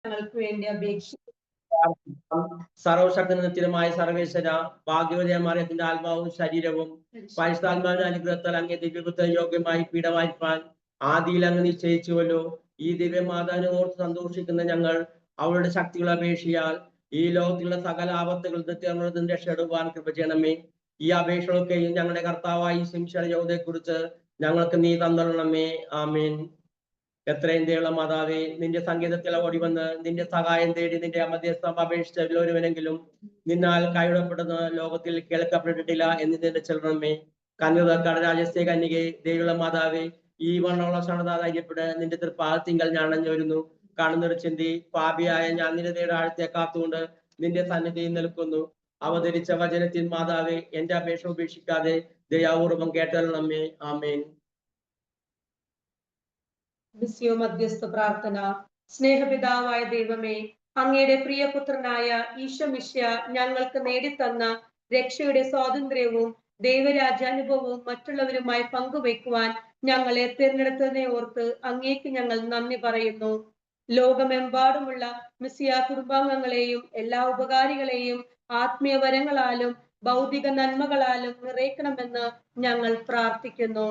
ഞങ്ങൾക്ക് വേണ്ടി അപേക്ഷിക്കുന്നു. സർവശക്തനത്തിനുമായ സർവേശ്വര, ഭാഗ്യവതിയമാറിയത്തിന്റെ ആത്മാവും ശരീരവും പരിശുദ്ധാത്മാവിന്റെ അനുഗ്രഹത്താൽ അങ്ങേ ദിവ്യപുത്ര യോഗ്യമായി പീഡവായിപ്പാൻ ആദിയിൽ അങ്ങ് നിശ്ചയിച്ചുവല്ലോ. ഈ ദിവ്യമാതാവിനെ ഓർത്ത് സന്തോഷിക്കുന്ന ഞങ്ങൾ അവളുടെ ശക്തികൾ അപേക്ഷയാൽ ഈ ലോകത്തിലുള്ള സകല ആപത്തുകളിൽ നിന്ന് രക്ഷപ്പെടുവാൻ കൃപ ചെയ്യണമേ. ഈ അപേക്ഷകളൊക്കെയും ഞങ്ങളുടെ കർത്താവായി ശിംശയുടെ യോഗ്യതയെ കുറിച്ച് ഞങ്ങൾക്ക് നീ തന്നണമേ. ആമേൻ. എത്രയും ദയുള്ള മാതാവേ, നിന്റെ സംഗീതത്തിൽ ഓടിവന്ന് നിന്റെ സഹായം തേടി നിന്റെ മധ്യസ്ഥം അപേക്ഷിച്ച എല്ലാവരുമെങ്കിലും നിന്നാൽ കൈവിടപ്പെടുന്ന ലോകത്തിൽ കേൾക്കപ്പെട്ടിട്ടില്ല എന്ന് നിന്റെ ചെല്ലണമേ. കന്യക രാജസ്യ കന്യകെ, ദയുള്ള മാതാവേ, ഈ വണ്ണമുള്ള ക്ഷണതായ്യപ്പെട്ട് നിന്റെ തൃപ്പാദത്തിങ്കൽ ഞാൻ അണഞ്ഞു വരുന്നു. കാണുന്നൊരു ചിന്തി പാപിയായ ഞാൻ നിന്റെ ആഴത്തെ കാത്തുകൊണ്ട് നിന്റെ സന്നിധിയിൽ നിൽക്കുന്നു. അവതരിച്ച വചനത്തിൻ മാതാവേ, എന്റെ അപേക്ഷ ഉപേക്ഷിക്കാതെ ദയാപൂർവം കേട്ടല്ലണമേ. ആമേൻ. മിസ്യോ മധ്യസ്ഥ പ്രാർത്ഥന. സ്നേഹപിതാവായ ദൈവമേ, അങ്ങയുടെ പ്രിയപുത്രനായ ഈശോമിശിഹ ഞങ്ങൾക്ക് നേടിത്തന്ന രക്ഷയുടെ സ്വാതന്ത്ര്യവും ദൈവരാജ്യാനുഭവവും മറ്റുള്ളവരുമായി പങ്കുവയ്ക്കുവാൻ ഞങ്ങളെ തിരഞ്ഞെടുത്തതിനെ ഓർത്ത് അങ്ങേക്ക് ഞങ്ങൾ നന്ദി പറയുന്നു. ലോകമെമ്പാടുമുള്ള മിസ്സിയ കുടുംബാംഗങ്ങളെയും എല്ലാ ഉപകാരികളെയും ആത്മീയ വരങ്ങളാലും ഭൗതിക നന്മകളാലും നിറയ്ക്കണമെന്ന് ഞങ്ങൾ പ്രാർത്ഥിക്കുന്നു.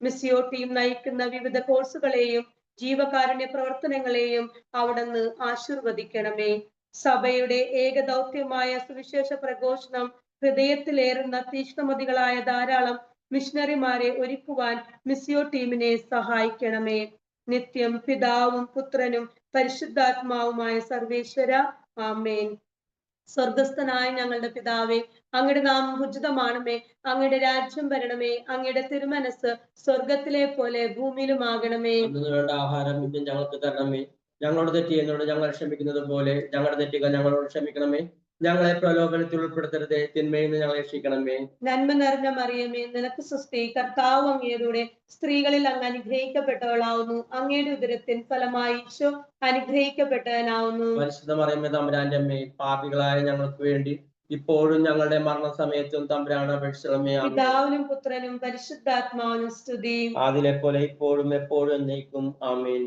മിസ്സിയോ ടീം നയിക്കുന്ന വിവിധ കോഴ്സുകളെയും ജീവകാരുണ്യ പ്രവർത്തനങ്ങളെയും അവിടുന്ന് ആശീർവദിക്കണമേ. സഭയുടെ ഏകദൗത്യമായ സുവിശേഷ പ്രഘോഷണം ഹൃദയത്തിലേറുന്ന തീക്ഷ്ണമതികളായ ധാരാളം മിഷണറിമാരെ ഒരുക്കുവാൻ മിസ്സിയോ ടീമിനെ സഹായിക്കണമേ. നിത്യം പിതാവും പുത്രനും പരിശുദ്ധാത്മാവുമായ സർവേശ്വര, ആമേൻ. സ്വർഗസ്ഥനായ ഞങ്ങളുടെ പിതാവേ, അങ്ങയുടെ നാമം ഉചിതമാണമേ, അങ്ങയുടെ രാജ്യം വരണമേ, അങ്ങയുടെ തിരുമനസ് സ്വർഗത്തിലെ പോലെ ഭൂമിയിലുമാകണമേ. ആഹാരം ഇന്നും ഞങ്ങൾക്ക് തരണമേ. ഞങ്ങളോട് തെറ്റ് ചെയ്യുന്നതോട് ഞങ്ങൾ ക്ഷമിക്കുന്നത് പോലെ ഞങ്ങളുടെ തെറ്റുകൾ ഞങ്ങളോട് ക്ഷമിക്കണമേ. ഞങ്ങളെ പ്രലോഭനത്തിൽ ഉൾപ്പെടുത്തരുതേ, തിന്മയിൽ നിന്ന് ഞങ്ങളെ രക്ഷിക്കണമേ. നന്മ നിറഞ്ഞ മറിയമേ, നിനക്ക് സ്വസ്തി, കർത്താവ് അങ്ങയോടുകൂടെ സ്ത്രീകളിൽ അങ്ങ് അനുഗ്രഹിക്കപ്പെട്ടവളാവുന്നു. അങ്ങയുടെ ഉദരത്തിൻ ഫലമായി ഈശോ അനുഗ്രഹിക്കപ്പെട്ടവനാവുന്നു. പരിശുദ്ധ മറിയമേ, തമ്പുരാന്റെ അമ്മേ, പാപികളായ ഞങ്ങൾക്ക് വേണ്ടി ഇപ്പോഴും ഞങ്ങളുടെ മരണസമയത്തും തമ്പുരാൻ അപേക്ഷിക്കണമേ. പിതാവിനും പുത്രനും പരിശുദ്ധാത്മാവിനും സ്തുതി. അതിലെ പോലെ ഇപ്പോഴും എപ്പോഴും എന്നേക്കും. ആമേൻ.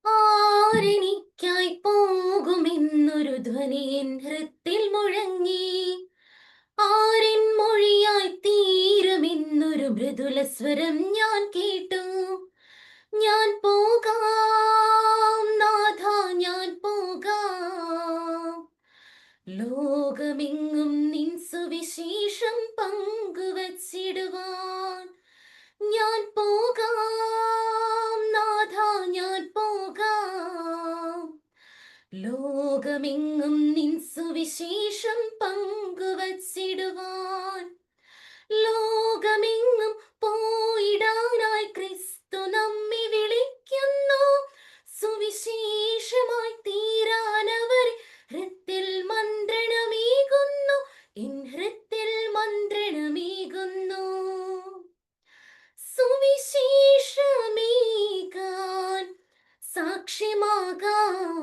ആരെനിക്കായി പോകുമെന്നൊരു ധ്വനി എൻ ഹൃത്തിൽ മുഴങ്ങി, ആരിൻ മൊഴിയായി തീരുമെന്നൊരു മൃദുല സ്വരം ഞാൻ കേട്ടു. ഞാൻ പോകാം നാഥ, ഞാൻ പോകാം, ലോകമെങ്ങും നിൻ സുവിശേഷം പങ്കുവച്ചിടുവാൻ. ഞാൻ പോകാം നാഥ, ഞാൻ പോകാം, ലോകമെങ്ങും നിൻ സുവിശേഷം പങ്കുവച്ചിടുവാൻ. ലോകമെങ്ങും പോയിടാനായി ക്രിസ്തു നമ്മെ വിളിക്കുന്നു. സുവിശേഷമായി തീരാനവർ ഹൃത്തിൽ മന്ത്രണമേകുന്നു, എൻ ഹൃത്തിൽ മന്ത്രണമേകുന്നു. സുവിശേഷമേകാൻ, സാക്ഷ്യമാകാൻ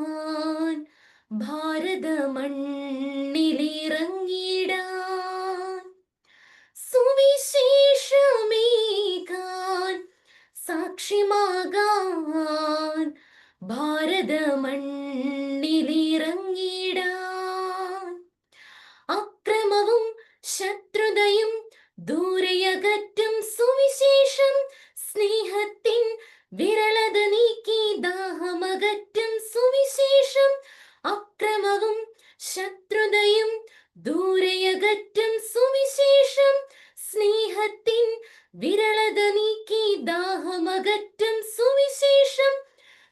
ഭാരതമണ്ണിലിറങ്ങിടാൻ. സുവിശേഷമേകാൻ, സാക്ഷ്യമാകാൻ ഭാരതമണ്ണിലിറങ്ങിടാൻ. അക്രമവും ശത്രുതയും ദൂരയകറ്റും സുവിശേഷം, സ്നേഹത്തിൻ വിരളത നീക്കി ദാഹമകറ്റും സുവിശേഷം. അക്രമവും ശത്രുതയും ദൂരയകറ്റും സുവിശേഷം, സ്നേഹത്തിൻ വിരളത നീക്കി ദാഹമകറ്റും സുവിശേഷം.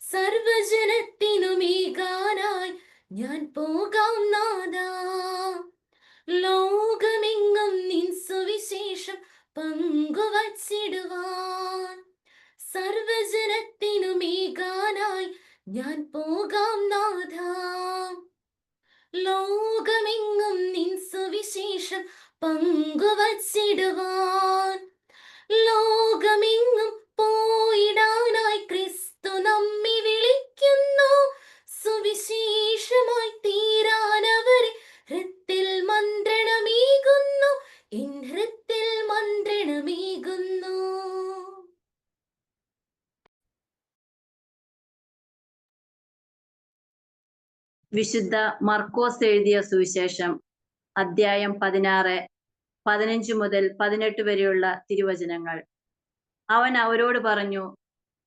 സർവജനത്തിനുമേകാനായി ഞാൻ പോകാം നാഥാ, ലോകമെങ്ങും നിൻ സുവിശേഷം പങ്കുവച്ചിടുവാൻ. സർവജനത്തിനുമേകാനായി ഞാൻ പോകാം നാഥാ, ലോകമെങ്ങും നിൻ സുവിശേഷം പങ്കുവച്ചിടുവാൻ. ലോകമെങ്ങും പോയിടാനായി ക്രിസ്തു നമ്മെ വിളിക്കുന്നു. സുവിശേഷമായി തീരാനവർ ഹൃത്തിൽ മന്ത്രണമേകുന്നു, എൻ ഹൃത്തിൽ മന്ത്രണമേകുന്നു. വിശുദ്ധ മർക്കോസ് എഴുതിയ സുവിശേഷം അദ്ധ്യായം 16, 15 മുതൽ 18 വരെയുള്ള തിരുവചനങ്ങൾ. അവൻ അവരോട് പറഞ്ഞു,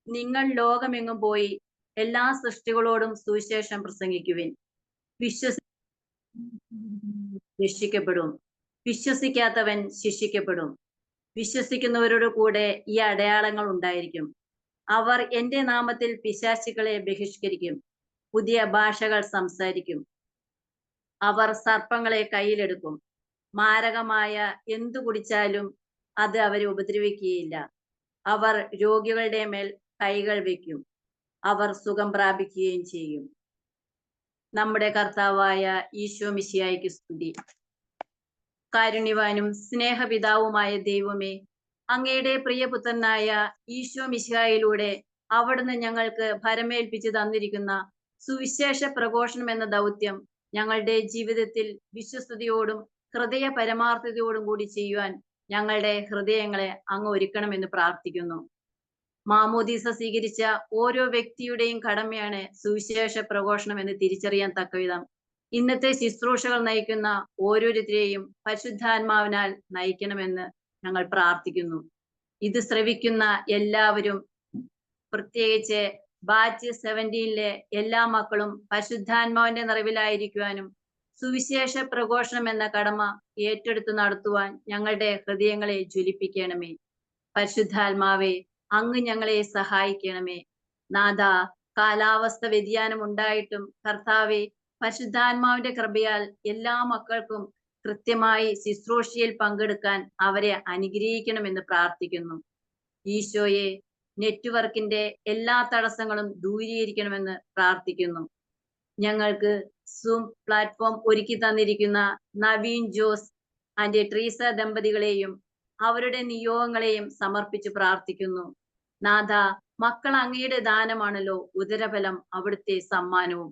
നിങ്ങൾ ലോകമെങ്ങും പോയി എല്ലാ സൃഷ്ടികളോടും സുവിശേഷം പ്രസംഗിക്കുവിൻ. രക്ഷിക്കപ്പെടും, വിശ്വസിക്കാത്തവൻ ശിക്ഷിക്കപ്പെടും. വിശ്വസിക്കുന്നവരോട് കൂടെ ഈ അടയാളങ്ങൾ ഉണ്ടായിരിക്കും. അവർ എന്റെ നാമത്തിൽ പിശാചുക്കളെ ബഹിഷ്കരിക്കും, പുതിയ ഭാഷകൾ സംസാരിക്കും, അവർ സർപ്പങ്ങളെ കയ്യിലെടുക്കും, മാരകമായ എന്തു കുടിച്ചാലും അത് അവരെ ഉപദ്രവിക്കുകയില്ല. അവർ രോഗികളുടെ മേൽ കൈകൾ വയ്ക്കും, അവർ സുഖം പ്രാപിക്കുകയും ചെയ്യും. നമ്മുടെ കർത്താവായ ഈശോ മിശിഹായ്ക്ക് സ്തുതി. കാരുണ്യവാനും സ്നേഹപിതാവുമായ ദൈവമേ, അങ്ങയുടെ പ്രിയപുത്രനായ ഈശോ മിശിഹായിലൂടെ അവിടുന്ന് ഞങ്ങൾക്ക് ഭരമേൽപ്പിച്ചു തന്നിരിക്കുന്ന സുവിശേഷ പ്രഘോഷണം എന്ന ദൗത്യം ഞങ്ങളുടെ ജീവിതത്തിൽ വിശ്വസ്തയോടും ഹൃദയ പരമാർത്ഥതയോടും കൂടി ചെയ്യുവാൻ ഞങ്ങളുടെ ഹൃദയങ്ങളെ അങ്ങ് ഒരുക്കണമെന്ന് പ്രാർത്ഥിക്കുന്നു. മാമോദീസ സ്വീകരിച്ച ഓരോ വ്യക്തിയുടെയും കടമയാണ് സുവിശേഷ പ്രഘോഷണം എന്ന് തിരിച്ചറിയാൻ തക്കവിധം ഇന്നത്തെ ശുശ്രൂഷകൾ നയിക്കുന്ന ഓരോരുത്തരെയും പരിശുദ്ധാത്മാവിനാൽ നയിക്കണമെന്ന് ഞങ്ങൾ പ്രാർത്ഥിക്കുന്നു. ഇത് ശ്രവിക്കുന്ന എല്ലാവരും, പ്രത്യേകിച്ച് ബാച്ച് 17-ലെ എല്ലാ മക്കളും പരിശുദ്ധാത്മാവിന്റെ നിറവിലായിരിക്കുവാനും സുവിശേഷ പ്രഘോഷണം എന്ന കടമ ഏറ്റെടുത്ത് നടത്തുവാൻ ഞങ്ങളുടെ ഹൃദയങ്ങളെ ജ്വലിപ്പിക്കണമേ. പരിശുദ്ധാത്മാവെ, അങ്ങ് ഞങ്ങളെ സഹായിക്കണമേ. നാഥ, കാലാവസ്ഥ വ്യതിയാനം ഉണ്ടായിട്ടും കർത്താവെ, പരിശുദ്ധാത്മാവിന്റെ കൃപയാൽ എല്ലാ മക്കൾക്കും കൃത്യമായി ശുശ്രൂഷയിൽ പങ്കെടുക്കാൻ അവരെ അനുഗ്രഹിക്കണമെന്ന് പ്രാർത്ഥിക്കുന്നു. ഈശോയെ, നെറ്റ്വർക്കിന്റെ എല്ലാ തടസ്സങ്ങളും ദൂരീകരിക്കണമെന്ന് പ്രാർത്ഥിക്കുന്നു. ഞങ്ങൾക്ക് സൂം പ്ലാറ്റ്ഫോം ഒരുക്കി തന്നിരിക്കുന്ന നവീൻ ജോസ് ആൻഡ് ട്രീസ ദമ്പതികളെയും അവരുടെ നിയോഗങ്ങളെയും സമർപ്പിച്ച് പ്രാർത്ഥിക്കുന്നു. നാഥ, മക്കൾ അങ്ങയുടെ ദാനമാണല്ലോ, ഉദരഫലം അവിടുത്തെ സമ്മാനവും.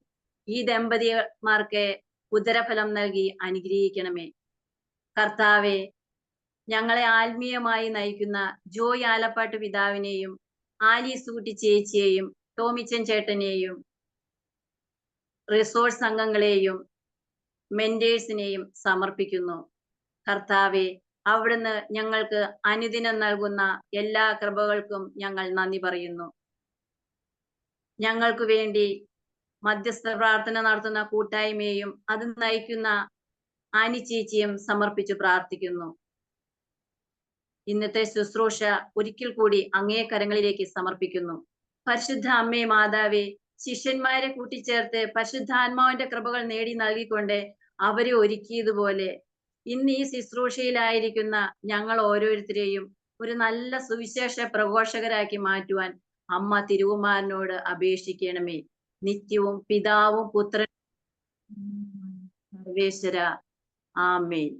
ഈ ദമ്പതിമാർക്ക് ഉദരഫലം നൽകി അനുഗ്രഹിക്കണമേ. കർത്താവെ, ഞങ്ങളെ ആത്മീയമായി നയിക്കുന്ന ജോയ് ആലപ്പാട്ട് പിതാവിനെയും ആലീസ് കുട്ടി ചേച്ചിയെയും ടോമിച്ചൻ ചേട്ടനെയും റിസോഴ്സ് അംഗങ്ങളെയും മെന്റേഴ്സിനെയും സമർപ്പിക്കുന്നു. കർത്താവെ, അവിടുന്ന് ഞങ്ങൾക്ക് അനുദിനം നൽകുന്ന എല്ലാ കൃപകൾക്കും ഞങ്ങൾ നന്ദി പറയുന്നു. ഞങ്ങൾക്ക് വേണ്ടി മധ്യസ്ഥ പ്രാർത്ഥന നടത്തുന്ന കൂട്ടായ്മയെയും അത് നയിക്കുന്ന ആനി ചേച്ചിയും സമർപ്പിച്ചു പ്രാർത്ഥിക്കുന്നു. ഇന്നത്തെ ശുശ്രൂഷ ഒരിക്കൽ കൂടി അങ്ങേ കരങ്ങളിലേക്ക് സമർപ്പിക്കുന്നു. പരിശുദ്ധ അമ്മേ മാതാവേ, ശിഷ്യന്മാരെ കൂട്ടിച്ചേർത്ത് പരിശുദ്ധാത്മാവിന്റെ കൃപകൾ നേടി നൽകിക്കൊണ്ട് അവരെ ഒരുക്കിയതുപോലെ ഇന്ന് ഈ ശുശ്രൂഷയിലായിരിക്കുന്ന ഞങ്ങൾ ഓരോരുത്തരെയും ഒരു നല്ല സുവിശേഷ പ്രഘോഷകരാക്കി മാറ്റുവാൻ അമ്മ തിരുകുമാരനോട് അപേക്ഷിക്കണമേ. നിത്യവും പിതാവും പുത്രനും സർവേശ്വര. ആമേൻ.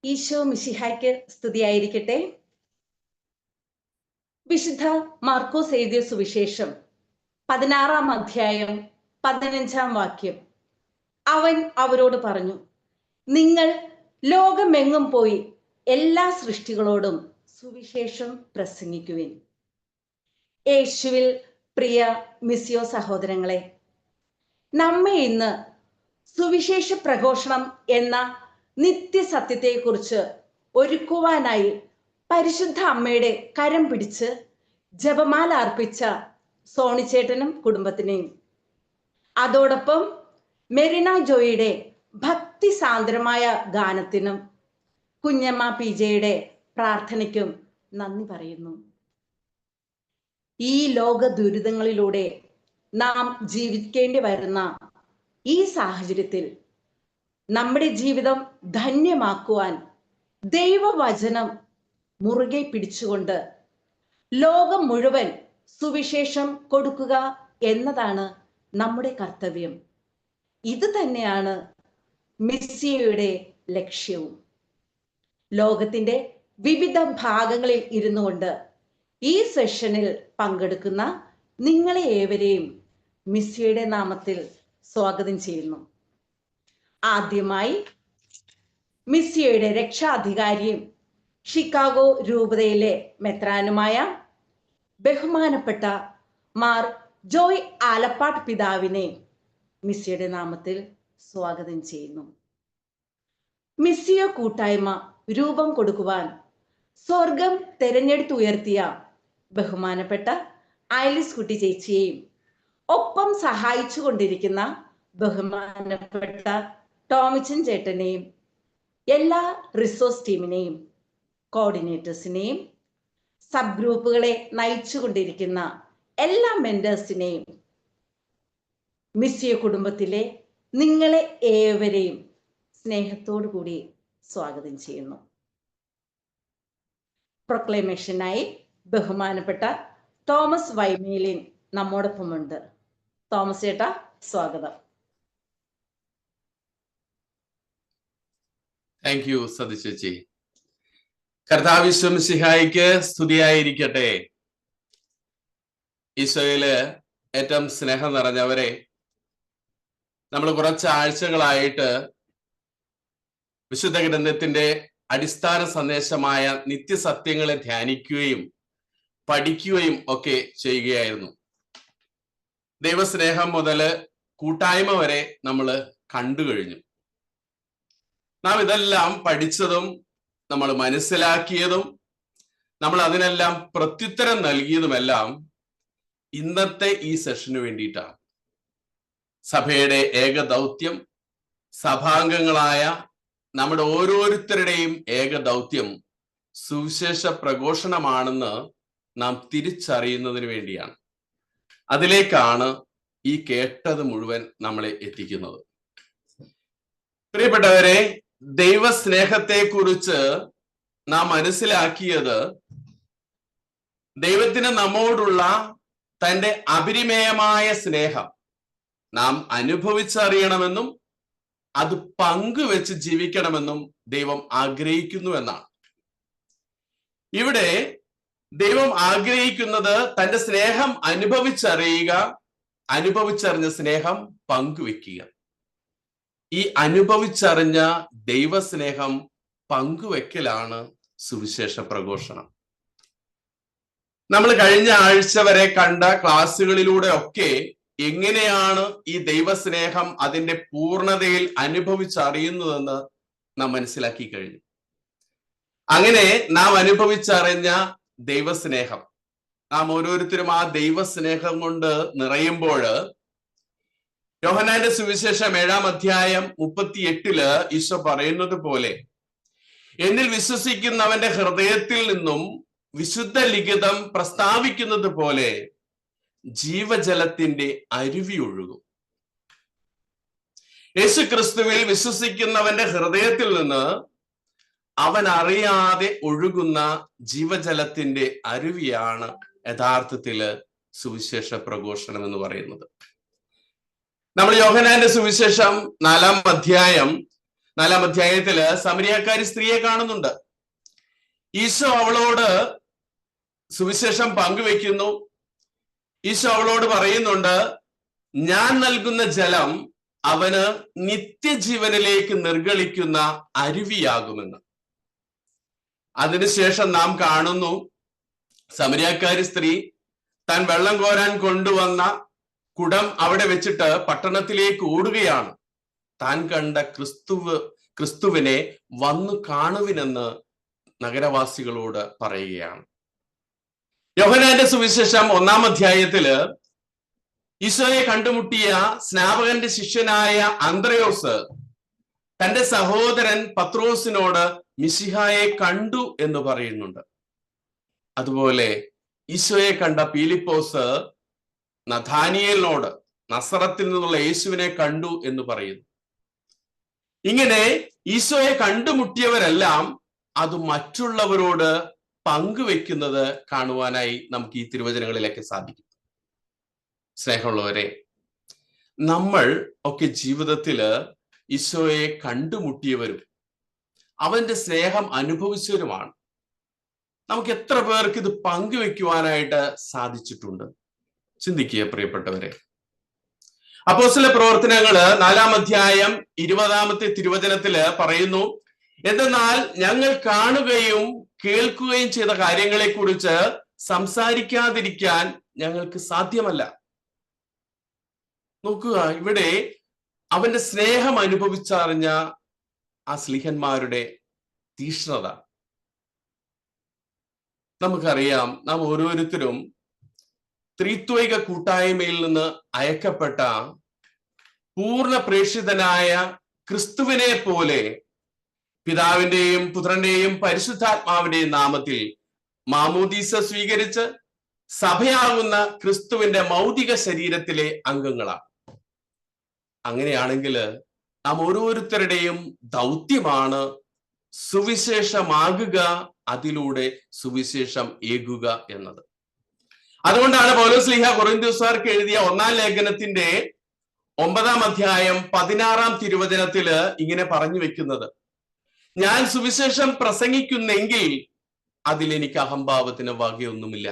ഈശോ മിശിഹായ്ക്ക് സ്തുതിയായിരിക്കട്ടെ. വിശുദ്ധ മാർക്കോസ് എഴുതിയ സുവിശേഷം 16-ാം അധ്യായം 15-ാം വാക്യം. അവൻ അവരോട് പറഞ്ഞു, നിങ്ങൾ ലോകമെങ്ങും പോയി എല്ലാ സൃഷ്ടികളോടും സുവിശേഷം പ്രസംഗിക്കുവിൻ. യേശുവിൽ പ്രിയ മിസിയോ സഹോദരങ്ങളെ, നമ്മെ ഇന്ന് സുവിശേഷ പ്രഘോഷണം എന്ന നിത്യസത്യത്തെക്കുറിച്ച് ഒരുക്കുവാനായി പരിശുദ്ധ അമ്മയുടെ കരം പിടിച്ച് ജപമാല അർപ്പിച്ച സോണിച്ചേട്ടനും കുടുംബത്തിനെയും, അതോടൊപ്പം മെറിന ജോയിയുടെ ഭക്തി സാന്ദ്രമായ ഗാനത്തിനും കുഞ്ഞമ്മ PJ-യുടെ പ്രാർത്ഥനയ്ക്കും നന്ദി പറയുന്നു. ഈ ലോക ദുരിതങ്ങളിലൂടെ നാം ജീവിക്കേണ്ടി വരുന്ന ഈ സാഹചര്യത്തിൽ നമ്മുടെ ജീവിതം ധന്യമാക്കുവാൻ ദൈവവചനം മുറുകെ പിടിച്ചുകൊണ്ട് ലോകം മുഴുവൻ സുവിശേഷം കൊടുക്കുക എന്നതാണ് നമ്മുടെ കർത്തവ്യം. ഇത് തന്നെയാണ് മിസ്സിയയുടെ ലക്ഷ്യവും. ലോകത്തിന്റെ വിവിധ ഭാഗങ്ങളിൽ ഇരുന്നു കൊണ്ട് ഈ സെഷനിൽ പങ്കെടുക്കുന്ന നിങ്ങളെ ഏവരെയും മിസ്സിയയുടെ നാമത്തിൽ സ്വാഗതം ചെയ്യുന്നു. ആദ്യമായി മിസ്സിയയുടെ രക്ഷാധികാരിയും ഷിക്കാഗോ രൂപതയിലെ മെത്രാനുമായ ബഹുമാനപ്പെട്ട മാർ ജോയ് ആലപ്പാട്ട് പിതാവിനെ മിസ്സിയുടെ നാമത്തിൽ സ്വാഗതം ചെയ്യുന്നു. മിസ്സിയ കൂട്ടായ്മ രൂപം കൊടുക്കുവാൻ സ്വർഗം തെരഞ്ഞെടുത്തുയർത്തിയ ബഹുമാനപ്പെട്ട ഐലിസ് കുട്ടി ചേച്ചിയെയും ഒപ്പം സഹായിച്ചു കൊണ്ടിരിക്കുന്ന ബഹുമാനപ്പെട്ട ടോമിച്ചൻ ചേട്ടനെയും എല്ലാ റിസോഴ്സ് ടീമിനെയും കോർഡിനേറ്റേഴ്സിനെയും സബ് ഗ്രൂപ്പുകളെ നയിച്ചു കൊണ്ടിരിക്കുന്ന എല്ലാ മെന്റേഴ്സിനെയും മിസ്സിയ കുടുംബത്തിലെ നിങ്ങളെ ഏവരെയും സ്നേഹത്തോടു കൂടി സ്വാഗതം ചെയ്യുന്നു. പ്രൊക്ലമേഷനായി ബഹുമാനപ്പെട്ട തോമസ് വൈമേലിൻ നമ്മോടൊപ്പമുണ്ട്. തോമസ് ചേട്ടാ, സ്വാഗതം. താങ്ക് യു സതി ചേച്ചി. കർത്താവിശ്വ മിശിഹായിക്ക് സ്തുതിയായിരിക്കട്ടെ. ഈശോയില് ഏറ്റവും സ്നേഹം നിറഞ്ഞവരെ, നമ്മൾ കുറച്ച് ആഴ്ചകളായിട്ട് വിശുദ്ധ ഗ്രന്ഥത്തിന്റെ അടിസ്ഥാന സന്ദേശമായ നിത്യസത്യങ്ങളെ ധ്യാനിക്കുകയും പഠിക്കുകയും ഒക്കെ ചെയ്യുകയായിരുന്നു. ദൈവസ്നേഹം മുതല് കൂട്ടായ്മ വരെ നമ്മൾ കണ്ടു കഴിഞ്ഞു. നാം ഇതെല്ലാം പഠിച്ചതും നമ്മൾ മനസ്സിലാക്കിയതും നമ്മൾ അതിനെല്ലാം പ്രത്യുത്തരം നൽകിയതുമെല്ലാം ഇന്നത്തെ ഈ സെഷന് വേണ്ടിയിട്ടാണ്. സഭയുടെ ഏക ദൗത്യം, സഭാംഗങ്ങളായ നമ്മുടെ ഓരോരുത്തരുടെയും ഏക ദൗത്യം സുവിശേഷ പ്രഘോഷണമാണെന്ന് നാം തിരിച്ചറിയുന്നതിന് വേണ്ടിയാണ്. അതിലേക്കാണ് ഈ കേട്ടത് മുഴുവൻ നമ്മളെ എത്തിക്കുന്നത്. പ്രിയപ്പെട്ടവരെ, ദൈവസ്നേഹത്തെക്കുറിച്ച് നാം മനസ്സിലാക്കിയത് ദൈവത്തിന് നമ്മോടുള്ള തൻ്റെ അപരിമേയമായ സ്നേഹം നാം അനുഭവിച്ചറിയണമെന്നും അത് പങ്കുവെച്ച് ജീവിക്കണമെന്നും ദൈവം ആഗ്രഹിക്കുന്നു എന്നാണ്. ഇവിടെ ദൈവം ആഗ്രഹിക്കുന്നത് തൻ്റെ സ്നേഹം അനുഭവിച്ചറിയുക, അനുഭവിച്ചറിഞ്ഞ സ്നേഹം പങ്കുവെക്കുക. ഈ അനുഭവിച്ചറിഞ്ഞ ദൈവസ്നേഹം പങ്കുവെക്കലാണ് സുവിശേഷ പ്രഘോഷണം. നമ്മൾ കഴിഞ്ഞ ആഴ്ച വരെ കണ്ട ക്ലാസ്സുകളിലൂടെ ഒക്കെ എങ്ങനെയാണ് ഈ ദൈവസ്നേഹം അതിന്റെ പൂർണ്ണതയിൽ അനുഭവിച്ചറിയുന്നതെന്ന് നാം മനസ്സിലാക്കി കഴിഞ്ഞു. അങ്ങനെ നാം അനുഭവിച്ചറിഞ്ഞ ദൈവസ്നേഹം, നാം ഓരോരുത്തരും ആ ദൈവസ്നേഹം കൊണ്ട് നിറയുമ്പോൾ യോഹന്നാന്റെ സുവിശേഷം 7-ാം അധ്യായം 38 ഈശോ പറയുന്നത് പോലെ, എന്നിൽ വിശ്വസിക്കുന്നവന്റെ ഹൃദയത്തിൽ നിന്നും വിശുദ്ധ ലിഖിതം പ്രസ്താവിക്കുന്നത് പോലെ ജീവജലത്തിന്റെ അരുവി ഒഴുകും. യേശു ക്രിസ്തുവിൽ വിശ്വസിക്കുന്നവന്റെ ഹൃദയത്തിൽ നിന്ന് അവൻ അറിയാതെ ഒഴുകുന്ന ജീവജലത്തിന്റെ അരുവിയാണ് യഥാർത്ഥത്തില് സുവിശേഷ പ്രഘോഷണം എന്ന് പറയുന്നത്. നമ്മൾ യോഹന്നാന്റെ സുവിശേഷം 4-ാം അധ്യായത്തില് സമരിയാക്കാരി സ്ത്രീയെ കാണുന്നുണ്ട്. ഈശോ അവളോട് സുവിശേഷം പങ്കുവെക്കുന്നു. ഈശോ അവളോട് പറയുന്നുണ്ട്, ഞാൻ നൽകുന്ന ജലം അവന് നിത്യജീവനിലേക്ക് നിർഗളിക്കുന്ന അരുവിയാകുമെന്ന്. അതിനുശേഷം നാം കാണുന്നു, സമരിയാക്കാരി സ്ത്രീ താൻ വെള്ളം കോരാൻ കൊണ്ടുവന്ന കുടം അവിടെ വെച്ചിട്ട് പട്ടണത്തിലേക്ക് ഓടുകയാണ്. താൻ കണ്ട ക്രിസ്തുവിനെ വന്നു കാണുവിനെന്ന് നഗരവാസികളോട് പറയുകയാണ്. യോഹന്നാന്റെ സുവിശേഷം 1-ാം അധ്യായത്തില് ഈശോയെ കണ്ടുമുട്ടിയ സ്നാപകന്റെ ശിഷ്യനായ അന്ത്രയോസ് തന്റെ സഹോദരൻ പത്രോസിനോട് മിശിഹായെ കണ്ടു എന്ന് പറയുന്നുണ്ട്. അതുപോലെ ഈശോയെ കണ്ട പീലിപ്പോസ് നഥാനിയേലിനോട് നസറത്തിൽ നിന്നുള്ള യേശുവിനെ കണ്ടു എന്ന് പറയുന്നു. ഇങ്ങനെ ഈശോയെ കണ്ടുമുട്ടിയവരെല്ലാം അത് മറ്റുള്ളവരോട് പങ്കുവെക്കുന്നത് കാണുവാനായി നമുക്ക് ഈ തിരുവചനങ്ങളിലേക്ക് സാധിക്കും. സ്നേഹമുള്ളവരെ, നമ്മൾ ഒക്കെ ജീവിതത്തില് ഈശോയെ കണ്ടുമുട്ടിയവരും അവന്റെ സ്നേഹം അനുഭവിച്ചവരുമാണ്. നമുക്ക് എത്ര പേർക്ക് ഇത് പങ്കുവെക്കുവാനായിട്ട് സാധിച്ചിട്ടുണ്ട്? ചിന്തിക്കുക പ്രിയപ്പെട്ടവരെ. അപ്പോസ്തല പ്രവർത്തനങ്ങള് 4-ാം അധ്യായം 20-ാമത്തെ തിരുവചനത്തില് പറയുന്നു, എന്തെന്നാൽ ഞങ്ങൾ കാണുകയും കേൾക്കുകയും ചെയ്ത കാര്യങ്ങളെ കുറിച്ച് സംസാരിക്കാതിരിക്കാൻ ഞങ്ങൾക്ക് സാധ്യമല്ല. നോക്കുക, ഇവിടെ അവന്റെ സ്നേഹം അനുഭവിച്ചറിഞ്ഞ ആ സ്ലീഹന്മാരുടെ തീഷ്ണത. നമുക്കറിയാം, നാം ഓരോരുത്തരും ത്രിത്വൈക കൂട്ടായ്മയിൽ നിന്ന് അയക്കപ്പെട്ട പൂർണ്ണ പ്രേക്ഷിതനായ ക്രിസ്തുവിനെ പോലെ പിതാവിന്റെയും പുത്രന്റെയും പരിശുദ്ധാത്മാവിന്റെയും നാമത്തിൽ മാമോദീസ സ്വീകരിച്ച് സഭയാകുന്ന ക്രിസ്തുവിന്റെ മൗതിക ശരീരത്തിലെ അംഗങ്ങളാണ്. അങ്ങനെയാണെങ്കിൽ നാം ഓരോരുത്തരുടെയും ദൗത്യമാണ് സുവിശേഷമാകുക, അതിലൂടെ സുവിശേഷം ഏകുക എന്നത്. അതുകൊണ്ടാണ് പൗലോസ്ലീഹ കൊറിന്ത്യക്കാർക്ക് എഴുതിയ 1-ാം ലേഖനത്തിന്റെ 9-ാം അധ്യായം 16-ാം തിരുവചനത്തില് ഇങ്ങനെ പറഞ്ഞു വെക്കുന്നത്: ഞാൻ സുവിശേഷം പ്രസംഗിക്കുന്നെങ്കിൽ അതിലെനിക്ക് അഹംഭാവത്തിന് വകയൊന്നുമില്ല,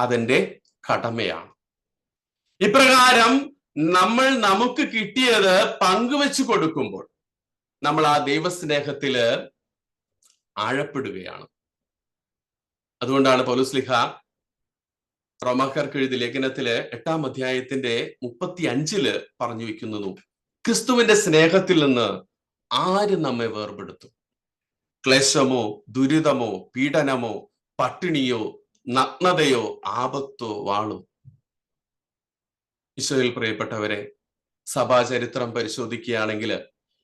അതെന്റെ കടമയാണ്. ഇപ്രകാരം നമ്മൾ നമുക്ക് കിട്ടിയത് പങ്കുവെച്ചു കൊടുക്കുമ്പോൾ നമ്മൾ ആ ദൈവസ്നേഹത്തില് ആഴപ്പെടുകയാണ്. അതുകൊണ്ടാണ് പൗലോസ്ലീഹ റോമാക്കാർക്ക് എഴുതിയ ലേഖനത്തില് 8-ാം അധ്യായത്തിന്റെ 35 പറഞ്ഞു വെക്കുന്നത്: ക്രിസ്തുവിന്റെ സ്നേഹത്തിൽ നിന്ന് ആര് നമ്മെ വേർപെടുത്തും? ക്ലേശമോ, ദുരിതമോ, പീഡനമോ, പട്ടിണിയോ, നഗ്നതയോ, ആപത്തോ, വാളോ? ഈശോയിൽ പ്രിയപ്പെട്ടവരെ, സഭാചരിത്രം പരിശോധിക്കുകയാണെങ്കിൽ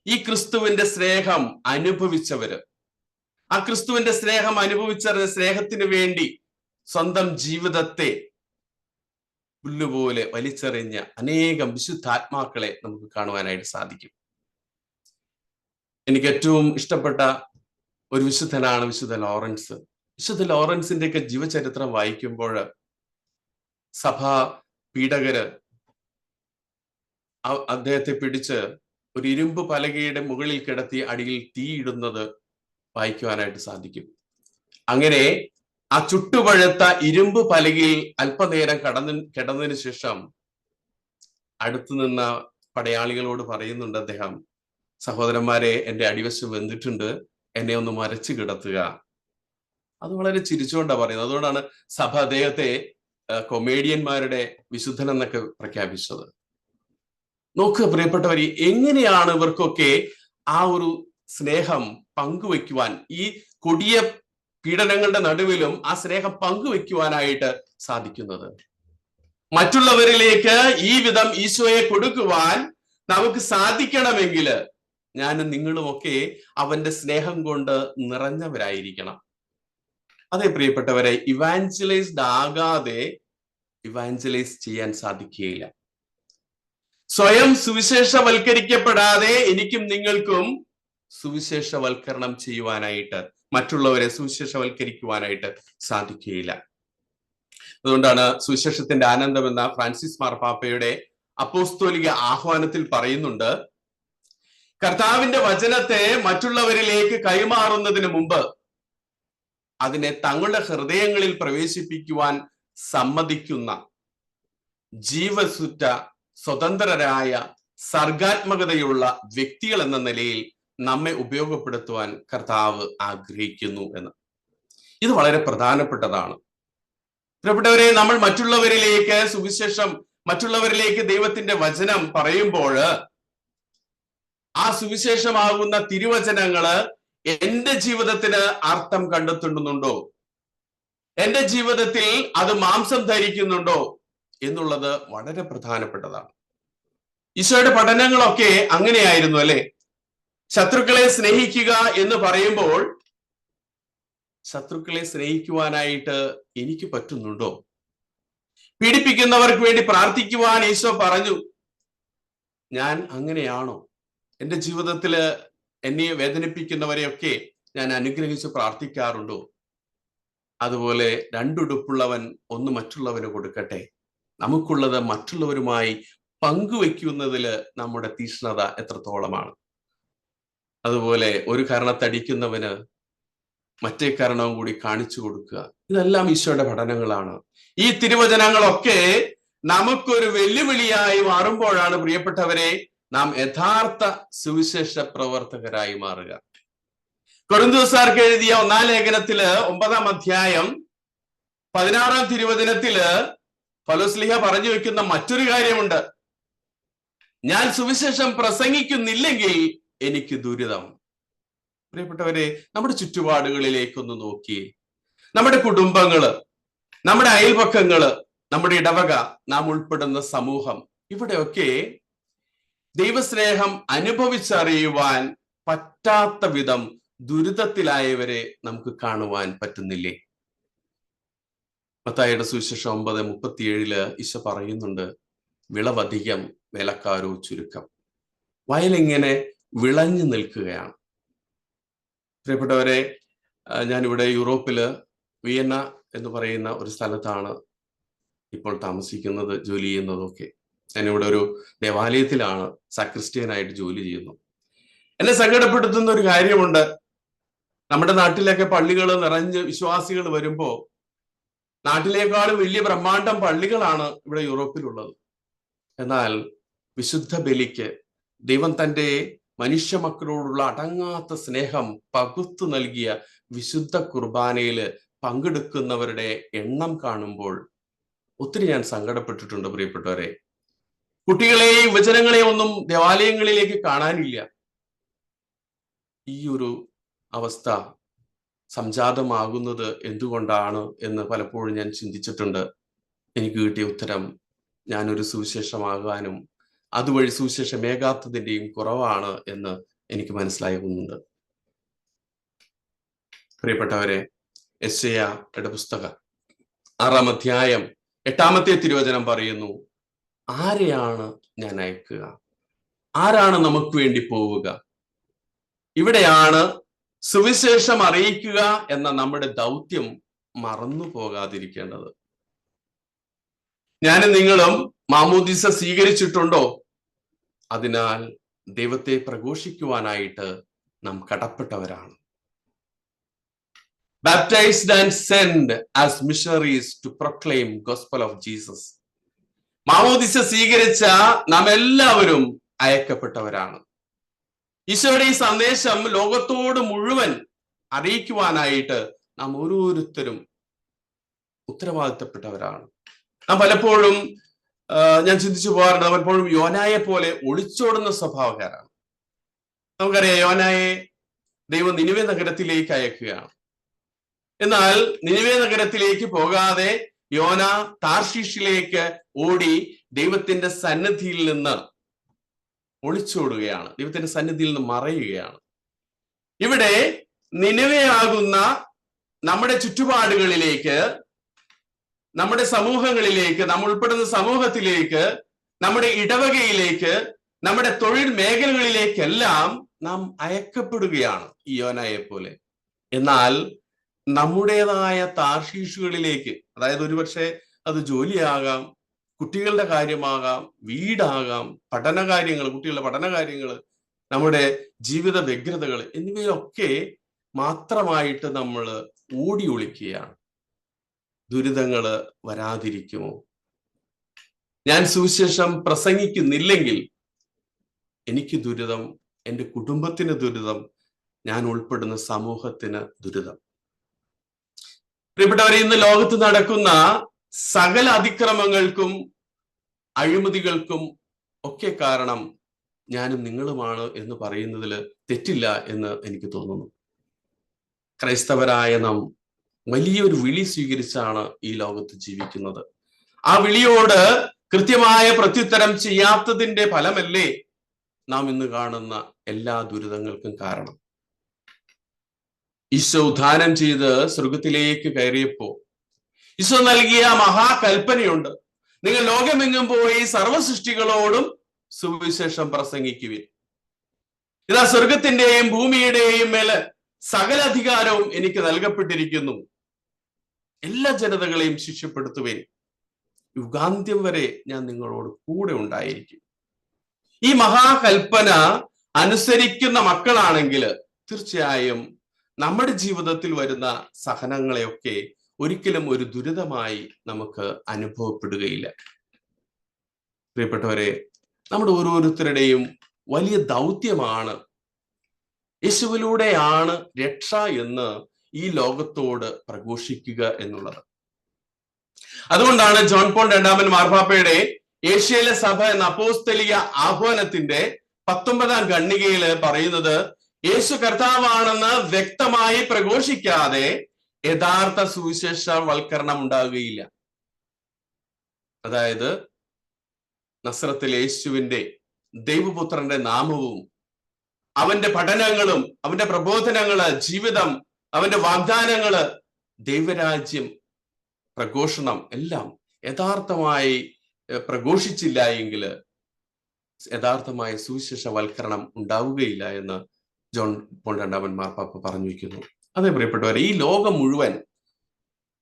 ഈ ക്രിസ്തുവിന്റെ സ്നേഹം അനുഭവിച്ചവര്, ആ ക്രിസ്തുവിന്റെ സ്നേഹം അനുഭവിച്ച സ്നേഹത്തിന് വേണ്ടി സ്വന്തം ജീവിതത്തെ പുല്ലുപോലെ വലിച്ചെറിഞ്ഞ അനേകം വിശുദ്ധാത്മാക്കളെ നമുക്ക് കാണുവാനായിട്ട് സാധിക്കും. എനിക്ക് ഏറ്റവും ഇഷ്ടപ്പെട്ട ഒരു വിശുദ്ധനാണ് വിശുദ്ധ ലോറൻസ്. വിശുദ്ധ ലോറൻസിന്റെ ഒക്കെ ജീവചരിത്രം വായിക്കുമ്പോൾ സഭാ പീഡകര് അദ്ദേഹത്തെ പിടിച്ച് ഒരു ഇരുമ്പ് പലകയുടെ മുകളിൽ കിടത്തി അടിയിൽ തീയിടുന്നത് വായിക്കുവാനായിട്ട് സാധിക്കും. അങ്ങനെ ആ ചുട്ടുപഴുത്ത ഇരുമ്പ് പലകയിൽ അല്പനേരം കിടന്നതിന് ശേഷം അടുത്തു നിന്ന പടയാളികളോട് പറയുന്നുണ്ട് അദ്ദേഹം: സഹോദരന്മാരെ, എന്റെ അടിവശം വെന്തിട്ടുണ്ട്, എന്നെ ഒന്ന് മരച്ചു കിടത്തുക. അത് വളരെ ചിരിച്ചുകൊണ്ടാണ് പറയുന്നത്. അതുകൊണ്ടാണ് സഭ അദ്ദേഹത്തെ കൊമേഡിയന്മാരുടെ വിശുദ്ധൻ എന്നൊക്കെ പ്രഖ്യാപിച്ചത്. നോക്കുക പ്രിയപ്പെട്ടവർ, എങ്ങനെയാണ് ഇവർക്കൊക്കെ ആ ഒരു സ്നേഹം പങ്കുവെക്കുവാൻ, ഈ കൊടിയ പീഡനങ്ങളുടെ നടുവിലും ആ സ്നേഹം പങ്കുവെക്കുവാനായിട്ട് സാധിക്കുന്നത്? മറ്റുള്ളവരിലേക്ക് ഈ വിധം ഈശോയെ കൊടുക്കുവാൻ നമുക്ക് സാധിക്കണമെങ്കിൽ ഞാനും നിങ്ങളുമൊക്കെ അവന്റെ സ്നേഹം കൊണ്ട് നിറഞ്ഞവരായിരിക്കണം. അതെ പ്രിയപ്പെട്ടവരെ, ഇവാഞ്ചലൈസ്ഡ് ആകാതെ ഇവാഞ്ചലൈസ് ചെയ്യാൻ സാധിക്കുകയില്ല. സ്വയം സുവിശേഷവൽക്കരിക്കപ്പെടാതെ എനിക്കും നിങ്ങൾക്കും സുവിശേഷവൽക്കരണം ചെയ്യുവാനായിട്ട്, മറ്റുള്ളവരെ സുവിശേഷവൽക്കരിക്കുവാനായിട്ട് സാധിക്കുകയില്ല. അതുകൊണ്ടാണ് സുവിശേഷത്തിന്റെ ആനന്ദം എന്ന ഫ്രാൻസിസ് മാർപ്പാപ്പയുടെ അപ്പോസ്തോലിക ആഹ്വാനത്തിൽ പറയുന്നുണ്ട്: കർത്താവിന്റെ വചനത്തെ മറ്റുള്ളവരിലേക്ക് കൈമാറുന്നതിന് മുമ്പ് അതിനെ തങ്ങളുടെ ഹൃദയങ്ങളിൽ പ്രവേശിപ്പിക്കുവാൻ സമ്മതിക്കുന്ന ജീവസുറ്റ സ്വതന്ത്രരായ സർഗാത്മകതയുള്ള വ്യക്തികൾ എന്ന നിലയിൽ നമ്മെ ഉപയോഗപ്പെടുത്തുവാൻ കർത്താവ് ആഗ്രഹിക്കുന്നു എന്ന്. ഇത് വളരെ പ്രധാനപ്പെട്ടതാണ്. പ്രിയപ്പെട്ടവരെ, നമ്മൾ മറ്റുള്ളവരിലേക്ക് സുവിശേഷം, മറ്റുള്ളവരിലേക്ക് ദൈവത്തിന്റെ വചനം പറയുമ്പോൾ ആ സുവിശേഷമാകുന്ന തിരുവചനങ്ങള് എന്റെ ജീവിതത്തിന് അർത്ഥം കണ്ടെത്തുന്നുണ്ടോ, എന്റെ ജീവിതത്തിൽ അത് മാംസം ധരിക്കുന്നുണ്ടോ എന്നുള്ളത് വളരെ പ്രധാനപ്പെട്ടതാണ്. ഈശോയുടെ പഠനങ്ങളൊക്കെ അങ്ങനെയായിരുന്നു അല്ലെ? ശത്രുക്കളെ സ്നേഹിക്കുക എന്ന് പറയുമ്പോൾ ശത്രുക്കളെ സ്നേഹിക്കുവാനായിട്ട് എനിക്ക് പറ്റുന്നുണ്ടോ? പീഡിപ്പിക്കുന്നവർക്ക് വേണ്ടി പ്രാർത്ഥിക്കുവാൻ ഈശോ പറഞ്ഞു. ഞാൻ അങ്ങനെയാണോ? എൻ്റെ ജീവിതത്തില് എന്നെ വേദനിപ്പിക്കുന്നവരെയൊക്കെ ഞാൻ അനുഗ്രഹിച്ച് പ്രാർത്ഥിക്കാറുണ്ടോ? അതുപോലെ രണ്ടുടുപ്പുള്ളവൻ ഒന്ന് മറ്റുള്ളവന് കൊടുക്കട്ടെ. നമുക്കുള്ളത് മറ്റുള്ളവരുമായി പങ്കുവെക്കുന്നതില് നമ്മുടെ തീഷ്ണത എത്രത്തോളമാണ്. അതുപോലെ ഒരു കരണത്തടിക്കുന്നവന് മറ്റേ കാരണവും കൂടി കാണിച്ചു കൊടുക്കുക. ഇതെല്ലാം ഈശോയുടെ പഠനങ്ങളാണ്. ഈ തിരുവചനങ്ങളൊക്കെ നമുക്കൊരു വെല്ലുവിളിയായി മാറുമ്പോഴാണ് പ്രിയപ്പെട്ടവരെ നാം യഥാർത്ഥ സുവിശേഷ പ്രവർത്തകരായി മാറുക. കൊരിന്ത്യക്കാർക്ക് എഴുതിയ 1-ാം ലേഖനത്തില് 9-ാം അധ്യായം 16-ാം തിരുവചനത്തില് പൗലോസ്ലീഹ പറഞ്ഞു വെക്കുന്ന മറ്റൊരു കാര്യമുണ്ട്. ഞാൻ സുവിശേഷം പ്രസംഗിക്കുന്നില്ലെങ്കിൽ എനിക്ക് ദുരിതം. പ്രിയപ്പെട്ടവരെ, നമ്മുടെ ചുറ്റുപാടുകളിലേക്കൊന്ന് നോക്കിയേ. നമ്മുടെ കുടുംബങ്ങള്, നമ്മുടെ അയൽപക്കങ്ങള്, നമ്മുടെ ഇടവക, നാം ഉൾപ്പെടുന്ന സമൂഹം, ഇവിടെയൊക്കെ ദൈവസ്നേഹം അനുഭവിച്ചറിയുവാൻ പറ്റാത്ത വിധം ദുരിതത്തിലായവരെ നമുക്ക് കാണുവാൻ പറ്റുന്നില്ലേ? മത്തായിയുടെ സുവിശേഷം 9:37 ഈശോ പറയുന്നുണ്ട്, വിളവധികം വേലക്കാരോ ചുരുക്കം. വയലിങ്ങനെ വിളഞ്ഞു നിൽക്കുകയാണ്. പ്രിയപ്പെട്ടവരെ, ഞാനിവിടെ യൂറോപ്പില് വിയന്ന എന്ന് പറയുന്ന ഒരു സ്ഥലത്താണ് ഇപ്പോൾ താമസിക്കുന്നത്, ജോലി ചെയ്യുന്നതൊക്കെ. ഞാനിവിടെ ഒരു ദേവാലയത്തിലാണ് സാക്രിസ്ത്യനായിട്ട് ജോലി ചെയ്യുന്നു. എന്നെ സങ്കടപ്പെടുത്തുന്ന ഒരു കാര്യമുണ്ട്. നമ്മുടെ നാട്ടിലൊക്കെ പള്ളികൾ നിറഞ്ഞ് വിശ്വാസികൾ വരുമ്പോ നാട്ടിലേക്കാളും വലിയ ബ്രഹ്മാണ്ഡം പള്ളികളാണ് ഇവിടെ യൂറോപ്പിലുള്ളത്. എന്നാൽ വിശുദ്ധ ബലിക്ക് ദൈവം തൻ്റെ മനുഷ്യ മക്കളോടുള്ള അടങ്ങാത്ത സ്നേഹം പകുത്തു നൽകിയ വിശുദ്ധ കുർബാനയില് പങ്കെടുക്കുന്നവരുടെ എണ്ണം കാണുമ്പോൾ ഒത്തിരി ഞാൻ സങ്കടപ്പെട്ടിട്ടുണ്ട്. പ്രിയപ്പെട്ടവരെ, കുട്ടികളെയും യുവജനങ്ങളെയും ഒന്നും ദേവാലയങ്ങളിലേക്ക് കാണാനില്ല. ഈ ഒരു അവസ്ഥ സംജാതമാകുന്നത് എന്തുകൊണ്ടാണ് എന്ന് പലപ്പോഴും ഞാൻ ചിന്തിച്ചിട്ടുണ്ട്. എനിക്ക് കിട്ടിയ ഉത്തരം, ഞാനൊരു സുവിശേഷമാകാനും അതുവഴി സുവിശേഷമേകാത്തതിൻ്റെയും കുറവാണ് എന്ന് എനിക്ക് മനസ്സിലാകുന്നുണ്ട്. പ്രിയപ്പെട്ടവരെ, യെശയ്യായുടെ പുസ്തകം 6-ാം അധ്യായം 8-ാമത്തെ തിരുവചനം പറയുന്നു, ആരെയാണ് ഞാൻ അയക്കുക? ആരാണ് നമുക്ക് വേണ്ടി പോവുക? ഇവിടെയാണ് സുവിശേഷം അറിയിക്കുക എന്ന നമ്മുടെ ദൗത്യം മറന്നു പോകാതിരിക്കേണ്ടത്. ഞാനും നിങ്ങളും മാമോദീസ സ്വീകരിച്ചിട്ടുണ്ടോ? അതിനാൽ ദൈവത്തെ പ്രഘോഷിക്കുവാനായിട്ട് നാം കടപ്പെട്ടവരാണ്. Baptised and sent as missionaries to proclaim gospel of Jesus. മാമോദീസ സ്വീകരിച്ച നാം എല്ലാവരും അയക്കപ്പെട്ടവരാണ്. ഈശോയുടെ ഈ സന്ദേശം ലോകത്തോട് മുഴുവൻ അറിയിക്കുവാനായിട്ട് നാം ഓരോരുത്തരും ഉത്തരവാദിത്തപ്പെട്ടവരാണ്. നാം പലപ്പോഴും ഞാൻ ചിന്തിച്ചു പോകാറുണ്ട്, പലപ്പോഴും യോനായെ പോലെ ഒളിച്ചോടുന്ന സ്വഭാവക്കാരാണ്. നമുക്കറിയാം, യോനായെ ദൈവം നിനിവേ നഗരത്തിലേക്ക് അയക്കുകയാണ്. എന്നാൽ നിനിവേ നഗരത്തിലേക്ക് പോകാതെ യോന താർഷീഷിലേക്ക് ഓടി ദൈവത്തിന്റെ സന്നിധിയിൽ നിന്ന് ഒളിച്ചോടുകയാണ്, ദൈവത്തിന്റെ സന്നിധിയിൽ നിന്ന് മറയുകയാണ്. ഇവിടെ നിനിവയാകുന്ന നമ്മുടെ ചുറ്റുപാടുകളിലേക്ക്, നമ്മുടെ സമൂഹങ്ങളിലേക്ക്, നാം ഉൾപ്പെടുന്ന സമൂഹത്തിലേക്ക്, നമ്മുടെ ഇടവകയിലേക്ക്, നമ്മുടെ തൊഴിൽ മേഖലകളിലേക്കെല്ലാം നാം അയക്കപ്പെടുകയാണ് ഈ യോനായെ പോലെ. എന്നാൽ നമ്മുടേതായ താർഷീഷുകളിലേക്ക്, അതായത് ഒരുപക്ഷെ അത് ജോലിയാകാം, കുട്ടികളുടെ കാര്യമാകാം, വീടാകാം, പഠനകാര്യങ്ങൾ, കുട്ടികളുടെ പഠനകാര്യങ്ങൾ, നമ്മുടെ ജീവിത വ്യഗ്രതകൾ എന്നിവയൊക്കെ മാത്രമായിട്ട് നമ്മൾ ഓടി ഒളിക്കുകയാണ്. ദുരിതങ്ങൾ വരാതിരിക്കുമോ? ഞാൻ സുവിശേഷം പ്രസംഗിക്കുന്നില്ലെങ്കിൽ എനിക്ക് ദുരിതം, എൻ്റെ കുടുംബത്തിന് ദുരിതം, ഞാൻ ഉൾപ്പെടുന്ന സമൂഹത്തിന് ദുരിതം. പ്രിയപ്പെട്ടവരെ, ഇന്ന് ലോകത്ത് നടക്കുന്ന സകല അതിക്രമങ്ങൾക്കും അഴിമതികൾക്കും ഒക്കെ കാരണം ഞാനും നിങ്ങളുമാണ് എന്ന് പറയുന്നതിൽ തെറ്റില്ല എന്ന് എനിക്ക് തോന്നുന്നു. ക്രൈസ്തവരായ നാം വലിയൊരു വിളി സ്വീകരിച്ചാണ് ഈ ലോകത്ത് ജീവിക്കുന്നത്. ആ വിളിയോട് കൃത്യമായ പ്രത്യുത്തരം ചെയ്യാത്തതിന്റെ ഫലമല്ലേ നാം ഇന്ന് കാണുന്ന എല്ലാ ദുരിതങ്ങൾക്കും കാരണം. ഈശോ ഉദ്ധാനം ചെയ്ത് സ്വർഗത്തിലേക്ക് കയറിയപ്പോ ഈശോ നൽകിയ മഹാകൽപ്പനയുണ്ട്, നിങ്ങൾ ലോകമെങ്ങും പോയി സർവ്വസൃഷ്ടികളോടും സുവിശേഷം പ്രസംഗിക്കുവിൻ. ഇതാ സ്വർഗത്തിന്റെയും ഭൂമിയുടെയും മേലെ സകല അധികാരവും എനിക്ക് നൽകപ്പെട്ടിരിക്കുന്നു. എല്ലാ ജനതകളെയും ശിക്ഷപ്പെടുത്തുവിൻ, യുഗാന്ത്യം വരെ ഞാൻ നിങ്ങളോട് കൂടെ ഉണ്ടായിരിക്കും. ഈ മഹാകൽപ്പന അനുസരിക്കുന്ന മക്കളാണെങ്കിൽ തീർച്ചയായും നമ്മുടെ ജീവിതത്തിൽ വരുന്ന സഹനങ്ങളെയൊക്കെ ഒരിക്കലും ഒരു ദുരിതമായി നമുക്ക് അനുഭവപ്പെടുകയില്ല. പ്രിയപ്പെട്ടവരെ, നമ്മുടെ ഓരോരുത്തരുടെയും വലിയ ദൗത്യമാണ് യേശുവിലൂടെയാണ് രക്ഷ എന്ന് ഈ ലോകത്തോട് പ്രഘോഷിക്കുക എന്നുള്ളത്. അതുകൊണ്ടാണ് ജോൺ പോൾ രണ്ടാമൻ മാർപ്പാപ്പയുടെ ഏഷ്യയിലെ സഭ എന്ന അപ്പോസ്തലിക ആഹ്വാനത്തിന്റെ 19-ാം ഖണ്ഡികയിൽ പറയുന്നത്, യേശു കർത്താവാണെന്ന് വ്യക്തമായി പ്രഘോഷിക്കാതെ യഥാർത്ഥ സുവിശേഷവൽക്കരണം ഉണ്ടാകുകയില്ല. അതായത് നസ്രത്തിൽ യേശുവിന്റെ ദൈവപുത്രന്റെ നാമവും അവന്റെ പഠനങ്ങളും അവന്റെ പ്രബോധനങ്ങള്, ജീവിതം, അവന്റെ വാഗ്ദാനങ്ങള്, ദൈവരാജ്യം, പ്രഘോഷണം എല്ലാം യഥാർത്ഥമായി പ്രഘോഷിച്ചില്ല എങ്കിൽ യഥാർത്ഥമായ സുവിശേഷവൽക്കരണം ഉണ്ടാവുകയില്ല എന്ന് ജോൺ പോൾ രണ്ടാമൻ മാർപ്പാപ്പ പറഞ്ഞു വയ്ക്കുന്നു. അതേ പ്രിയപ്പെട്ടവരെ, ഈ ലോകം മുഴുവൻ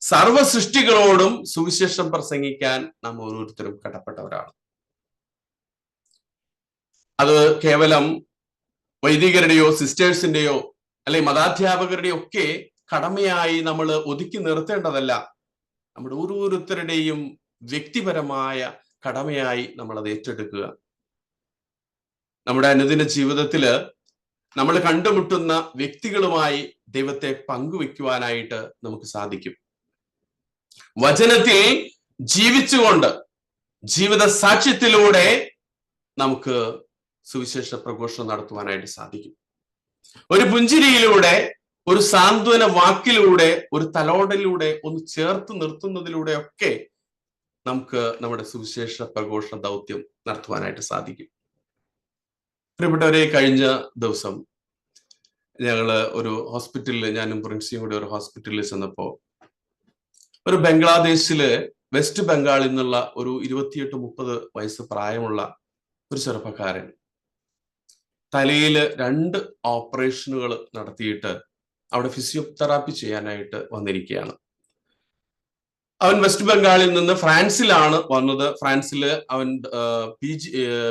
സർവ സൃഷ്ടികളോടും സുവിശേഷം പ്രസംഗിക്കാൻ നാം ഓരോരുത്തരും കടപ്പെട്ടവരാണ്. അത് കേവലം വൈദികരുടെയോ സിസ്റ്റേഴ്സിന്റെയോ അല്ലെങ്കിൽ മതാധ്യാപകരുടെയോ ഒക്കെ കടമയായി നമ്മൾ ഒതുക്കി നിർത്തേണ്ടതല്ല. നമ്മുടെ ഓരോരുത്തരുടെയും വ്യക്തിപരമായ കടമയായി നമ്മൾ അത് ഏറ്റെടുക്കുക. നമ്മുടെ അനുദിന ജീവിതത്തില് നമ്മൾ കണ്ടുമുട്ടുന്ന വ്യക്തികളുമായി ദൈവത്തെ പങ്കുവെക്കുവാനായിട്ട് നമുക്ക് സാധിക്കും. വചനത്തിൽ ജീവിച്ചുകൊണ്ട് ജീവിത സാക്ഷ്യത്തിലൂടെ നമുക്ക് സുവിശേഷ പ്രഘോഷണം നടത്തുവാനായിട്ട് സാധിക്കും. ഒരു പുഞ്ചിരിയിലൂടെ, ഒരു സാന്ത്വന വാക്കിലൂടെ, ഒരു തലോടലിലൂടെ, ഒന്ന് ചേർത്ത് നിർത്തുന്നതിലൂടെ ഒക്കെ നമുക്ക് നമ്മുടെ സുവിശേഷ പ്രഘോഷണ ദൗത്യം നടത്തുവാനായിട്ട് സാധിക്കും. പ്രിയപ്പെട്ടവരെ, കഴിഞ്ഞ ദിവസം ഞങ്ങള് ഒരു ഹോസ്പിറ്റലിൽ, ഞാനും പ്രിൻസിയും കൂടി ഒരു ഹോസ്പിറ്റലിൽ ചെന്നപ്പോ ഒരു ബംഗ്ലാദേശില് വെസ്റ്റ് ബംഗാളിൽ നിന്നുള്ള ഒരു 28-30 വയസ്സ് പ്രായമുള്ള ഒരു ചെറുപ്പക്കാരൻ തലയില് 2 ഓപ്പറേഷനുകൾ നടത്തിയിട്ട് അവിടെ ഫിസിയോതെറാപ്പി ചെയ്യാനായിട്ട് വന്നിരിക്കുകയാണ്. അവൻ വെസ്റ്റ് ബംഗാളിൽ നിന്ന് ഫ്രാൻസിലാണ് വന്നത്. ഫ്രാൻസില് അവൻ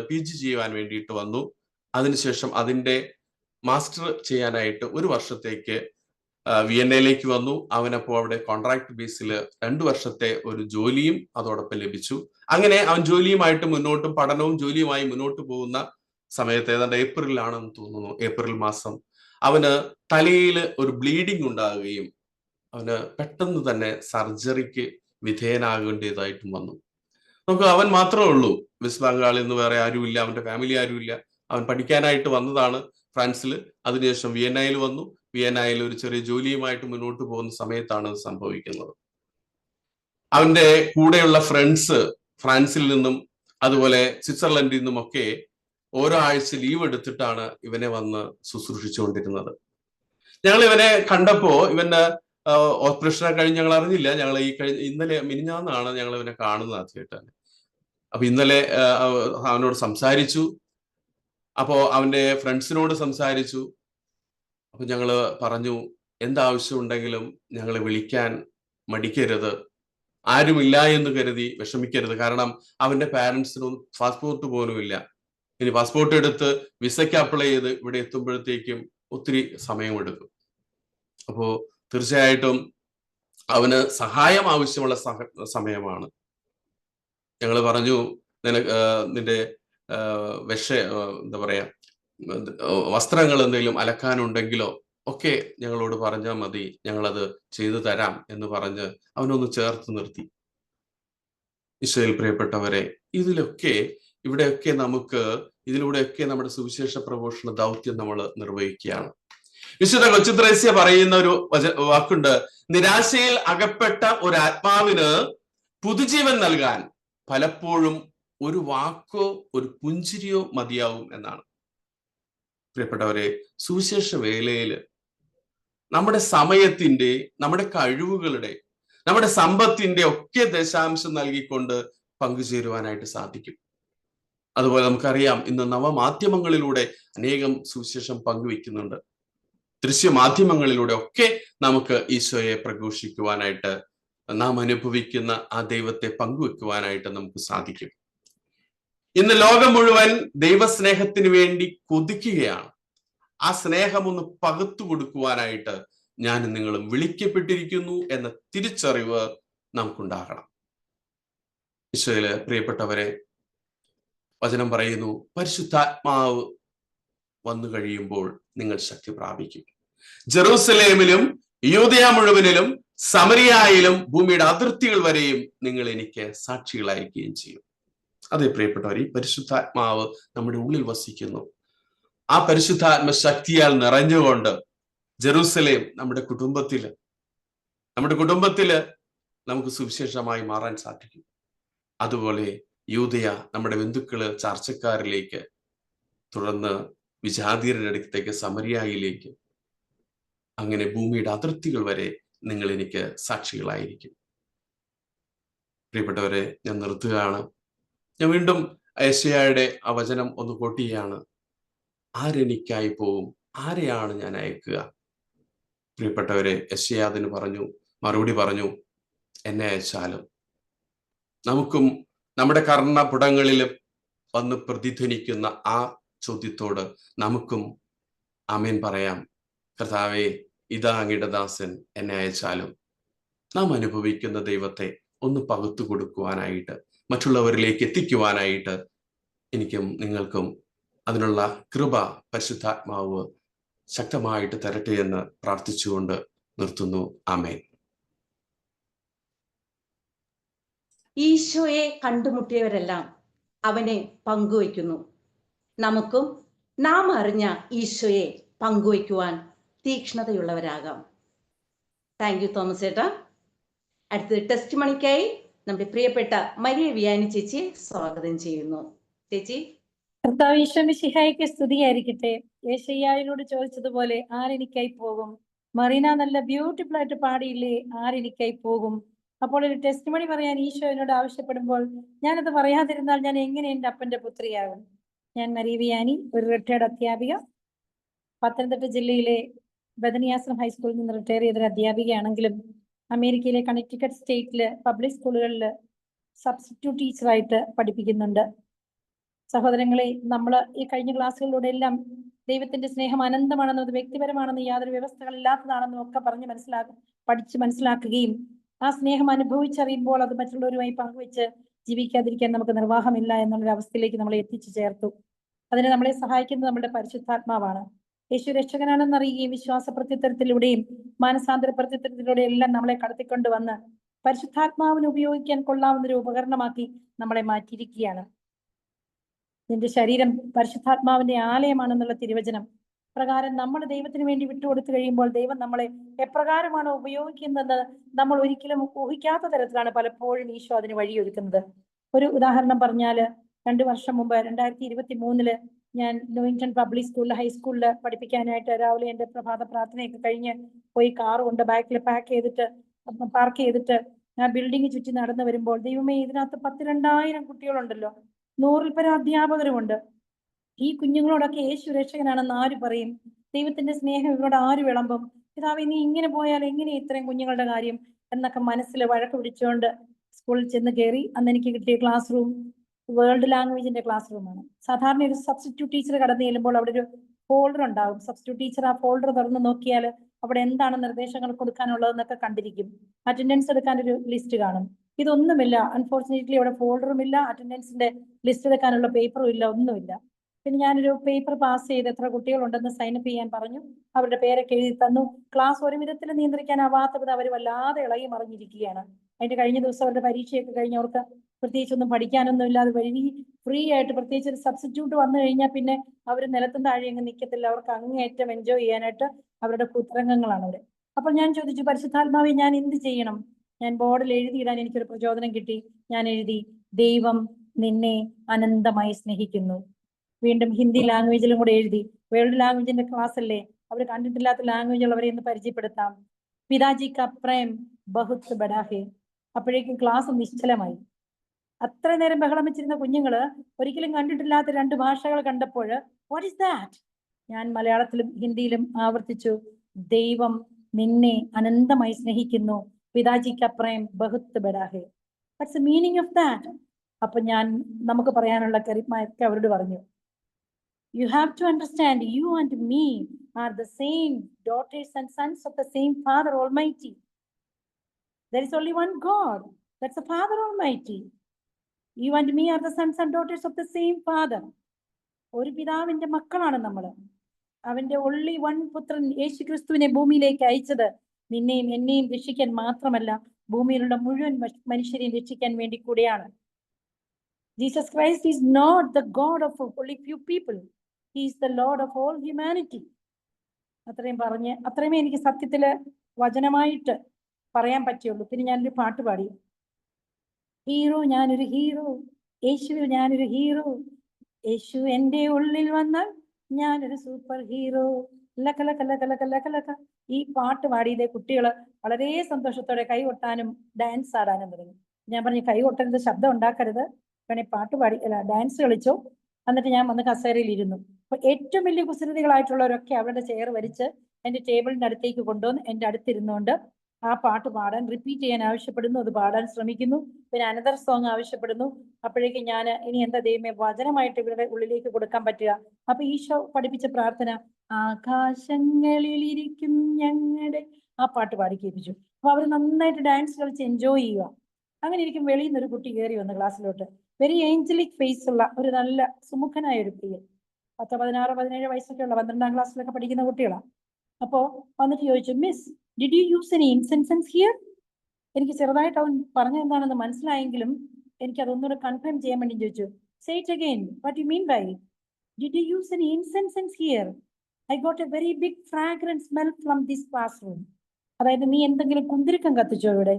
പി ജി ചെയ്യുവാൻ വേണ്ടിയിട്ട് വന്നു. അതിനുശേഷം അതിന്റെ മാസ്റ്റർ ചെയ്യാനായിട്ട് 1 വർഷത്തേക്ക് വിയന്നയിലേക്ക് വന്നു. അവനപ്പോൾ അവിടെ കോൺട്രാക്ട് ബേസിൽ 2 വർഷത്തെ ഒരു ജോലിയും അതോടൊപ്പം ലഭിച്ചു. അങ്ങനെ അവൻ ജോലിയുമായിട്ട് മുന്നോട്ടും പഠനവും ജോലിയുമായി മുന്നോട്ട് പോകുന്ന സമയത്ത്, ഏതാണ്ട് ഏപ്രിലാണെന്ന് തോന്നുന്നു, ഏപ്രിൽ മാസം അവന് തലയിൽ ഒരു ബ്ലീഡിങ് ഉണ്ടാകുകയും അവന് പെട്ടെന്ന് തന്നെ സർജറിക്ക് വിധേയനാകേണ്ടതായിട്ടും വന്നു. നമുക്ക് അവൻ മാത്രമേ ഉള്ളൂ വെസ്റ്റ് ബംഗാളിൽ നിന്ന്, വേറെ ആരുമില്ല, അവന്റെ ഫാമിലി ആരുമില്ല. അവൻ പഠിക്കാനായിട്ട് വന്നതാണ് ഫ്രാൻസിൽ. അതിനുശേഷം വിയന്നയിൽ വന്നു. വിയന്നയിൽ ഒരു ചെറിയ ജോലിയുമായിട്ട് മുന്നോട്ട് പോകുന്ന സമയത്താണ് ഇത് സംഭവിക്കുന്നത്. അവന്റെ കൂടെയുള്ള ഫ്രണ്ട്സ് ഫ്രാൻസിൽ നിന്നും അതുപോലെ സ്വിറ്റ്സർലൻഡിൽ നിന്നും ഒക്കെ ഓരോ ആഴ്ച ലീവ് എടുത്തിട്ടാണ് ഇവനെ വന്ന് ശുശ്രൂഷിച്ചുകൊണ്ടിരുന്നത്. ഞങ്ങൾ ഇവനെ കണ്ടപ്പോ, ഇവന്റെ ഓപ്പറേഷൻ കഴിഞ്ഞ് ഞങ്ങൾ അറിഞ്ഞില്ല. ഞങ്ങൾ ഇന്നലെ മിനിഞ്ഞാന്നാണ് ഞങ്ങൾ ഇവനെ കാണുന്നത് ആദ്യമായിട്ടാണ്. അപ്പൊ ഇന്നലെ അവനോട് സംസാരിച്ചു. അപ്പോ അവന്റെ ഫ്രണ്ട്സിനോട് സംസാരിച്ചു. അപ്പൊ ഞങ്ങള് പറഞ്ഞു, എന്താവശ്യം ഉണ്ടെങ്കിലും ഞങ്ങളെ വിളിക്കാൻ മടിക്കരുത്, ആരുമില്ല എന്ന് കരുതി വിഷമിക്കരുത്. കാരണം അവന്റെ പാരന്റ്സിനൊന്നും പാസ്പോർട്ട് പോലും ഇല്ല. ഇനി പാസ്പോർട്ട് എടുത്ത് വിസയ്ക്ക് അപ്ലൈ ചെയ്ത് ഇവിടെ എത്തുമ്പോഴത്തേക്കും ഒത്തിരി സമയമെടുക്കും. അപ്പോ തീർച്ചയായിട്ടും അവന് സഹായം ആവശ്യമുള്ള സമയമാണ്. ഞങ്ങൾ പറഞ്ഞു, നിന്റെ എന്താ പറയാ, വസ്ത്രങ്ങൾ എന്തെങ്കിലും അലക്കാനുണ്ടെങ്കിലോ ഒക്കെ ഞങ്ങളോട് പറഞ്ഞാൽ മതി, ഞങ്ങളത് ചെയ്തു തരാം എന്ന് പറഞ്ഞ് അവനൊന്ന് ചേർത്ത് നിർത്തി. ഈശോയിൽ പ്രിയപ്പെട്ടവരെ, ഇവിടെയൊക്കെ ഇതിലൂടെയൊക്കെ നമ്മുടെ സുവിശേഷ പ്രഘോഷണ ദൗത്യം നമ്മൾ നിർവഹിക്കുകയാണ്. വിശുദ്ധ കൊച്ചുത്രേസ്യ പറയുന്ന ഒരു വാക്കുണ്ട്, നിരാശയിൽ അകപ്പെട്ട ഒരു ആത്മാവിന് പുതുജീവൻ നൽകാൻ പലപ്പോഴും ഒരു വാക്കോ ഒരു പുഞ്ചിരിയോ മതിയാവും എന്നാണ്. പ്രിയപ്പെട്ടവരെ, സുവിശേഷ വേലയില് നമ്മുടെ സമയത്തിന്റെ, നമ്മുടെ കഴിവുകളുടെ, നമ്മുടെ സമ്പത്തിന്റെ ഒക്കെ ദശാംശം നൽകിക്കൊണ്ട് പങ്കുചേരുവാനായിട്ട് സാധിക്കും. അതുപോലെ നമുക്കറിയാം, ഇന്ന് നവമാധ്യമങ്ങളിലൂടെ അനേകം സുവിശേഷം പങ്കുവെക്കുന്നുണ്ട്. ദൃശ്യമാധ്യമങ്ങളിലൂടെ ഒക്കെ നമുക്ക് ഈശോയെ പ്രഘോഷിക്കുവാനായിട്ട്, നാം അനുഭവിക്കുന്ന ആ ദൈവത്തെ പങ്കുവെക്കുവാനായിട്ട് നമുക്ക് സാധിക്കും. ഇന്ന് ലോകം മുഴുവൻ ദൈവസ്നേഹത്തിന് വേണ്ടി കൊതിക്കുകയാണ്. ആ സ്നേഹം ഒന്ന് പകർത്തു കൊടുക്കുവാനായിട്ട് ഞാനും നിങ്ങളും വിളിക്കപ്പെട്ടിരിക്കുന്നു എന്ന തിരിച്ചറിവ് നമുക്കുണ്ടാകണം. ഈശോയില് പ്രിയപ്പെട്ടവരെ, വചനം പറയുന്നു, പരിശുദ്ധാത്മാവ് വന്നു കഴിയുമ്പോൾ നിങ്ങൾ ശക്തി പ്രാപിക്കും. ജെറൂസലേമിലും യൂദയ മുഴുവനിലും സമരിയായാലും ഭൂമിയുടെ അതിർത്തികൾ വരെയും നിങ്ങൾ എനിക്ക് സാക്ഷികളായിരിക്കുകയും ചെയ്യും. അതെ പ്രിയപ്പെട്ടവർ, ഈ പരിശുദ്ധാത്മാവ് നമ്മുടെ ഉള്ളിൽ വസിക്കുന്നു. ആ പരിശുദ്ധാത്മ ശക്തിയാൽ നിറഞ്ഞുകൊണ്ട് ജെറൂസലേം നമ്മുടെ കുടുംബത്തില് നമുക്ക് സുവിശേഷമായി മാറാൻ സാധിക്കും. അതുപോലെ യൂദയ നമ്മുടെ ബന്ധുക്കള്, ചർച്ചക്കാരിലേക്ക്, തുടർന്ന് വിജാതീയരുടെ അടുത്തേക്ക്, സമരിയായിലേക്ക്, അങ്ങനെ ഭൂമിയുടെ അതിർത്തികൾ വരെ നിങ്ങൾ എനിക്ക് സാക്ഷികളായിരിക്കും. പ്രിയപ്പെട്ടവരെ, ഞാൻ നിർത്തുകയാണ്. ഞാൻ വീണ്ടും യെശയ്യായുടെ ആ വചനം ഒന്ന് കോട്ടിയാണ്. ആരെനിക്കായി പോവും? ആരെയാണ് ഞാൻ അയക്കുക? പ്രിയപ്പെട്ടവരെ, യെശയ്യാ അതിന് മറുപടി പറഞ്ഞു, എന്നെ അയച്ചാലും. നമുക്കും നമ്മുടെ കർണപുടങ്ങളിലും വന്ന് പ്രതിധ്വനിക്കുന്ന ആ ചോദ്യത്തോട് നമുക്കും ആമേൻ പറയാം. കർത്താവേ, ഇതാ അങ്ങയുടെ ദാസൻ, എന്നെ അയച്ചാലും. നാം അനുഭവിക്കുന്ന ദൈവത്തെ ഒന്ന് പകുത്തു കൊടുക്കുവാനായിട്ട്, മറ്റുള്ളവരിലേക്ക് എത്തിക്കുവാനായിട്ട് എനിക്കും നിങ്ങൾക്കും അതിനുള്ള കൃപ പരിശുദ്ധാത്മാവ് ശക്തമായിട്ട് തരട്ടെ എന്ന് പ്രാർത്ഥിച്ചുകൊണ്ട് നിർത്തുന്നു. ആമേൻ. ഈശോയെ കണ്ടുമുട്ടിയവരെല്ലാം അവനെ പങ്കുവയ്ക്കുന്നു. നമുക്കും നാം അറിഞ്ഞ ഈശോയെ പങ്കുവയ്ക്കുവാൻ തീക്ഷ്ണതയുള്ളവരാകാം. താങ്ക് യു തോമസ് ചേട്ടാ. അടുത്തത് ടെസ്റ്റ് മണിക്കായി നമ്മുടെ പ്രിയപ്പെട്ട മരിയ വിയാനി ചേച്ചിയെ സ്വാഗതം ചെയ്യുന്നു. ചേച്ചി. കർത്താവ് ഈശോ മിശിഹായ്ക്ക് സ്തുതിയായിരിക്കട്ടെ. യെശയ്യായോട് ചോദിച്ചതുപോലെ ആരെനിക്കായി പോകും? മറീന നല്ല ബ്യൂട്ടിഫുൾ ആയിട്ട് പാടിയില്ലേ, ആരെനിക്കായി പോകും? അപ്പോൾ ഒരു ടെസ്റ്റ് മണി പറയാൻ ഈശോ എന്നോട് ആവശ്യപ്പെടുമ്പോൾ ഞാനത് പറയാതിരുന്നാൽ ഞാൻ എങ്ങനെ എൻ്റെ അപ്പൻ്റെ പുത്രിയാകും? ഞാൻ മരിയ വിയാനി, ഒരു റിട്ടയർഡ് അധ്യാപിക, പത്തനംതിട്ട ജില്ലയിലെ ബദനിയാശ്രം ഹൈസ്കൂളിൽ നിന്ന് റിട്ടയർ ചെയ്തൊരു അധ്യാപികയാണെങ്കിലും അമേരിക്കയിലെ കണക്റ്റിക്കറ്റ് സ്റ്റേറ്റില് പബ്ലിക് സ്കൂളുകളിൽ സബ്സ്റ്റിറ്റ്യൂട്ട് ടീച്ചറായിട്ട് പഠിപ്പിക്കുന്നുണ്ട്. സഹോദരങ്ങളെ, നമ്മൾ ഈ കഴിഞ്ഞ ക്ലാസ്സുകളിലൂടെ എല്ലാം ദൈവത്തിന്റെ സ്നേഹം അനന്തമാണെന്നും അത് വ്യക്തിപരമാണെന്നും യാതൊരു വ്യവസ്ഥകളില്ലാത്തതാണെന്നും ഒക്കെ പഠിച്ച് മനസ്സിലാക്കുകയും ആ സ്നേഹം അനുഭവിച്ചറിയുമ്പോൾ അത് മറ്റുള്ളവരുമായി പങ്കുവെച്ച് ജീവിക്കാതിരിക്കാൻ നമുക്ക് നിർവാഹമില്ല എന്നുള്ളൊരു അവസ്ഥയിലേക്ക് നമ്മളെ എത്തിച്ചു ചേർത്തു. അതിന് നമ്മളെ സഹായിക്കുന്നത് നമ്മുടെ പരിശുദ്ധാത്മാവാണ്. യേശു രക്ഷകനാണെന്നറിയുകയും വിശ്വാസ പ്രത്യുത്തരത്തിലൂടെയും മാനസാന്തര പ്രത്യുത്തരത്തിലൂടെയും എല്ലാം നമ്മളെ കടത്തിക്കൊണ്ടുവന്ന് പരിശുദ്ധാത്മാവിന് ഉപയോഗിക്കാൻ കൊള്ളാവുന്നൊരു ഉപകരണമാക്കി നമ്മളെ മാറ്റിയിരിക്കുകയാണ്. നിന്റെ ശരീരം പരിശുദ്ധാത്മാവിന്റെ ആലയമാണെന്നുള്ള തിരുവചനം പ്രകാരം നമ്മൾ ദൈവത്തിന് വേണ്ടി വിട്ടുകൊടുത്തു കഴിയുമ്പോൾ ദൈവം നമ്മളെ എപ്രകാരമാണ് ഉപയോഗിക്കുന്നത് നമ്മൾ ഒരിക്കലും ഊഹിക്കാത്ത തരത്തിലാണ് പലപ്പോഴും ഈശോ അതിന് വഴിയൊരുക്കുന്നത്. ഒരു ഉദാഹരണം പറഞ്ഞാൽ, 2 വർഷം മുമ്പ് 2023 ഞാൻ ന്യൂയിങ്ടൺ പബ്ലിക് സ്കൂളിൽ ഹൈസ്കൂളിൽ പഠിപ്പിക്കാനായിട്ട് രാവിലെ എൻ്റെ പ്രഭാത പ്രാർത്ഥനയൊക്കെ കഴിഞ്ഞ് പോയി കാർ കൊണ്ട് ബാക്കിൽ പാർക്ക് ചെയ്തിട്ട് ആ ബിൽഡിംഗ് ചുറ്റി നടന്നു വരുമ്പോൾ, ദൈവമേ, ഇതിനകത്ത് 10,000-2000 കുട്ടികളുണ്ടല്ലോ, 100-ൽ പരം അധ്യാപകരുമുണ്ട്. ഈ കുഞ്ഞുങ്ങളോടൊക്കെ യേശു രക്ഷകനാണെന്ന് ആര് പറയും? ദൈവത്തിന്റെ സ്നേഹം ഇവരോട് ആര് വിളമ്പും? പിതാവേ, നീ ഇങ്ങനെ പോയാൽ എങ്ങനെ ഇത്രയും കുഞ്ഞുങ്ങളുടെ കാര്യം എന്നൊക്കെ മനസ്സിൽ വഴക്ക് പിടിച്ചുകൊണ്ട് സ്കൂളിൽ ചെന്ന് കയറി. അന്ന് എനിക്ക് കിട്ടിയ ക്ലാസ് റൂം വേൾഡ് ലാംഗ്വേജിന്റെ ക്ലാസ് റൂമാണ്. സാധാരണ ഒരു സബ്സ്റ്റിറ്റ്യൂട്ട് ടീച്ചർ കടന്നു ചെല്ലുമ്പോൾ അവിടെ ഒരു ഫോൾഡർ ഉണ്ടാവും. സബ്സ്റ്റിറ്റ്യൂട്ട് ടീച്ചർ ആ ഫോൾഡർ തുറന്ന് നോക്കിയാൽ അവിടെ എന്താണ് നിർദ്ദേശങ്ങൾ കൊടുക്കാനുള്ളതെന്നൊക്കെ കണ്ടിരിക്കും. അറ്റൻഡൻസ് എടുക്കാനൊരു ലിസ്റ്റ് കാണും. ഇതൊന്നുമില്ല. അൺഫോർച്ചുനേറ്റ്ലി അവിടെ ഫോൾഡറും ഇല്ല, അറ്റൻഡൻസിന്റെ ലിസ്റ്റ് എടുക്കാനുള്ള പേപ്പറും ഇല്ല, ഒന്നുമില്ല. പിന്നെ ഞാനൊരു പേപ്പർ പാസ് ചെയ്ത് എത്ര കുട്ടികളുണ്ടെന്ന് സൈനപ്പ് ചെയ്യാൻ പറഞ്ഞു. അവരുടെ പേരൊക്കെ എഴുതി തന്നു. ക്ലാസ് ഒരു വിധത്തിൽ നിയന്ത്രിക്കാനാവാത്ത വിധം അവർ വല്ലാതെ ഇളകി മറിഞ്ഞിരിക്കുകയാണ്. അതിന്റെ കഴിഞ്ഞ ദിവസം അവരുടെ പരീക്ഷയൊക്കെ കഴിഞ്ഞവർക്ക് പ്രത്യേകിച്ചൊന്നും പഠിക്കാനൊന്നും ഇല്ലാതെ വഴി ഫ്രീ ആയിട്ട്, പ്രത്യേകിച്ച് ഒരു സബ്സ്റ്റിറ്റ്യൂട്ട് വന്നു കഴിഞ്ഞാൽ പിന്നെ അവർ നിലത്തും താഴെ അങ്ങ് നിൽക്കത്തില്ല. അവർക്ക് അങ്ങേയറ്റം എൻജോയ് ചെയ്യാനായിട്ട് അവരുടെ കുത്തരംഗങ്ങളാണ് അവർ. അപ്പോൾ ഞാൻ ചോദിച്ചു, പരിശുദ്ധാത്മാവെ, ഞാൻ എന്ത് ചെയ്യണം? ഞാൻ ബോർഡിൽ എഴുതിയിടാൻ എനിക്കൊരു പ്രചോദനം കിട്ടി. ഞാൻ എഴുതി, ദൈവം നിന്നെ അനന്തമായി സ്നേഹിക്കുന്നു. വീണ്ടും ഹിന്ദി ലാംഗ്വേജിലും കൂടെ എഴുതി. വേൾഡ് ലാംഗ്വേജിന്റെ ക്ലാസ് അല്ലേ, അവർ കണ്ടിട്ടില്ലാത്ത ലാംഗ്വേജുകൾ അവരെ ഒന്ന് പരിചയപ്പെടുത്താം. പിതാജി കാ പ്രേം ബഹുത് ബഡാ ഹേ. അപ്പോഴേക്കും ക്ലാസ് നിശ്ചലമായി. അത്ര നേരം ബഹളം വെച്ചിരുന്ന കുഞ്ഞുങ്ങള് ഒരിക്കലും കണ്ടിട്ടില്ലാത്ത 2 ഭാഷകൾ കണ്ടപ്പോൾ വാട്ട് ഈസ് ദാറ്റ്? ഞാൻ മലയാളത്തിലും ഹിന്ദിയിലും ആവർത്തിച്ചു, ദൈവം നിന്നെ അനന്തമായി സ്നേഹിക്കുന്നു. പിതാജി കാ പ്രേം ബഹുത് ബഡാ ഹേ. What's the meaning of that? അപ്പൊ ഞാൻ നമുക്ക് പറയാനുള്ള കറിമായൊക്കെ അവരോട് പറഞ്ഞു, you have to understand, you and me are the same daughters and sons of the same Father Almighty. There is only one God, that's the Father Almighty. You and me are the sons and daughters of the same Father. ഒരു പിതാവിന്റെ മക്കളാണ് നമ്മൾ. അവന്റെ only one പുത്രൻ യേശു ക്രിസ്തുവിനെ ഭൂമിയിലേക്ക് അയച്ചത് നിന്നെയും എന്നെയും രക്ഷിക്കാൻ മാത്രമല്ല, ഭൂമിയിലുള്ള മുഴുവൻ മനുഷ്യരെയും രക്ഷിക്കാൻ വേണ്ടി കൂടെയാണ്. Jesus Christ is not the god of only few people. He is the Lord of all humanity. അത്രയുമേ എനിക്ക് സത്യത്തില് വചനമായിട്ട് പറയാൻ പറ്റുള്ളൂ. പിന്നെ ഞാനൊരു പാട്ട് പാടി, ഹീറോ ഞാനൊരു ഹീറോ, യേശു ഞാനൊരു ഹീറോ, യേശു എൻ്റെ ഉള്ളിൽ വന്നാൽ ഞാനൊരു സൂപ്പർ ഹീറോ, ലക ലക ലക ലക ലക ലക. ഈ പാട്ട് പാടിയിലെ കുട്ടികള് വളരെ സന്തോഷത്തോടെ കൈ കൊട്ടാനും ഡാൻസ് ആടാനും തുടങ്ങി. ഞാൻ പറഞ്ഞു, കൈ കൊട്ടരുത്, ശബ്ദം ഉണ്ടാക്കരുത്, വേണേ പാട്ട് പാടി ഡാൻസ് കളിച്ചോ. എന്നിട്ട് ഞാൻ വന്ന് കസേരയിൽ ഇരുന്നു. അപ്പൊ ഏറ്റവും വലിയ കുസൃതികളായിട്ടുള്ളവരൊക്കെ അവരുടെ ചെയർ വലിച്ച് എന്റെ ടേബിളിന്റെ അടുത്തേക്ക് കൊണ്ടുവന്ന് എന്റെ അടുത്തിരുന്നുകൊണ്ട് ആ പാട്ട് പാടാൻ റിപ്പീറ്റ് ചെയ്യാൻ ആവശ്യപ്പെടുന്നു. അത് പാടാൻ ശ്രമിക്കുന്നു. പിന്നെ അനദർ സോങ് ആവശ്യപ്പെടുന്നു. അപ്പോഴേക്കും ഞാൻ ഇനി എന്താ ദൈവമേ വചനമായിട്ട് ഇവരുടെ ഉള്ളിലേക്ക് കൊടുക്കാൻ പറ്റുക. അപ്പൊ ഈശോ പഠിപ്പിച്ച പ്രാർത്ഥന, ആകാശങ്ങളിൽ ഇരിക്കും ഞങ്ങളുടെ, ആ പാട്ട് പാടി കേൾപ്പിച്ചു. അപ്പൊ അവർ നന്നായിട്ട് ഡാൻസ് കളിച്ച് എൻജോയ് ചെയ്യുക. അങ്ങനെ ഇരിക്കും വെളിയിൽ നിന്ന് ഒരു കുട്ടി കയറി വന്ന് ക്ലാസ്സിലോട്ട്. വെരി ഏഞ്ചലിക് ഫേസ് ഉള്ള ഒരു നല്ല സുമുഖനായ ഒരു പയ്യൻ, 10, 16, 17 വയസ്സൊക്കെ ഉള്ള 12ാം ക്ലാസ്സിലൊക്കെ പഠിക്കുന്ന കുട്ടികളാണ്. അപ്പോ വന്നിട്ട് ചോദിച്ചു, miss did you use any incenses here? എനിക്ക് ചെറുതായിട്ട് അവൻ പറഞ്ഞ എന്താണെന്ന് മനസ്സിലായെങ്കിലും എനിക്ക് അതൊന്നുകൂടെ കൺഫേം ചെയ്യാൻ വേണ്ടി ചോദിച്ചു. Say it again, what you mean by did you use any incenses here? I got a very big fragrance smell from this class room. അതായത് നീ എന്തെങ്കിലും കുന്തിരിക്കം കത്തിച്ചോ ഇവിടെ?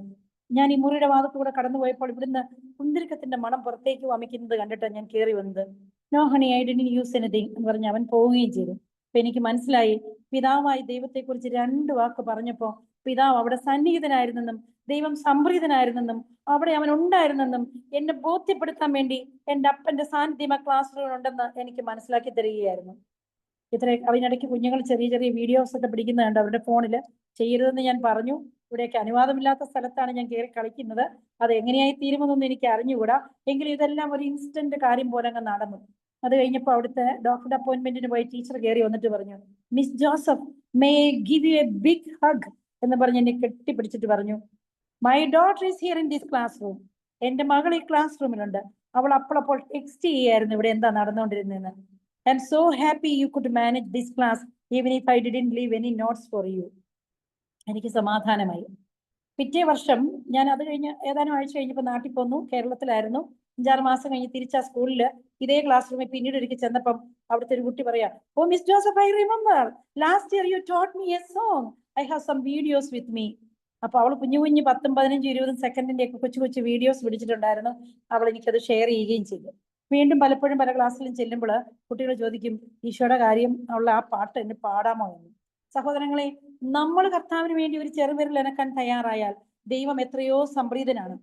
ഞാൻ ഈ മുറിയുടെ ഭാഗത്തൂടെ കടന്നു പോയപ്പോൾ ഇവിടുന്ന് കുന്തിരിക്കത്തിന്റെ മണം പുറത്തേക്ക് വമിക്കുന്നത് കണ്ടിട്ടാണ് ഞാൻ കയറി വന്നത്. No honey, I didn't use anything എന്ന് പറഞ്ഞ് അവൻ പോവുകയും ചെയ്തു. അപ്പൊ എനിക്ക് മനസ്സിലായി, പിതാവായി ദൈവത്തെക്കുറിച്ച് 2 വാക്ക് പറഞ്ഞപ്പോ പിതാവ് അവിടെ സന്നിഹിതനായിരുന്നെന്നും ദൈവം സംപ്രീതനായിരുന്നെന്നും അവിടെ അവൻ ഉണ്ടായിരുന്നെന്നും എന്നെ ബോധ്യപ്പെടുത്താൻ വേണ്ടി എന്റെ അപ്പന്റെ സാന്നിധ്യം ആ ക്ലാസ് റൂമിൽ ഉണ്ടെന്ന് എനിക്ക് മനസ്സിലാക്കി തരികയായിരുന്നു. അതിനിടയ്ക്ക് കുഞ്ഞുങ്ങൾ ചെറിയ ചെറിയ വീഡിയോസ് ഒക്കെ പിടിക്കുന്നുണ്ട് അവരുടെ ഫോണില്. ചെയ്യരുതെന്ന് ഞാൻ പറഞ്ഞു. ഇവിടെയൊക്കെ അനുവാദമില്ലാത്ത സ്ഥലത്താണ് ഞാൻ കയറി കളിക്കുന്നത്. അത് എങ്ങനെയായി തീരുമെന്നൊന്നും എനിക്ക് അറിഞ്ഞുകൂടാ. എങ്കിലും ഇതെല്ലാം ഒരു ഇൻസ്റ്റന്റ് കാര്യം പോലെ അങ്ങ് നടന്നു. അത് കഴിഞ്ഞപ്പോൾ അവിടുത്തെ ഡോക്ടറുടെ അപ്പോയിന്റ്മെന്റിന് പോയി ടീച്ചർ കയറി വന്നിട്ട് പറഞ്ഞു, miss Joseph may give you a big hug എന്ന് പറഞ്ഞ് എന്നെ കെട്ടിപ്പിടിച്ചിട്ട് പറഞ്ഞു, my daughter is here in this class room. എന്റെ മകൾ ഈ ക്ലാസ് റൂമിലുണ്ട്. അവൾ അപ്പോൾ ടെക്സ്റ്റ് ചെയ്യായിരുന്നു ഇവിടെ എന്താ നടന്നുകൊണ്ടിരുന്നതെന്ന്. I am so happy you could manage this class even if I didn't leave any notes for you. എനിക്ക് സമാധാനമായി. പിറ്റേ വർഷം ഞാൻ അത് കഴിഞ്ഞ് ഏതാനും ആഴ്ച കഴിഞ്ഞപ്പോൾ നാട്ടിൽ പോന്നു. കേരളത്തിലായിരുന്നു. 5-6 മാസം കഴിഞ്ഞ് തിരിച്ചാ സ്കൂളിൽ ഇതേ ക്ലാസ് റൂമിൽ പിന്നീട് ഒരിക്കൽ ചെന്നപ്പം അവിടുത്തെ ഒരു കുട്ടി പറയാ, oh miss Joseph, I remember last year you taught me a song, I have some videos with me. അപ്പൊ അവൾ കുഞ്ഞു 10, 15, 20 സെക്കൻഡിന്റെ ഒക്കെ കൊച്ചു കൊച്ചു വീഡിയോസ് പിടിച്ചിട്ടുണ്ടായിരുന്നു. അവൾ എനിക്കത് ഷെയർ ചെയ്യുകയും ചെയ്തു. വീണ്ടും പലപ്പോഴും പല ക്ലാസ്സിലും ചെല്ലുമ്പോൾ കുട്ടികൾ ചോദിക്കും, ഈശോയുടെ കാര്യം ഉള്ള ആ പാട്ട് എന്നെ പാടാമോ എന്ന്. സഹോദരങ്ങളെ, നമ്മൾ കർത്താവിന് വേണ്ടി ഒരു ചെറുവിരൽ അനക്കാൻ തയ്യാറായാൽ ദൈവം എത്രയോ സംപ്രീതനാണ്.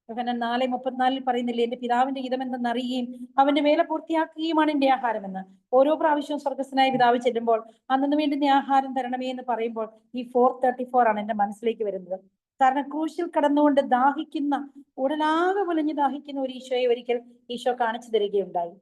യോഹന്നാൻ 4:34 പറയുന്നില്ലേ, എന്റെ പിതാവിന്റെ ഹിതം എന്തെന്ന് അറിയുകയും അവന്റെ വേല പൂർത്തിയാക്കുകയുമാണ് എന്റെ ആഹാരമെന്ന്. ഓരോ പ്രാവശ്യവും സ്വർഗസ്വനായ പിതാവ് ചെല്ലുമ്പോൾ അന്നു വേണ്ടുന്ന ആഹാരം തരണമേ എന്ന് പറയുമ്പോൾ ഈ 4:34 ആണ് എന്റെ മനസ്സിലേക്ക് വരുന്നത്. കാരണം ക്രൂശിൽ കടന്നുകൊണ്ട് ദാഹിക്കുന്ന, ഉടലാകെ പൊലിഞ്ഞ് ദാഹിക്കുന്ന ഒരു ഈശോയെ ഒരിക്കൽ ഈശോ കാണിച്ചു തരികയുണ്ടായി.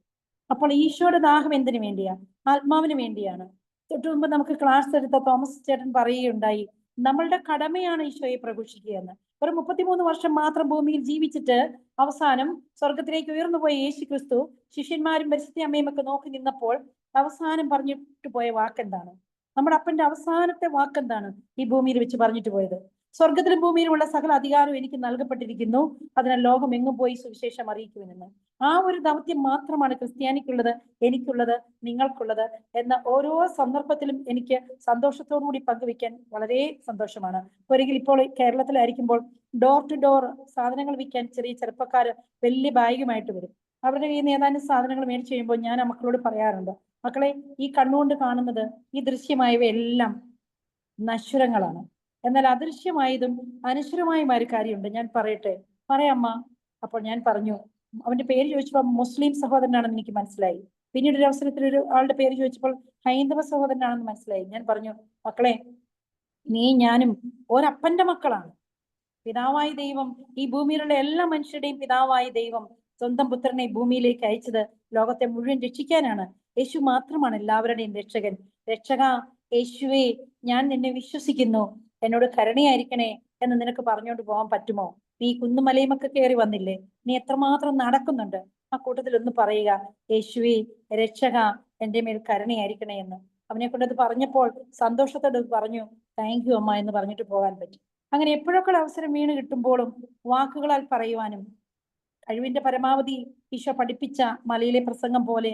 അപ്പോൾ ഈശോയുടെ ദാഹം എന്തിനു വേണ്ടിയാ? ആത്മാവിന് വേണ്ടിയാണ്. തൊട്ടു മുമ്പ് നമുക്ക് ക്ലാസ് എടുത്ത തോമസ് ചേട്ടൻ പറയുകയുണ്ടായി, നമ്മളുടെ കടമയാണ് ഈശോയെ പ്രഘോഷിക്കുക എന്ന്. ഒരു 33 വർഷം മാത്രം ഭൂമിയിൽ ജീവിച്ചിട്ട് അവസാനം സ്വർഗത്തിലേക്ക് ഉയർന്നു പോയ യേശു ക്രിസ്തു ശിഷ്യന്മാരും പരിശുദ്ധ അമ്മയും ഒക്കെ നോക്കി നിന്നപ്പോൾ അവസാനം പറഞ്ഞിട്ട് പോയ വാക്കെന്താണ്? നമ്മുടെ അപ്പന്റെ അവസാനത്തെ വാക്കെന്താണ് ഈ ഭൂമിയിൽ വെച്ച് പറഞ്ഞിട്ട് പോയത്? സ്വർഗത്തിലും ഭൂമിയിലുമുള്ള സകല അധികാരവും എനിക്ക് നൽകപ്പെട്ടിരിക്കുന്നു, അതിനാൽ ലോകം എങ്ങും പോയി സുവിശേഷം അറിയിക്കുമെന്ന്. ആ ഒരു ദൗത്യം മാത്രമാണ് ക്രിസ്ത്യാനിക്കുള്ളത്, എനിക്കുള്ളത്, നിങ്ങൾക്കുള്ളത് എന്ന ഓരോ സന്ദർഭത്തിലും എനിക്ക് സന്തോഷത്തോടു കൂടി പങ്കുവെക്കാൻ വളരെ സന്തോഷമാണ്. ഒരിക്കൽ ഇപ്പോൾ കേരളത്തിലായിരിക്കുമ്പോൾ ഡോർ ടു ഡോർ സാധനങ്ങൾ വിൽക്കാൻ ചെറിയ ചെറുപ്പക്കാർ വലിയ ബാഗുമായിട്ട് വരും. അവരുടെ കയ്യിൽ നിന്ന് ഏതാനും സാധനങ്ങൾ മേടിച്ചു കഴിയുമ്പോൾ ഞാൻ ആ മക്കളോട് പറയാറുണ്ട്, മക്കളെ, ഈ കണ്ണുകൊണ്ട് കാണുന്നത്, ഈ ദൃശ്യമായവയെല്ലാം നശ്വരങ്ങളാണ്. എന്നാൽ അദൃശ്യമായതും അനശ്വരമായും ഒരു കാര്യമുണ്ട്. ഞാൻ പറയട്ടെ? പറയാമ്മ. അപ്പോൾ ഞാൻ പറഞ്ഞു, അവന്റെ പേര് ചോദിച്ചപ്പോൾ മുസ്ലിം സഹോദരനാണെന്ന് എനിക്ക് മനസ്സിലായി. പിന്നീട് ഒരു അവസരത്തിൽ ഒരു ആളുടെ പേര് ചോദിച്ചപ്പോൾ ഹൈന്ദവ സഹോദരനാണെന്ന് മനസ്സിലായി. ഞാൻ പറഞ്ഞു, മക്കളെ, നീ ഞാനും ഒരപ്പന്റെ മക്കളാണ്. പിതാവായ ദൈവം, ഈ ഭൂമിയിലുള്ള എല്ലാ മനുഷ്യരുടെയും പിതാവായ ദൈവം സ്വന്തം പുത്രനെ ഭൂമിയിലേക്ക് അയച്ചത് ലോകത്തെ മുഴുവൻ രക്ഷിക്കാനാണ്. യേശു മാത്രമാണ് എല്ലാവരുടെയും രക്ഷകൻ. രക്ഷക യേശുവേ, ഞാൻ നിന്നെ വിശ്വസിക്കുന്നു, എന്നോട് കരുണയായിരിക്കണേ എന്ന് നിനക്ക് പറഞ്ഞുകൊണ്ട് പോകാൻ പറ്റുമോ? നീ കുന്നുമലയുമൊക്കെ കയറി വന്നില്ലേ? നീ എത്രമാത്രം നടക്കുന്നുണ്ട്? ആ കൂട്ടത്തിൽ ഒന്ന് പറയുക, യേശുവേ രക്ഷക, എന്റെ മേൽ കരുണയായിരിക്കണേ എന്ന്. അവനെ കൊണ്ട് അത് പറഞ്ഞപ്പോൾ സന്തോഷത്തോടെ പറഞ്ഞു താങ്ക് യു അമ്മ എന്ന് പറഞ്ഞിട്ട് പോകാൻ പറ്റി. അങ്ങനെ എപ്പോഴൊക്കെ അവസരം വീണ് കിട്ടുമ്പോഴും വാക്കുകളാൽ പറയുവാനും കഴിവിന്റെ പരമാവധി ഈശോ പഠിപ്പിച്ച മലയിലെ പ്രസംഗം പോലെ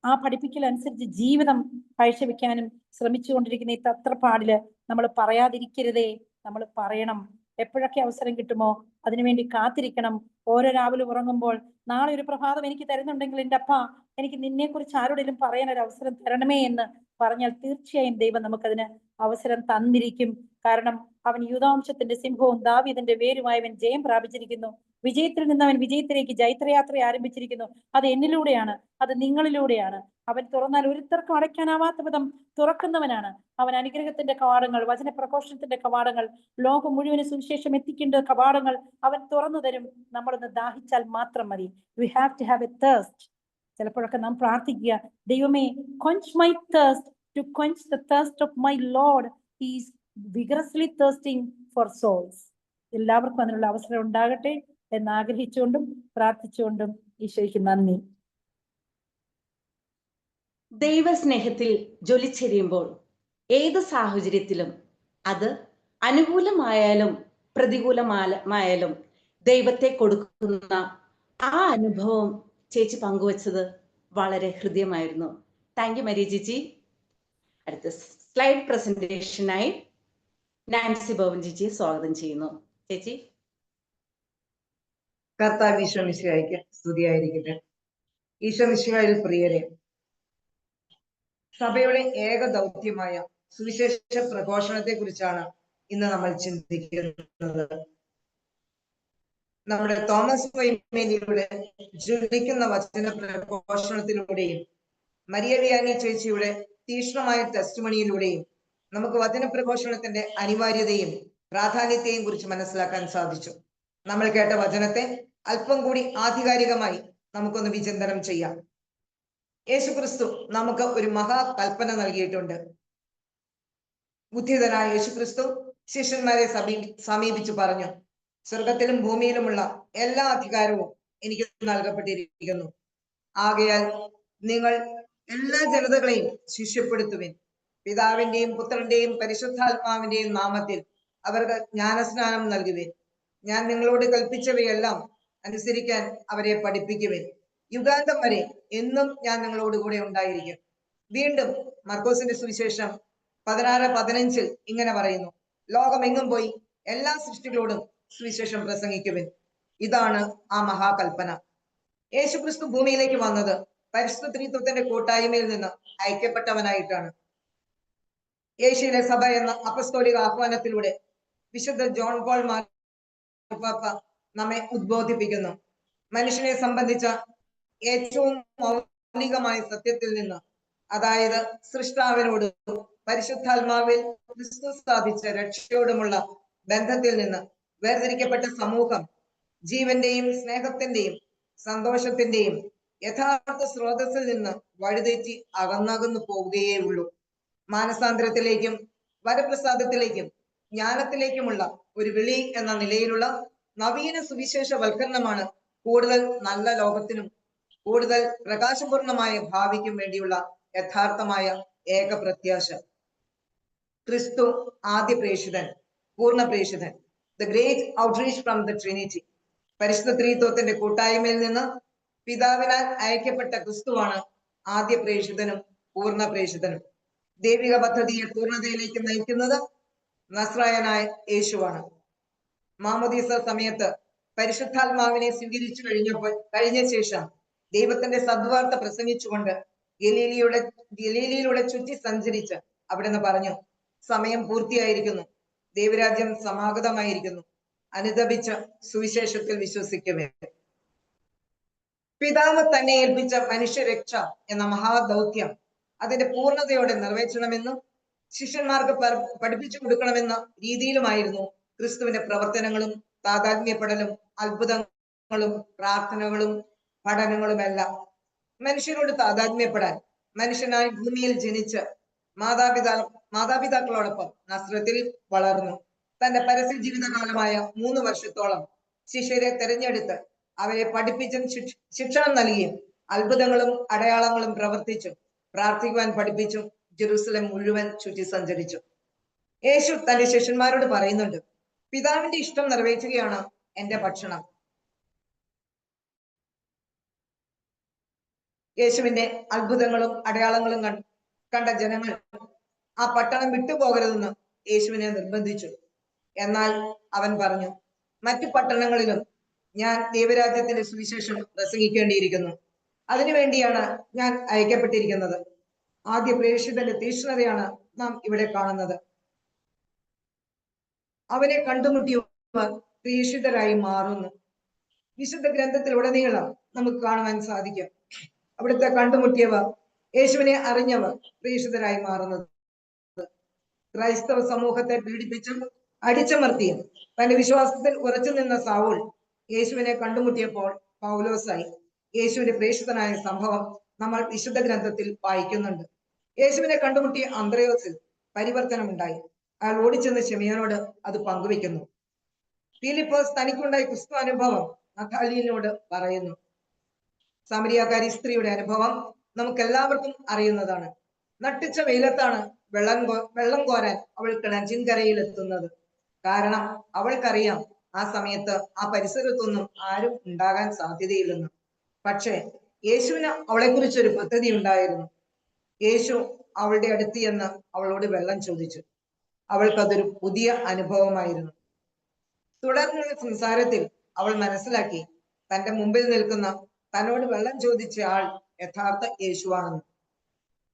ആ പഠിപ്പിക്കൽ അനുസരിച്ച് ജീവിതം കാഴ്ചവെക്കാനും ശ്രമിച്ചുകൊണ്ടിരിക്കുന്ന ഈ തത്രപ്പാടില് നമ്മൾ പറയാതിരിക്കരുതേ, നമ്മൾ പറയണം. എപ്പോഴൊക്കെ അവസരം കിട്ടുമോ അതിനുവേണ്ടി കാത്തിരിക്കണം. ഓരോ രാവിലെ ഉറങ്ങുമ്പോൾ നാളെ ഒരു പ്രഭാതം എനിക്ക് തരുന്നുണ്ടെങ്കിൽ എൻ്റെ അപ്പ എനിക്ക് നിന്നെ കുറിച്ച് ആരോടെങ്കിലും പറയാൻ ഒരു അവസരം തരണമേ എന്ന് പറഞ്ഞാൽ തീർച്ചയായും ദൈവം നമുക്കതിന് അവസരം തന്നിരിക്കും. കാരണം അവൻ യൂദാംശത്തിന്റെ സിംഹവും ദാവീദിന്റെ വേരുമായവൻ ജയം പ്രാപിച്ചിരിക്കുന്നു. വിജയത്തിൽ നിന്ന് അവൻ വിജയത്തിലേക്ക് ജൈത്രയാത്ര ആരംഭിച്ചിരിക്കുന്നു. അത് എന്നിലൂടെയാണ്, അത് നിങ്ങളിലൂടെയാണ്. അവൻ തുറന്നാൽ ഒരുത്തർക്കും അടയ്ക്കാനാവാത്ത വിധം തുറക്കുന്നവനാണ്. അവൻ അനുഗ്രഹത്തിന്റെ കവാടങ്ങൾ, വചന പ്രഘോഷണത്തിന്റെ കവാടങ്ങൾ, ലോകം മുഴുവന് സുവിശേഷം എത്തിക്കേണ്ട കവാടങ്ങൾ അവൻ തുറന്നു തരും. നമ്മളൊന്ന് ദാഹിച്ചാൽ മാത്രം മതി. We have to have a thirst. ചിലപ്പോഴൊക്കെ നാം പ്രാർത്ഥിക്കുക, ദൈവമേ quench my thirst, to quench the thirst of my Lord. He is vigorously thirsting for souls. എല്ലാവർക്കും അതിനുള്ള അവസരം ഉണ്ടാകട്ടെ എന്ന് ആഗ്രഹിച്ചുകൊണ്ടും പ്രാർത്ഥിച്ചുകൊണ്ടും ഈശോയ്ക്ക് നന്ദി. ദൈവസ്നേഹത്തിൽ ജ്വലിച്ചെരിയുമ്പോൾ ഏത് സാഹചര്യത്തിലും അത് അനുകൂലമായാലും പ്രതികൂലമായാലും ദൈവത്തെ കൊടുക്കുന്ന ആ അനുഭവം ചേച്ചി പങ്കുവച്ചത് വളരെ ഹൃദ്യമായിരുന്നു. താങ്ക് യു മരിയ ചേച്ചി. അടുത്ത സ്ലൈഡ് പ്രസന്റേഷനായി നാൻസി ബോവൻ ചേച്ചിയെ സ്വാഗതം ചെയ്യുന്നു. ചേച്ചി. കർത്താവ് ഈശോ മിശിഹായ്ക്ക് സ്തുതിയായിരിക്കട്ടെ. ഈശോ മിശിഹായിൽ പ്രിയരെ, സഭയുടെ ഏക ദൗത്യമായ സുവിശേഷ പ്രഘോഷണത്തെ കുറിച്ചാണ് ഇന്ന് നമ്മൾ ചിന്തിക്കുന്നത്. നമ്മുടെ തോമസ് വൈമേനിയുടെ ജ്വലിക്കുന്ന വചന പ്രഘോഷണത്തിലൂടെയും മരിയ വിയാനി ചേച്ചിയുടെ തീക്ഷ്ണമായ ടെസ്റ്റിമണിയിലൂടെയും നമുക്ക് വചന പ്രഘോഷണത്തിന്റെ അനിവാര്യതയും പ്രാധാന്യത്തെയും കുറിച്ച് മനസ്സിലാക്കാൻ സാധിച്ചു. നമ്മൾ കേട്ട വചനത്തെ അല്പം കൂടി ആധികാരികമായി നമുക്കൊന്ന് വിചിന്തനം ചെയ്യാം. യേശുക്രിസ്തു നമുക്ക് ഒരു മഹാകൽപ്പന നൽകിയിട്ടുണ്ട്. ബുദ്ധിതനായ യേശുക്രിസ്തു ശിഷ്യന്മാരെ സമീപിച്ചു പറഞ്ഞു, സ്വർഗത്തിലും ഭൂമിയിലുമുള്ള എല്ലാ അധികാരവും എനിക്ക് നൽകപ്പെട്ടിരിക്കുന്നു. ആകയാൽ നിങ്ങൾ എല്ലാ ജനതകളെയും ശിഷ്യപ്പെടുത്തുവിൻ. പിതാവിന്റെയും പുത്രന്റെയും പരിശുദ്ധാത്മാവിന്റെയും നാമത്തിൽ അവർക്ക് ജ്ഞാനസ്നാനം നൽകുവിൻ. ഞാൻ നിങ്ങളോട് കൽപ്പിച്ചവയെല്ലാം അനുസരിക്കാൻ അവരെ പഠിപ്പിക്കുവിൻ. യുഗാന്തം വരെ എന്നും ഞാൻ നിങ്ങളോട് കൂടെ ഉണ്ടായിരിക്കും. വീണ്ടും മർക്കോസിന്റെ സുവിശേഷം 16:15 ഇങ്ങനെ പറയുന്നു, ലോകമെങ്ങും പോയി എല്ലാ സൃഷ്ടികളോടും സുവിശേഷം പ്രസംഗിക്കുവിൻ. ഇതാണ് ആ മഹാകൽപ്പന. യേശുക്രിസ്തു ഭൂമിയിലേക്ക് വന്നത് പരിശുദ്ധ ത്രിത്വത്തിന്റെ കൂട്ടായ്മയിൽ നിന്ന് ഐക്യപ്പെട്ടവനായിട്ടാണ്. ഏഷ്യയിലെ സഭ എന്ന അപ്പസ്തോലിക ആഹ്വാനത്തിലൂടെ വിശുദ്ധ ജോൺ പോൾ മാർപ്പാപ്പ നമ്മെ ഉദ്ബോധിപ്പിക്കുന്നു. മനുഷ്യനെ സംബന്ധിച്ച ഏറ്റവും മൗലികമായ സത്യത്തിൽ നിന്ന്, അതായത് സൃഷ്ടാവിനോട് പരിശുദ്ധാത്മാവിൽ ക്രിസ്തു സ്ഥാപിച്ച രക്ഷയോടുമുള്ള ബന്ധത്തിൽ നിന്ന് വേർതിരിക്കപ്പെട്ട സമൂഹം ജീവന്റെയും സ്നേഹത്തിന്റെയും സന്തോഷത്തിന്റെയും യഥാർത്ഥ സ്രോതസ്സിൽ നിന്ന് വഴിതെറ്റി അകന്നകന്നു പോവുകയേ ഉള്ളൂ. മാനസാന്തരത്തിലേക്കും വരപ്രസാദത്തിലേക്കും ജ്ഞാനത്തിലേക്കുമുള്ള ഒരു വിളി എന്ന നിലയിലുള്ള നവീന സുവിശേഷവൽക്കരണമാണ് കൂടുതൽ നല്ല ലോകത്തിനും കൂടുതൽ പ്രകാശപൂർണമായ ഭാവിക്കും വേണ്ടിയുള്ള യഥാർത്ഥമായ ഏക പ്രത്യാശ. ക്രിസ്തു ആദ്യ പ്രേഷിതൻ, പൂർണ്ണ പ്രേഷിതൻ, the great outreach from the Trinity. പരിശുദ്ധ ത്രിത്വത്തിന്റെ കൂട്ടായ്മയിൽ നിന്ന് പിതാവിനാൽ അയക്കപ്പെട്ട ക്രിസ്തുവാണ് ആദ്യ പ്രേഷിതനും പൂർണ്ണ പ്രേഷിതനും. ദൈവിക പദ്ധതിയെ പൂർണ്ണതയിലേക്ക് നയിക്കുന്നത് നസ്രായനായ യേശുവാണ്. മാമോദീസ സമയത്ത് പരിശുദ്ധാത്മാവിനെ സ്വീകരിച്ചു കഴിഞ്ഞ ശേഷം ദൈവത്തിന്റെ സദ്വാർത്ത പ്രസംഗിച്ചുകൊണ്ട് ഗലീലയിലൂടെ ചുറ്റി സഞ്ചരിച്ച് അവിടുന്ന് പറഞ്ഞു, സമയം പൂർത്തിയായിരിക്കുന്നു, ദൈവരാജ്യം സമാഗതമായിരിക്കുന്നു, അനുതപിച്ച സുവിശേഷത്തിൽ വിശ്വസിക്കുമേ. പിതാവ് തന്നെ ഏൽപ്പിച്ച മനുഷ്യരക്ഷ എന്ന മഹാദൗത്യം അതിന്റെ പൂർണ്ണതയോടെ നിറവേറ്റണമെന്നും ശിഷ്യന്മാർക്ക് പഠിപ്പിച്ചു കൊടുക്കണമെന്ന രീതിയിലുമായിരുന്നു ക്രിസ്തുവിന്റെ പ്രവർത്തനങ്ങളും താതാത്മ്യപ്പെടലും അത്ഭുതങ്ങളും പ്രാർത്ഥനകളും പഠനങ്ങളുമെല്ലാം. മനുഷ്യരോട് താതാത്മ്യപ്പെടാൻ മനുഷ്യനായി ഭൂമിയിൽ ജനിച്ച് മാതാപിതാക്കളോടൊപ്പം നസ്രത്തിൽ വളർന്നു. തന്റെ പരസ്യ ജീവിതകാലമായ 3 വർഷത്തോളം ശിഷ്യരെ തെരഞ്ഞെടുത്ത് അവരെ പഠിപ്പിച്ചും ശിക്ഷണം നൽകിയും അത്ഭുതങ്ങളും അടയാളങ്ങളും പ്രവർത്തിച്ചും പ്രാർത്ഥിക്കുവാൻ പഠിപ്പിച്ചു. ജെറൂസലേം മുഴുവൻ ചുറ്റി സഞ്ചരിച്ചു. യേശു തന്റെ ശിഷ്യന്മാരോട് പറയുന്നുണ്ട്, പിതാവിന്റെ ഇഷ്ടം നിറവേറ്റുകയാണ് എന്റെ ഭക്ഷണം. യേശുവിന്റെ അത്ഭുതങ്ങളും അടയാളങ്ങളും കണ്ട ജനങ്ങൾ ആ പട്ടണം വിട്ടുപോകരുതെന്ന് യേശുവിനെ നിർബന്ധിച്ചു. എന്നാൽ അവൻ പറഞ്ഞു, മറ്റു പട്ടണങ്ങളിലും ഞാൻ ദൈവരാജ്യത്തിന്റെ സുവിശേഷം പ്രസംഗിക്കേണ്ടിയിരിക്കുന്നു. അതിനുവേണ്ടിയാണ് ഞാൻ അയക്കപ്പെട്ടിരിക്കുന്നത്. ആദ്യ പ്രേക്ഷിതന്റെ തീക്ഷ്ണതയാണ് നാം ഇവിടെ കാണുന്നത്. അവനെ കണ്ടുമുട്ടിയവർ പ്രേക്ഷിതരായി മാറുന്നു. വിശുദ്ധ ഗ്രന്ഥത്തിൽ ഉടനീളം നമുക്ക് കാണുവാൻ സാധിക്കും. അവിടുത്തെ കണ്ടുമുട്ടിയവർ, യേശുവിനെ അറിഞ്ഞവർ പ്രേക്ഷിതരായി മാറുന്നത്. ക്രൈസ്തവ സമൂഹത്തെ പീഡിപ്പിച്ചും അടിച്ചമർത്തിയും തന്റെ വിശ്വാസത്തിൽ ഉറച്ചു നിന്ന സൗൽ യേശുവിനെ കണ്ടുമുട്ടിയപ്പോൾ പൗലോസായി. യേശുവിന്റെ പ്രേക്ഷിതനായ സംഭവം നമ്മൾ വിശുദ്ധ ഗ്രന്ഥത്തിൽ വായിക്കുന്നുണ്ട്. യേശുവിനെ കണ്ടുമുട്ടിയ അന്ത്രയോസിൽ പരിവർത്തനമുണ്ടായി. അയാൾ ഓടിച്ചെന്ന് ശിമയോനോട് അത് പങ്കുവെക്കുന്നു. ഫിലിപ്പോസ് തനിക്കുണ്ടായ ക്രിസ്തു അനുഭവം നഥാലിയലിനോട് പറയുന്നു. സമരിയാക്കാരി സ്ത്രീയുടെ അനുഭവം നമുക്ക് എല്ലാവർക്കും അറിയുന്നതാണ്. നട്ടിച്ച വെയിലത്താണ് വെള്ളം കോരാൻ അവൾ കിണറ്റിൻകരയിൽ എത്തുന്നത്. കാരണം അവൾക്കറിയാം ആ സമയത്ത് ആ പരിസരത്തൊന്നും ആരും ഉണ്ടാകാൻ സാധ്യതയില്ലെന്ന്. പക്ഷേ യേശുവിന് അവളെക്കുറിച്ചൊരു പദ്ധതി ഉണ്ടായിരുന്നു. യേശു അവളുടെ അടുത്ത് ചെന്ന് അവളോട് വെള്ളം ചോദിച്ചു. അവൾക്കതൊരു പുതിയ അനുഭവമായിരുന്നു. തുടർന്നുള്ള സംസാരത്തിൽ അവൾ മനസ്സിലാക്കി തന്റെ മുമ്പിൽ നിൽക്കുന്ന തന്നോട് വെള്ളം ചോദിച്ച ആൾ യഥാർത്ഥ യേശുവാണെന്ന്.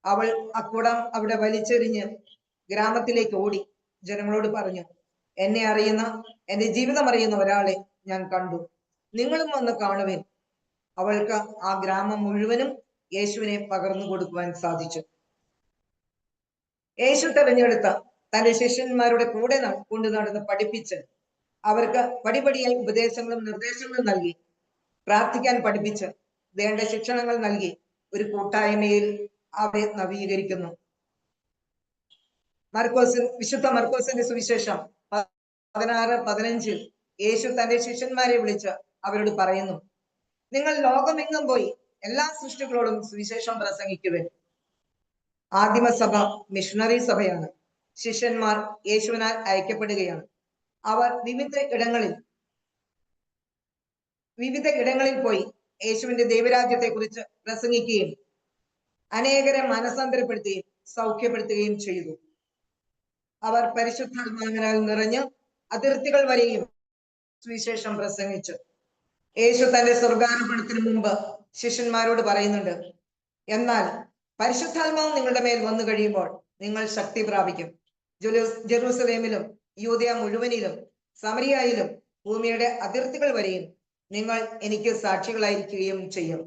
അവൾ അക്കുടം അവിടെ വലിച്ചെറിഞ്ഞ് ഗ്രാമത്തിലേക്ക് ഓടി ജനങ്ങളോട് പറഞ്ഞു, എന്നെ അറിയുന്ന, എന്റെ ജീവിതം അറിയുന്ന ഒരാളെ ഞാൻ കണ്ടു, നിങ്ങളും വന്ന് കാണുവിൻ. അവൾക്ക് ആ ഗ്രാമം മുഴുവനും യേശുവിനെ പകർന്നു കൊടുക്കുവാൻ സാധിച്ചു. യേശു തെരഞ്ഞെടുത്ത തന്റെ ശിഷ്യന്മാരുടെ കൂടെ കൊണ്ടു നടന്ന് പഠിപ്പിച്ച് അവർക്ക് പടിപടിയായി ഉപദേശങ്ങളും നിർദ്ദേശങ്ങളും നൽകി, പ്രാർത്ഥിക്കാൻ പഠിപ്പിച്ച് വേണ്ട ശിക്ഷണങ്ങൾ നൽകി ഒരു കൂട്ടായ്മയിൽ അവരെ നവീകരിക്കുന്നു. വിശുദ്ധ മർക്കോസിന്റെ സുവിശേഷം 16:15 യേശു തന്റെ ശിഷ്യന്മാരെ വിളിച്ച് അവരോട് പറയുന്നു, നിങ്ങൾ ലോകമെങ്ങും പോയി എല്ലാ സൃഷ്ടികളോടും സുവിശേഷം പ്രസംഗിക്കുവിൻ. ആദിമസഭ മിഷണറി സഭയാണ്. ശിഷ്യന്മാർ യേശുവിനാൽ അയക്കപ്പെടുകയാണ്. അവർ വിവിധ ഇടങ്ങളിൽ പോയി യേശുവിന്റെ ദൈവരാജ്യത്തെ കുറിച്ച് പ്രസംഗിക്കുകയും അനേകരെ മനസാന്തരപ്പെടുത്തുകയും സൗഖ്യപ്പെടുത്തുകയും ചെയ്തു. അവർ പരിശുദ്ധാത്മാവിനാൽ നിറഞ്ഞ് അതിർത്തികൾ വരെയും സുവിശേഷം പ്രസംഗിച്ചു. യേശു തന്റെ സ്വർഗാരോഹണത്തിന് മുമ്പ് ശിഷ്യന്മാരോട് പറയുന്നുണ്ട്, എന്നാൽ പരിശുദ്ധാത്മാവ് നിങ്ങളുടെ മേൽ വന്നു കഴിയുമ്പോൾ നിങ്ങൾ ശക്തി പ്രാപിക്കും. ജെറൂസലേമിലും യൂദയ മുഴുവനിലും സമരിയായിലും ഭൂമിയുടെ അതിർത്തികൾ വരെയും നിങ്ങൾ എനിക്ക് സാക്ഷികളായിരിക്കുകയും ചെയ്യും.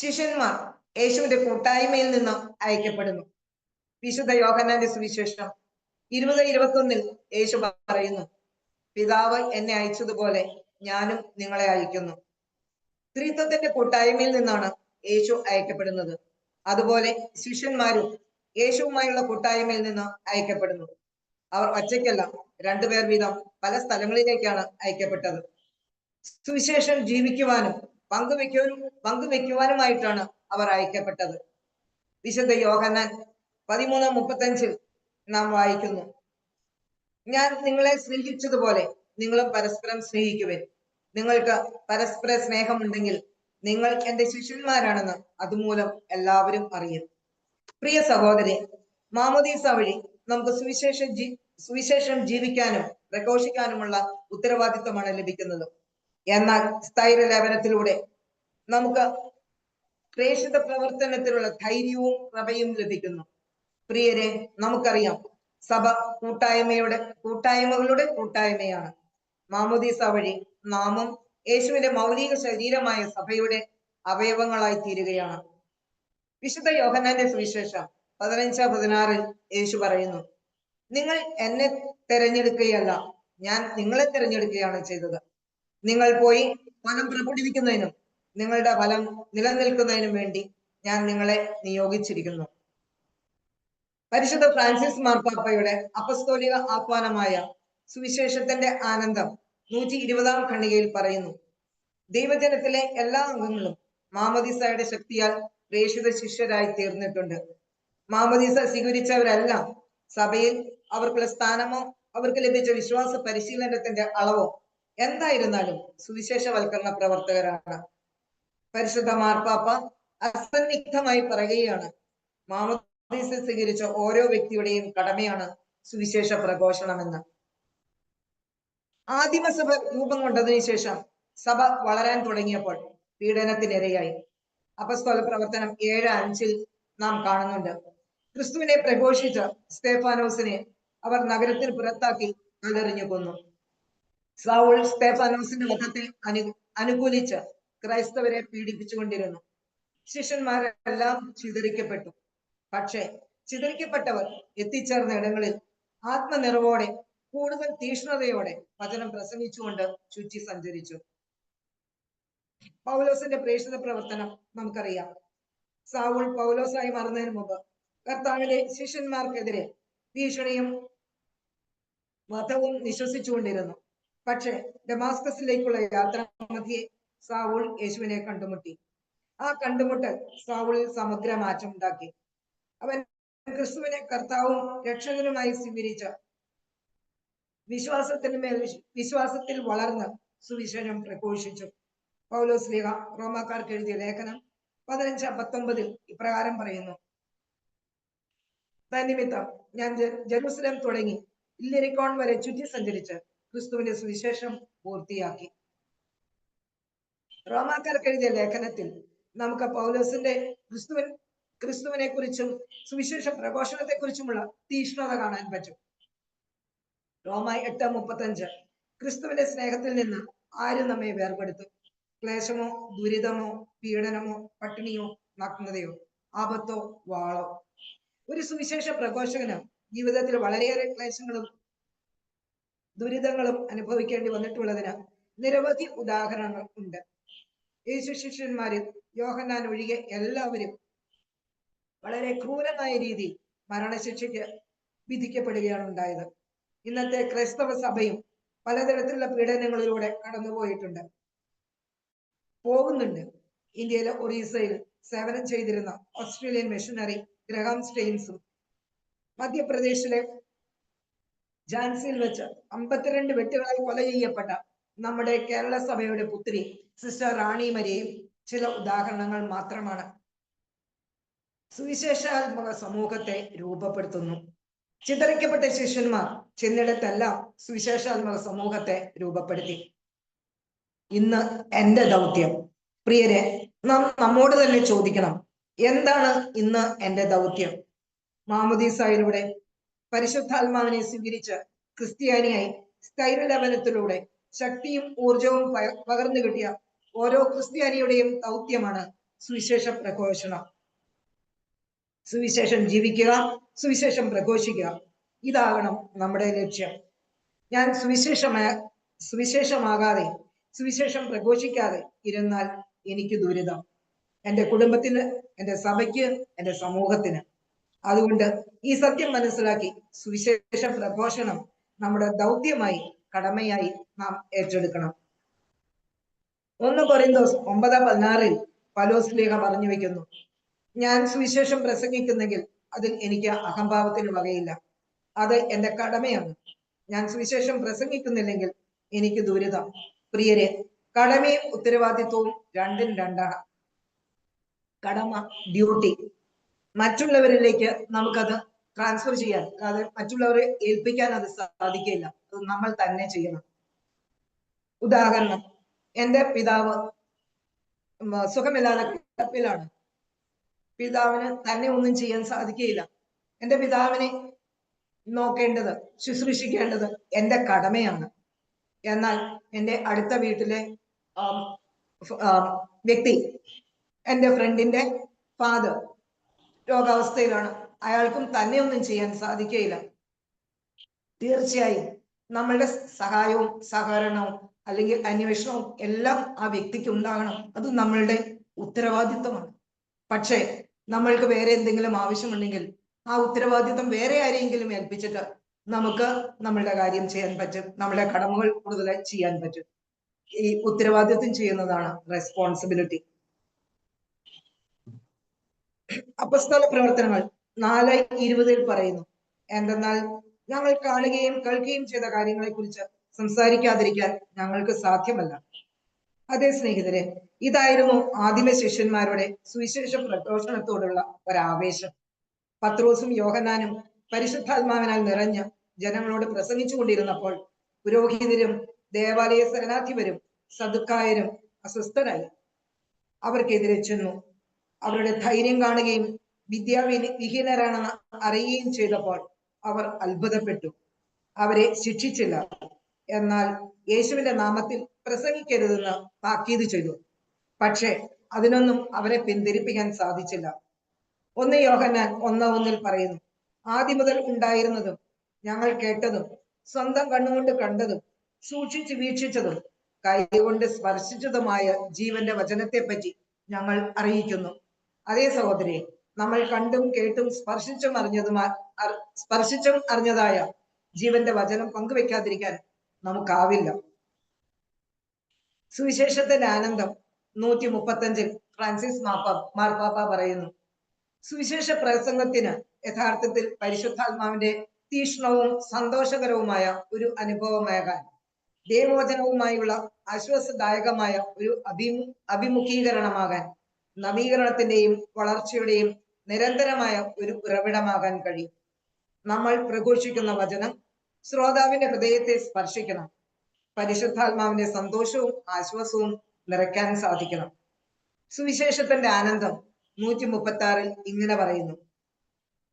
ശിഷ്യന്മാർ യേശുവിന്റെ കൂട്ടായ്മയിൽ നിന്ന് അയക്കപ്പെടുന്നു. വിശുദ്ധ യോഹന്നാന്റെ സുവിശേഷം 20:21 യേശു പറയുന്നു, പിതാവ് എന്നെ അയച്ചതുപോലെ ഞാനും നിങ്ങളെ അയക്കുന്നു. ത്രിത്വത്തിന്റെ കൂട്ടായ്മയിൽ നിന്നാണ് യേശു അയക്കപ്പെടുന്നത്. അതുപോലെ ശിഷ്യന്മാരും യേശുവുമായുള്ള കൂട്ടായ്മയിൽ നിന്ന് അയക്കപ്പെടുന്നു. അവർ ഒറ്റയ്ക്കല്ല, 2 പേർ വീതം പല സ്ഥലങ്ങളിലേക്കാണ് അയക്കപ്പെട്ടത്. സുവിശേഷം ജീവിക്കുവാനും പങ്കുവെക്കുവാനുമായിട്ടാണ് അവർ അയക്കപ്പെട്ടത്. വിശുദ്ധ യോഹന്നാൻ 13:35 നാം വായിക്കുന്നു, ഞാൻ നിങ്ങളെ സ്നേഹിച്ചതുപോലെ നിങ്ങളും പരസ്പരം സ്നേഹിക്കുവിൻ. നിങ്ങൾക്ക് പരസ്പര സ്നേഹമുണ്ടെങ്കിൽ നിങ്ങൾ എന്റെ ശിഷ്യന്മാരാണെന്ന് അതുമൂലം എല്ലാവരും അറിയും. പ്രിയ സഹോദരി, മാമോദീസ വഴി നമുക്ക് സുവിശേഷം ജീവിക്കാനും പ്രഘോഷിക്കാനുമുള്ള ഉത്തരവാദിത്വമാണ് ലഭിക്കുന്നത്. എന്നാൽ സ്ഥൈര്യലേപനത്തിലൂടെ നമുക്ക് പ്രേക്ഷിത പ്രവർത്തനത്തിലുള്ള ധൈര്യവും കൃപയും ലഭിക്കുന്നു. പ്രിയരെ, നമുക്കറിയാം സഭ കൂട്ടായ്മകളുടെ കൂട്ടായ്മയാണ്. മാമോദീസ വഴി നാമും യേശുവിന്റെ മൗലിക ശരീരമായ സഭയുടെ അവയവങ്ങളായി തീരുകയാണ്. വിശുദ്ധ യോഹന്നാന്റെ സുവിശേഷം 15:16 യേശു പറയുന്നു, നിങ്ങൾ എന്നെ തെരഞ്ഞെടുക്കുകയല്ല, ഞാൻ നിങ്ങളെ തെരഞ്ഞെടുക്കുകയാണ് ചെയ്തത്. നിങ്ങൾ പോയി ഫലം പ്രകടിപ്പിക്കുന്നതിനും നിങ്ങളുടെ ഫലം നിലനിൽക്കുന്നതിനും വേണ്ടി ഞാൻ നിങ്ങളെ നിയോഗിച്ചിരിക്കുന്നു. പരിശുദ്ധ ഫ്രാൻസിസ് മാർപ്പാപ്പയുടെ അപ്പസ്തോലിക ആഹ്വാനമായ സുവിശേഷത്തിന്റെ ആനന്ദം 120-ാം ഖണ്ഡികയിൽ പറയുന്നു, ദൈവജനത്തിലെ എല്ലാ അംഗങ്ങളും മാമോദീസയുടെ ശക്തിയാൽ പ്രേക്ഷിത ശിഷ്യരായി തീർന്നിട്ടുണ്ട്. മാമോദീസ സ്വീകരിച്ചവരെല്ലാം സഭയിൽ അവർക്കുള്ള സ്ഥാനമോ അവർക്ക് ലഭിച്ച വിശ്വാസ പരിശീലനത്തിന്റെ അളവോ എന്തായിരുന്നാലും സുവിശേഷവൽക്കരണ പ്രവർത്തകരാണ്. പരിശുദ്ധ മാർപ്പാപ്പ അസന്നിഗ്ധമായി പറയുകയാണ്, മാമോദീസ സ്വീകരിച്ച ഓരോ വ്യക്തിയുടെയും കടമയാണ് സുവിശേഷ പ്രഘോഷണമെന്ന്. ആദിമസഭ രൂപം കൊണ്ടതിനു ശേഷം സഭ വളരാൻ തുടങ്ങിയപ്പോൾ പീഡനത്തിനിരയായി. അപ്പസ്തോല പ്രവർത്തനം 7:5 നാം കാണുന്നുണ്ട്. ക്രിസ്തുവിനെ പ്രഘോഷിച്ച സ്തേഫാനോസിനെ അവർ നഗരത്തിന് പുറത്താക്കി കല്ലെറിഞ്ഞു കൊന്നു. സൗൾ സ്തേഫാനോസിന്റെ വധത്തെ അനുകൂലിച്ച് ക്രൈസ്തവരെ പീഡിപ്പിച്ചുകൊണ്ടിരുന്നു. ശിഷ്യന്മാരെല്ലാം ചിതറിക്കപ്പെട്ടു. പക്ഷേ ചിതറിക്കപ്പെട്ടവർ എത്തിച്ചേർന്ന ഇടങ്ങളിൽ ആത്മനിറവോടെ കൂടുതൽ തീഷ്ണതയോടെ വചനം പ്രസംഗിച്ചുകൊണ്ട് ചുറ്റി സഞ്ചരിച്ചു. പൗലോസിന്റെ പ്രേക്ഷിത പ്രവർത്തനം നമുക്കറിയാം. സൗൾ പൗലോസായി മാറുന്നതിന് മുമ്പ് കർത്താവിലെ ശിഷ്യന്മാർക്കെതിരെ ഭീഷണിയും വധവും നിശ്വസിച്ചുകൊണ്ടിരുന്നു. പക്ഷെ ഡമാസ്കസിലേക്കുള്ള യാത്ര മധ്യേ സൗൾ യേശുവിനെ കണ്ടുമുട്ടി. ആ കണ്ടുമുട്ടൽ സൗളിൽ സമഗ്ര മാറ്റം ഉണ്ടാക്കി. അവൻ ക്രിസ്തുവിനെ കർത്താവും രക്ഷകനുമായി സ്വീകരിച്ച വിശ്വാസത്തിൽ വളർന്ന് സുവിശേഷം പ്രഘോഷിച്ചു. പൗലോസ് ശ്ലീഹ റോമാക്കാർക്ക് എഴുതിയ ലേഖനം 15:19 ഇപ്രകാരം പറയുന്നു: തന്നിമിത്തം ഞാൻ ജെറുസലേം തുടങ്ങി ഇല്ലിരിക്കോൺ വരെ ചുറ്റി സഞ്ചരിച്ച് ക്രിസ്തുവിന്റെ സുവിശേഷം പൂർത്തിയാക്കി. റോമാക്കാർക്ക് എഴുതിയ ലേഖനത്തിൽ നമുക്ക് പൗലോസിന്റെ ക്രിസ്തുവിനെ കുറിച്ചും സുവിശേഷ പ്രഘോഷണത്തെ കുറിച്ചുമുള്ള തീഷ്ണത കാണാൻ പറ്റും. റോമ 8:35 ക്രിസ്തുവിന്റെ സ്നേഹത്തിൽ നിന്ന് ആരും നമ്മെ വേർപെടുത്തും? ക്ലേശമോ, ദുരിതമോ, പീഡനമോ, പട്ടിണിയോ, നഗ്നതയോ, ആപത്തോ, വാളോ? ഒരു സുവിശേഷ പ്രഘോഷകന് ജീവിതത്തിൽ വളരെയേറെ ക്ലേശങ്ങളും ദുരിതങ്ങളും അനുഭവിക്കേണ്ടി വന്നിട്ടുള്ളതിന് നിരവധി ഉദാഹരണങ്ങൾ ഉണ്ട്. യേശു ശിഷ്യന്മാരിൽ യോഹന്നാൻ ഒഴികെ എല്ലാവരും വളരെ ക്രൂരമായ രീതിയിൽ മരണശിക്ഷയ്ക്ക് വിധിക്കപ്പെടുകയാണ് ഉണ്ടായത്. ഇന്നത്തെ ക്രൈസ്തവ സഭയും പലതരത്തിലുള്ള പീഡനങ്ങളിലൂടെ കടന്നുപോയിട്ടുണ്ട്, പോകുന്നുണ്ട്. ഇന്ത്യയിലെ ഒറീസയിൽ സേവനം ചെയ്തിരുന്ന ഓസ്ട്രേലിയൻ മിഷണറി ഗ്രഹാം സ്റ്റെയിൻസും മധ്യപ്രദേശിലെ ഝാൻസിയിൽ വെച്ച് 52 വെട്ടുകളായി കൊല ചെയ്യപ്പെട്ട നമ്മുടെ കേരള സഭയുടെ പുത്രി സിസ്റ്റർ റാണി മരിയയും ചില ഉദാഹരണങ്ങൾ മാത്രമാണ്. സുവിശേഷാത്മക സമൂഹത്തെ രൂപപ്പെടുത്തുന്നു. ചിതറിക്കപ്പെട്ട ശിഷ്യന്മാർ ചെന്നിടത്തെല്ലാം സുവിശേഷാത്മക സമൂഹത്തെ രൂപപ്പെടുത്തി. ഇന്ന് എന്റെ ദൗത്യം, പ്രിയരെ, നാം നമ്മോട് തന്നെ ചോദിക്കണം, എന്താണ് ഇന്ന് എന്റെ ദൗത്യം? മാമോദീസായിലൂടെ പരിശുദ്ധാത്മാവിനെ സ്വീകരിച്ച് ക്രിസ്ത്യാനിയായി സ്ഥൈര്യലവനത്തിലൂടെ ശക്തിയും ഊർജവും പകർന്നു കിട്ടിയ ഓരോ ക്രിസ്ത്യാനിയുടെയും ദൗത്യമാണ് സുവിശേഷ പ്രഘോഷണം. സുവിശേഷം ജീവിക്കുക, സുവിശേഷം പ്രഘോഷിക്കുക, ഇതാകണം നമ്മുടെ ലക്ഷ്യം. ഞാൻ സുവിശേഷമാകാതെ സുവിശേഷം പ്രഘോഷിക്കാതെ ഇരുന്നാൽ എനിക്ക് ദുരിതം, എൻ്റെ കുടുംബത്തിന്, എൻ്റെ സഭയ്ക്ക്, എൻ്റെ സമൂഹത്തിന്. അതുകൊണ്ട് ഈ സത്യം മനസ്സിലാക്കി സുവിശേഷ പ്രഘോഷണം നമ്മുടെ ദൗത്യമായി, കടമയായി നാം ഏറ്റെടുക്കണം. 1 കൊരിന്തോസ് 9:16 പൗലോസ് ശ്ലീഹ പറഞ്ഞു വെക്കുന്നു: ഞാൻ സുവിശേഷം പ്രസംഗിക്കുന്നെങ്കിൽ അതിൽ എനിക്ക് അഹംഭാവത്തിന് വകയില്ല, അത് എൻ്റെ കടമയാണ്. ഞാൻ സുവിശേഷം പ്രസംഗിക്കുന്നില്ലെങ്കിൽ എനിക്ക് ദുരിതം. പ്രിയരെ, കടമയും ഉത്തരവാദിത്വവും രണ്ടും രണ്ടാണ്. കടമ, ഡ്യൂട്ടി, മറ്റുള്ളവരിലേക്ക് നമുക്കത് ട്രാൻസ്ഫർ ചെയ്യാൻ, അത് മറ്റുള്ളവരെ ഏൽപ്പിക്കാൻ അത് സാധിക്കില്ല. അത് നമ്മൾ തന്നെ ചെയ്യണം. ഉദാഹരണം, എൻ്റെ പിതാവ് സുഖമില്ലാതെ കിടപ്പിലാണ്. പിതാവിന് തന്നെ ഒന്നും ചെയ്യാൻ സാധിക്കുകയില്ല. എൻ്റെ പിതാവിനെ നോക്കേണ്ടത്, ശുശ്രൂഷിക്കേണ്ടത് എൻ്റെ കടമയാണ്. എന്നാൽ എൻ്റെ അടുത്ത വീട്ടിലെ വ്യക്തി, എൻ്റെ ഫ്രണ്ടിന്റെ ഫാദർ രോഗാവസ്ഥയിലാണ്, അയാൾക്കും തന്നെ ഒന്നും ചെയ്യാൻ സാധിക്കുകയില്ല. തീർച്ചയായും നമ്മളുടെ സഹായവും സഹകരണവും അല്ലെങ്കിൽ അന്വേഷണവും എല്ലാം ആ വ്യക്തിക്ക് ഉണ്ടാകണം. അത് നമ്മളുടെ ഉത്തരവാദിത്വമാണ്. പക്ഷേ നമ്മൾക്ക് വേറെ എന്തെങ്കിലും ആവശ്യമുണ്ടെങ്കിൽ ആ ഉത്തരവാദിത്വം വേറെ ആരെയെങ്കിലും ഏൽപ്പിച്ചിട്ട് നമുക്ക് നമ്മളുടെ കാര്യം ചെയ്യാൻ പറ്റും, നമ്മുടെ കടമകൾ കൂടുതലായി ചെയ്യാൻ പറ്റും. ഈ ഉത്തരവാദിത്വം ചെയ്യുന്നതാണ് റെസ്പോൺസിബിലിറ്റി. അപ്പസ്തോല പ്രവർത്തനങ്ങൾ 4:20 പറയുന്നു, എന്തെന്നാൽ ഞങ്ങൾ കാണുകയും കേൾക്കുകയും ചെയ്ത കാര്യങ്ങളെ കുറിച്ച് സംസാരിക്കാതിരിക്കാൻ ഞങ്ങൾക്ക് സാധ്യമല്ല. അതേ സ്നേഹിതരെ, ഇതായിരുന്നു ആദിമ ശിഷ്യന്മാരുടെ സുവിശേഷ പ്രഘോഷണത്തോടുള്ള ഒരാവേശം. പത്രോസും യോഹന്നാനും പരിശുദ്ധാത്മാവിനാൽ നിറഞ്ഞ് ജനങ്ങളോട് പ്രസംഗിച്ചു കൊണ്ടിരുന്നപ്പോൾ പുരോഹിതരും ദേവാലയ സേനാധിപരും സദുക്കായരും അസ്വസ്ഥരായി. അവർക്കെതിരെ ചെന്നു. അവരുടെ ധൈര്യം കാണുകയും വിദ്യാവിഹീനരാണെന്ന് അറിയുകയും ചെയ്തപ്പോൾ അവർ അത്ഭുതപ്പെട്ടു. അവരെ ശിക്ഷിച്ചില്ല, എന്നാൽ യേശുവിന്റെ നാമത്തിൽ പ്രസംഗിക്കരുതെന്ന് താക്കീത് ചെയ്തു. പക്ഷേ അതിനൊന്നും അവരെ പിന്തിരിപ്പിക്കാൻ സാധിച്ചില്ല. 1 യോഹന്നാൻ 1:1 പറയുന്നു, ആദ്യം മുതൽ ഉണ്ടായിരുന്നതും ഞങ്ങൾ കേട്ടതും സ്വന്തം കണ്ണുകൊണ്ട് കണ്ടതും സൂക്ഷിച്ചു വീക്ഷിച്ചതും കൈകൊണ്ട് സ്പർശിച്ചതുമായ ജീവന്റെ വചനത്തെ പറ്റി ഞങ്ങൾ അറിയിക്കുന്നു. അതേ സഹോദരി, നമ്മൾ കണ്ടും കേട്ടും സ്പർശിച്ചും അറിഞ്ഞതായ ജീവന്റെ വചനം പങ്കുവെക്കാതിരിക്കാൻ നമുക്കാവില്ല. സുവിശേഷത്തിന്റെ ആനന്ദം 135 ഫ്രാൻസിസ് മാർപ്പാപ്പ പറയുന്നു, സുവിശേഷ പ്രസംഗത്തിന് യഥാർത്ഥത്തിൽ പരിശുദ്ധാത്മാവിന്റെ തീക്ഷ്ണവും സന്തോഷകരവുമായ ഒരു അനുഭവമാകാൻ ദൈവവചനവുമായുള്ള ആശ്വാസദായകമായ ഒരു അഭിമുഖീകരണമാകാൻ നവീകരണത്തിന്റെയും വളർച്ചയുടെയും നിരന്തരമായ ഒരു ഉറവിടമാകാൻ കഴിയും. നമ്മൾ പ്രഘോഷിക്കുന്ന വചനം ശ്രോതാവിന്റെ ഹൃദയത്തെ സ്പർശിക്കണം. പരിശുദ്ധാത്മാവിന്റെ സന്തോഷവും ആശ്വാസവും നിറയ്ക്കാൻ സാധിക്കണം. സുവിശേഷത്തിന്റെ ആനന്ദം 136 ഇങ്ങനെ പറയുന്നു,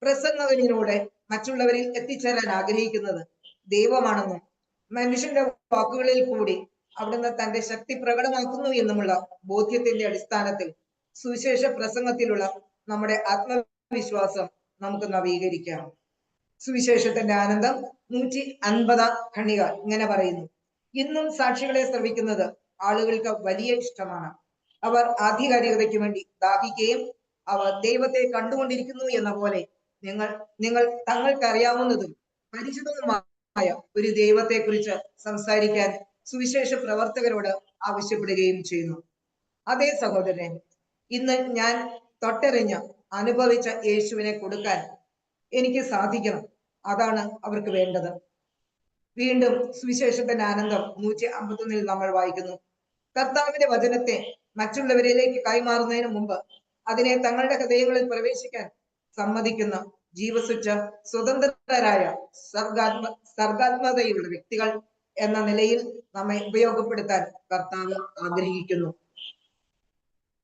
പ്രസംഗകനിലൂടെ മറ്റുള്ളവരിൽ എത്തിച്ചേരാൻ ആഗ്രഹിക്കുന്നത് ദൈവമാണെന്നും മനുഷ്യന്റെ വാക്കുകളിൽ കൂടി അവിടുന്ന് തന്റെ ശക്തി പ്രകടമാക്കുന്നു എന്നുമുള്ള ബോധ്യത്തിന്റെ അടിസ്ഥാനത്തിൽ സുവിശേഷ പ്രസംഗത്തിലുള്ള നമ്മുടെ ആത്മവിശ്വാസം നമുക്ക് നവീകരിക്കാം. സുവിശേഷത്തിന്റെ ആനന്ദം 150 ഖണ്ഡിക ഇങ്ങനെ പറയുന്നു, ഇന്നും സാക്ഷികളെ ശ്രവിക്കുന്നത് ആളുകൾക്ക് വലിയ ഇഷ്ടമാണ്. അവർ ആധികാരികതയ്ക്ക് വേണ്ടി ദാഹിക്കുകയും അവർ ദൈവത്തെ കണ്ടുകൊണ്ടിരിക്കുന്നു എന്ന പോലെ നിങ്ങൾ തങ്ങൾക്കറിയാവുന്നതും പരിചിതവുമായ ഒരു ദൈവത്തെ കുറിച്ച് സംസാരിക്കാൻ സുവിശേഷ പ്രവർത്തകരോട് ആവശ്യപ്പെടുകയും ചെയ്യുന്നു. അതേ സഹോദരൻ, ഇന്ന് ഞാൻ തൊട്ടറിഞ്ഞ് അനുഭവിച്ച യേശുവിനെ കൊടുക്കാൻ എനിക്ക് സാധിക്കണം. അതാണ് അവർക്ക് വേണ്ടത്. വീണ്ടും സുവിശേഷത്തിന്റെ ആനന്ദം 151 നമ്മൾ വായിക്കുന്നു, കർത്താവിന്റെ വചനത്തെ മറ്റുള്ളവരിലേക്ക് കൈമാറുന്നതിന് മുമ്പ് അതിനെ തങ്ങളുടെ ഹൃദയങ്ങളിൽ പ്രവേശിക്കാൻ സമ്മതിക്കുന്ന ജീവസുറ്റ സ്വതന്ത്രരായ സർഗാത്മകതയുള്ള വ്യക്തികൾ എന്ന നിലയിൽ നമ്മെ ഉപയോഗപ്പെടുത്താൻ കർത്താവ് ആഗ്രഹിക്കുന്നു.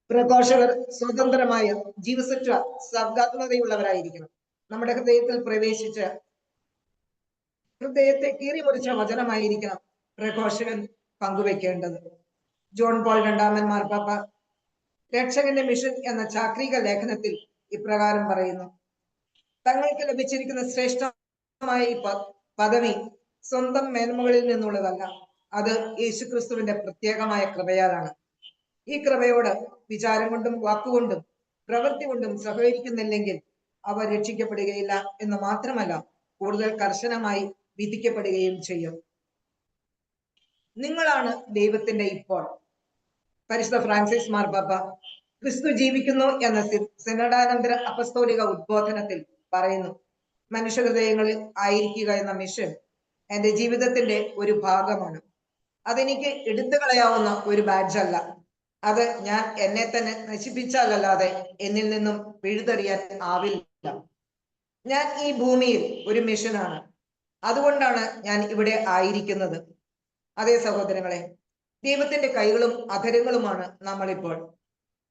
പ്രഘോഷകർ സ്വതന്ത്രമായ ജീവസുറ്റ സർഗാത്മകതയുള്ളവരായിരിക്കണം. നമ്മുടെ ഹൃദയത്തിൽ പ്രവേശിച്ച് ഹൃദയത്തെ കീറിമുറിച്ച വചനമായിരിക്കണം പ്രഘോഷകൻ പങ്കുവെക്കേണ്ടത്. ജോൺ പോൾ II മാർപ്പാപ്പ രക്ഷകന്റെ മിഷൻ എന്ന ചാക്രിക ലേഖനത്തിൽ ഇപ്രകാരം പറയുന്നു, തങ്ങൾക്ക് ലഭിച്ചിരിക്കുന്ന ശ്രേഷ്ഠമായ ഈ പദവി സ്വന്തം മേന്മകളിൽ നിന്നുള്ളതല്ല, അത് യേശുക്രിസ്തുവിന്റെ പ്രത്യേകമായ കൃപയാലാണ്. ഈ കൃപയോട് വിചാരം കൊണ്ടും വാക്കുകൊണ്ടും പ്രവൃത്തി കൊണ്ടും സഹകരിക്കുന്നില്ലെങ്കിൽ അവർ രക്ഷിക്കപ്പെടുകയില്ല എന്ന് മാത്രമല്ല, കൂടുതൽ കർശനമായി വിധിക്കപ്പെടുകയും ചെയ്യും. നിങ്ങളാണ് ദൈവത്തിന്റെ ഇപ്പോൾ. പരിശുദ്ധ ഫ്രാൻസിസ് മാർപ്പാപ്പ ക്രിസ്തു ജീവിക്കുന്നു എന്ന സിനഡാനന്തര അപ്പസ്തോലിക ഉദ്ബോധനത്തിൽ പറയുന്നു, മനുഷ്യഹൃദയങ്ങളിൽ ആയിരിക്കുക എന്ന മിഷൻ എന്റെ ജീവിതത്തിന്റെ ഒരു ഭാഗമാണ്. അതെനിക്ക് എടുത്തു കളയാവുന്ന ഒരു ബാഡ്ജ് അല്ല. അത് ഞാൻ എന്നെ തന്നെ നശിപ്പിച്ചാലല്ലാതെ എന്നിൽ നിന്നും പിഴുതെറിയാൻ ആവില്ല. ഞാൻ ഈ ഭൂമിയിൽ ഒരു മിഷനാണ്. അതുകൊണ്ടാണ് ഞാൻ ഇവിടെ ആയിരിക്കുന്നത്. അതേ സഹോദരങ്ങളെ, ദൈവത്തിന്റെ കൈകളും അധരങ്ങളുമാണ് നമ്മളിപ്പോൾ.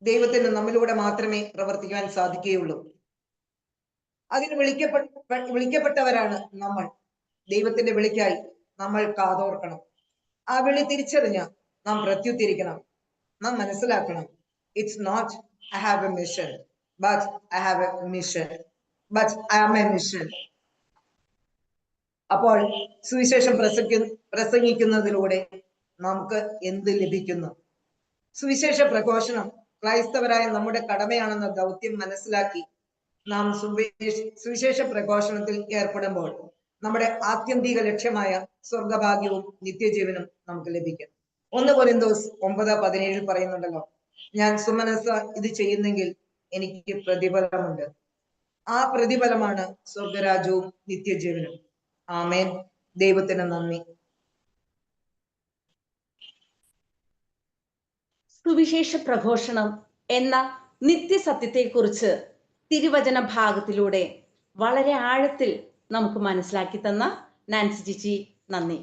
ദൈവത്തിന് നമ്മിലൂടെ മാത്രമേ പ്രവർത്തിക്കാൻ സാധിക്കുകയുള്ളൂ. അതിന് വിളിക്കപ്പെട്ടവരാണ് നമ്മൾ. ദൈവത്തിന്റെ വിളിക്കായി നമ്മൾ കാതോർക്കണം. ആ വിളി തിരിച്ചറിഞ്ഞ് നാം പ്രത്യുത്തിരിക്കണം. നാം മനസ്സിലാക്കണം, it's not I have a mission, but I have a mission, but I am a mission. അപ്പോൾ സുവിശേഷം പ്രസംഗിക്കുന്നതിലൂടെ നമുക്ക് എന്ത് ലഭിക്കുന്നു? സുവിശേഷ പ്രഘോഷണം ക്രൈസ്തവരായ നമ്മുടെ കടമയാണെന്ന ദൗത്യം മനസ്സിലാക്കി നാം സുവിശേഷ പ്രഘോഷണത്തിൽ ഏർപ്പെടുമ്പോൾ നമ്മുടെ ആത്യന്തിക ലക്ഷ്യമായ സ്വർഗഭാഗ്യവും നിത്യജീവനും നമുക്ക് ലഭിക്കും. 1 കൊരിന്തോസ് 9:17 പറയുന്നുണ്ടല്ലോ, ഞാൻ സുമനസ്സ ഇത് ചെയ്യുന്നെങ്കിൽ എനിക്ക് പ്രതിഫലമുണ്ട്. ആ പ്രതിഫലമാണ് സ്വർഗരാജ്യവും നിത്യജീവനും. ആമേൻ. ദൈവത്തിന് നന്ദി. സുവിശേഷ പ്രഘോഷണം എന്ന നിത്യസത്യത്തെക്കുറിച്ച് തിരുവചന ഭാഗത്തിലൂടെ വളരെ ആഴത്തിൽ നമുക്ക് മനസ്സിലാക്കി തന്ന നാൻസി ചേച്ചി നന്ദി.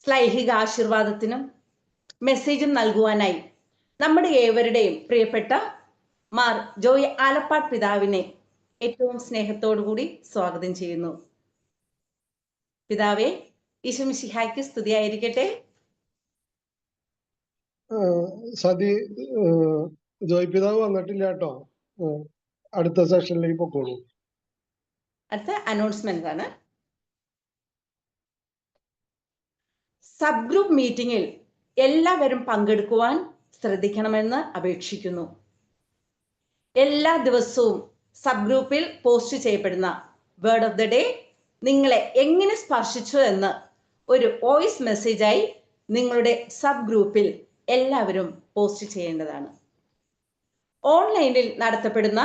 ശ്ലൈഹിക ആശീർവാദത്തിനും മെസ്സേജും നൽകുവാനായി നമ്മുടെ ഏവരുടെയും പ്രിയപ്പെട്ട മാർ ജോയ് ആലപ്പാട് പിതാവിനെ ഏറ്റവും സ്നേഹത്തോടു കൂടി സ്വാഗതം ചെയ്യുന്നു. പിതാവേ, ഈശോ മിശിഹായ്ക്ക് സ്തുതിയായിരിക്കട്ടെ. സതി, ജോയ് പിതാവ് വന്നിട്ടില്ല കേട്ടോ. അടുത്ത സെഷനിലേക്ക് പൊക്കോളൂ. അടുത്ത അനൗൺസ്മെന്റ് ആണ്. സബ് ഗ്രൂപ്പ് മീറ്റിംഗിൽ എല്ലാവരും പങ്കെടുക്കുവാൻ ശ്രദ്ധിക്കണമെന്ന് അപേക്ഷിക്കുന്നു. എല്ലാ ദിവസവും സബ് ഗ്രൂപ്പിൽ പോസ്റ്റ് ചെയ്യപ്പെടുന്ന വേർഡ് ഓഫ് ദ ഡേ നിങ്ങളെ എങ്ങനെ സ്പർശിച്ചു എന്ന് ഒരു വോയിസ് മെസ്സേജായി നിങ്ങളുടെ സബ് ഗ്രൂപ്പിൽ എല്ലാവരും പോസ്റ്റ് ചെയ്യേണ്ടതാണ്. ഓൺലൈനിൽ നടത്തപ്പെടുന്ന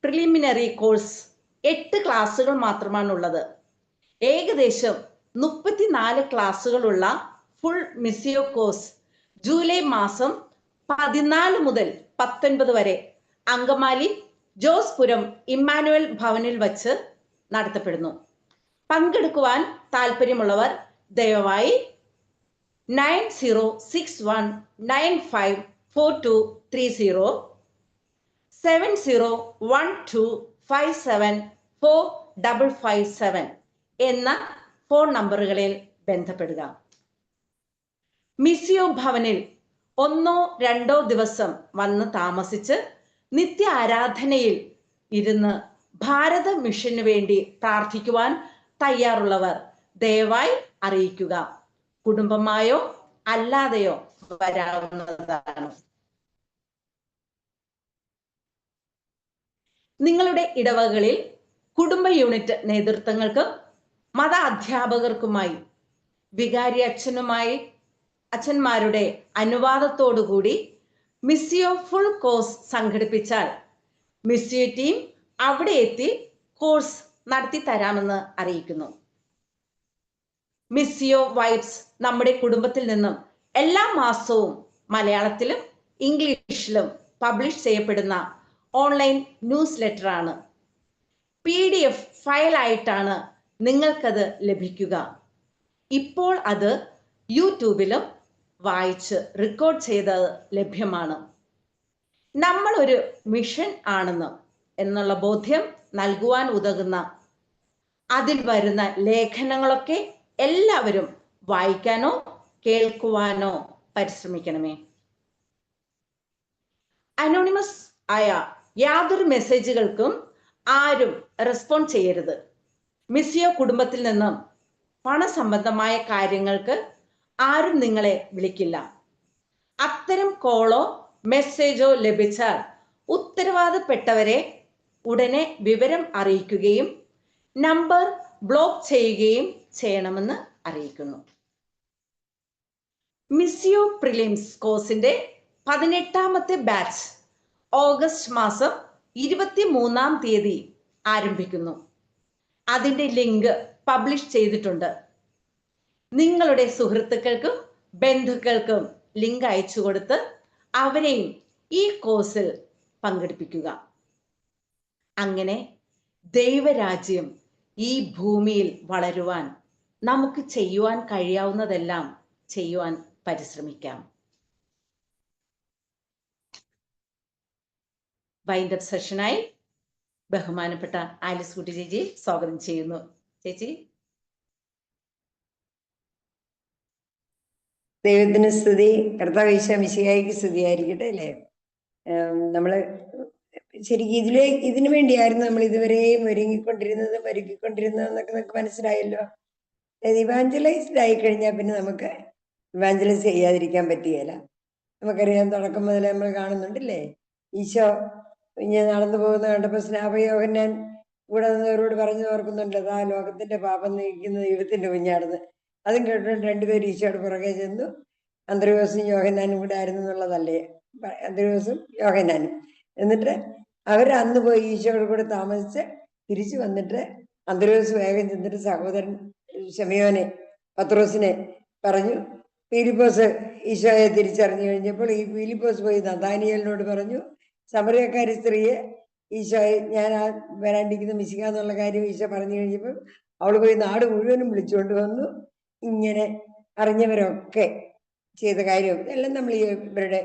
പ്രിലിമിനറി കോഴ്സ് 8 ക്ലാസ്സുകൾ മാത്രമാണുള്ളത്. ഏകദേശം 34 ക്ലാസ്സുകളുള്ള ഫുൾ മിസിയോ കോഴ്സ് ജൂലൈ മാസം 14 മുതൽ 19 വരെ അങ്കമാലി ജോസ്പുരം ഇമ്മാനുവൽ ഭവനിൽ വച്ച് നടത്തപ്പെടുന്നു. പങ്കെടുക്കുവാൻ താല്പര്യമുള്ളവർ ദയവായി 9061954230 7012574557 എന്ന ഫോൺ നമ്പറുകളിൽ ബന്ധപ്പെടുക. മിസിയോ ഭവനിൽ 1-2 ദിവസം വന്ന് താമസിച്ച് നിത്യ ആരാധനയിൽ ഇരുന്ന് ഭാരത മിഷന് വേണ്ടി പ്രാർത്ഥിക്കുവാൻ തയ്യാറുള്ളവർ ദയവായി അറിയിക്കുക. കുടുംബമായോ അല്ലാതെയോ വരാവുന്നതാണ്. നിങ്ങളുടെ ഇടവകളിൽ കുടുംബ യൂണിറ്റ് നേതൃത്വങ്ങൾക്കും മത അധ്യാപകർക്കുമായി വികാരി അച്ഛന്മാരുടെ അനുവാദത്തോടുകൂടി മിസിയോ ഫുൾ കോഴ്സ് സംഘടിപ്പിച്ചാൽ മിസിയോ ടീം അവിടെ എത്തി കോഴ്സ് നടത്തി തരാമെന്ന് അറിയിക്കുന്നു. മിസിയോ വൈബ്സ് നമ്മുടെ കുടുംബത്തിൽ നിന്നും എല്ലാ മാസവും മലയാളത്തിലും ഇംഗ്ലീഷിലും പബ്ലിഷ് ചെയ്യപ്പെടുന്ന ഓൺലൈൻ ന്യൂസ് ലെറ്റർ ആണ്. PDF ഫയലായിട്ടാണ് നിങ്ങൾക്കത് ലഭിക്കുക. ഇപ്പോൾ അത് യൂട്യൂബിലും വായിച്ച് റെക്കോർഡ് ചെയ്ത് ലഭ്യമാണ്. നമ്മൾ ഒരു മിഷൻ ആണെന്ന് എന്നുള്ള ബോധ്യം നൽകുവാൻ ഉതകുന്ന അതിൽ വരുന്ന ലേഖനങ്ങളൊക്കെ എല്ലാവരും വായിക്കാനോ കേൾക്കുവാനോ പരിശ്രമിക്കണമേ. അനോണിമസ് ആയ യാതൊരു മെസ്സേജുകൾക്കും ആരും റെസ്പോണ്ട് ചെയ്യരുത്. മിസിയോ കുടുംബത്തിൽ നിന്നും പണസംബന്ധമായ കാര്യങ്ങൾക്ക് ആരും നിങ്ങളെ വിളിക്കില്ല. അത്തരം കോളോ മെസ്സേജോ ലഭിച്ചാൽ ഉത്തരവാദപ്പെട്ടവരെ ഉടനെ വിവരം അറിയിക്കുകയും നമ്പർ ബ്ലോക്ക് ചെയ്യുകയും ചെയ്യണമെന്ന് അറിയിക്കുന്നു. മിസിയോ പ്രിലിംസ് കോഴ്സിന്റെ 18ാമത്തെ ബാച്ച് ഓഗസ്റ്റ് മാസം 23-ാം തീയതി ആരംഭിക്കുന്നു. അതിന്റെ ലിങ്ക് പബ്ലിഷ് ചെയ്തിട്ടുണ്ട്. നിങ്ങളുടെ സുഹൃത്തുക്കൾക്കും ബന്ധുക്കൾക്കും ലിങ്ക് അയച്ചു കൊടുത്ത് അവരെയും ഈ കോഴ്സിൽ പങ്കെടുപ്പിക്കുക. അങ്ങനെ ദൈവരാജ്യം ഈ ഭൂമിയിൽ വളരുവാൻ നമുക്ക് ചെയ്യുവാൻ കഴിയാവുന്നതെല്ലാം ചെയ്യുവാൻ പരിശ്രമിക്കാം. വൈൻഡപ്പ് സെഷനായി ബഹുമാനപ്പെട്ട ആലിസ് കുട്ടി ചേച്ചി സ്വാഗതം ചെയ്യുന്നു. ചേച്ചി. ദൈവത്തിന് സ്തുതി. കർത്താവ് ഈശോ മിശിഹായ്ക്ക് സ്തുതിയായിരിക്കട്ടെ. അല്ലേ, നമ്മള് ശരിക്കും ഇതിനു വേണ്ടിയായിരുന്നു നമ്മൾ ഇതുവരെയും ഒരുക്കിക്കൊണ്ടിരുന്നതെന്നൊക്കെ നമുക്ക് മനസ്സിലായല്ലോ. ഇവാഞ്ചലൈസ്ഡ് ആയി കഴിഞ്ഞാൽ പിന്നെ നമുക്ക് ഇവാഞ്ചലൈസ് ചെയ്യാതിരിക്കാൻ പറ്റുകയില്ല. നമുക്കറിയാം, തുടക്കം മുതൽ നമ്മൾ കാണുന്നുണ്ടല്ലേ, ഈശോ ഇങ്ങനെ നടന്നു പോകുന്ന കണ്ടപ്പോൾ സ്നാപകയോഹന്നാൻ കൂടെ നിന്നവരോട് പറഞ്ഞു ഓർക്കുന്നുണ്ട്, ആ ലോകത്തിന്റെ പാപം നീക്കുന്ന ദൈവത്തിന്റെ കുഞ്ഞാണെന്ന്. അതും കേട്ടിട്ട് രണ്ടുപേരും ഈശോയുടെ പുറകെ ചെന്നു. അന്ത്രയോസും യോഹന്നാനും കൂടെ ആയിരുന്നു എന്നുള്ളതല്ലേ. അന്ത്രയോസും യോഹന്നാനും. എന്നിട്ട് അവർ അന്ന് പോയി ഈശോയുടെ കൂടെ താമസിച്ച് തിരിച്ചു വന്നിട്ട് അന്ത്രയോസ് വേഗം ചെന്നിട്ട് സഹോദരൻ ശമയോനെ പത്രോസിനെ പറഞ്ഞു. ഫിലിപ്പോസ് ഈശോയെ തിരിച്ചറിഞ്ഞു കഴിഞ്ഞപ്പോൾ ഈ ഫിലിപ്പോസ് പോയി നഥാനിയേലിനോട് പറഞ്ഞു, സമറിയക്കാരി സ്ത്രീയെ ഈശോയെ ഞാൻ ആ വരാണ്ടിരിക്കുന്ന മിശിഹ എന്നുള്ള കാര്യം ഈശോ പറഞ്ഞു കഴിഞ്ഞപ്പോൾ അവൾ പോയി നാട് മുഴുവനും വിളിച്ചുകൊണ്ട് വന്നു. ഇങ്ങനെ അറിഞ്ഞവരൊക്കെ ചെയ്ത കാര്യം എല്ലാം നമ്മൾ ഈ ഇവരുടെ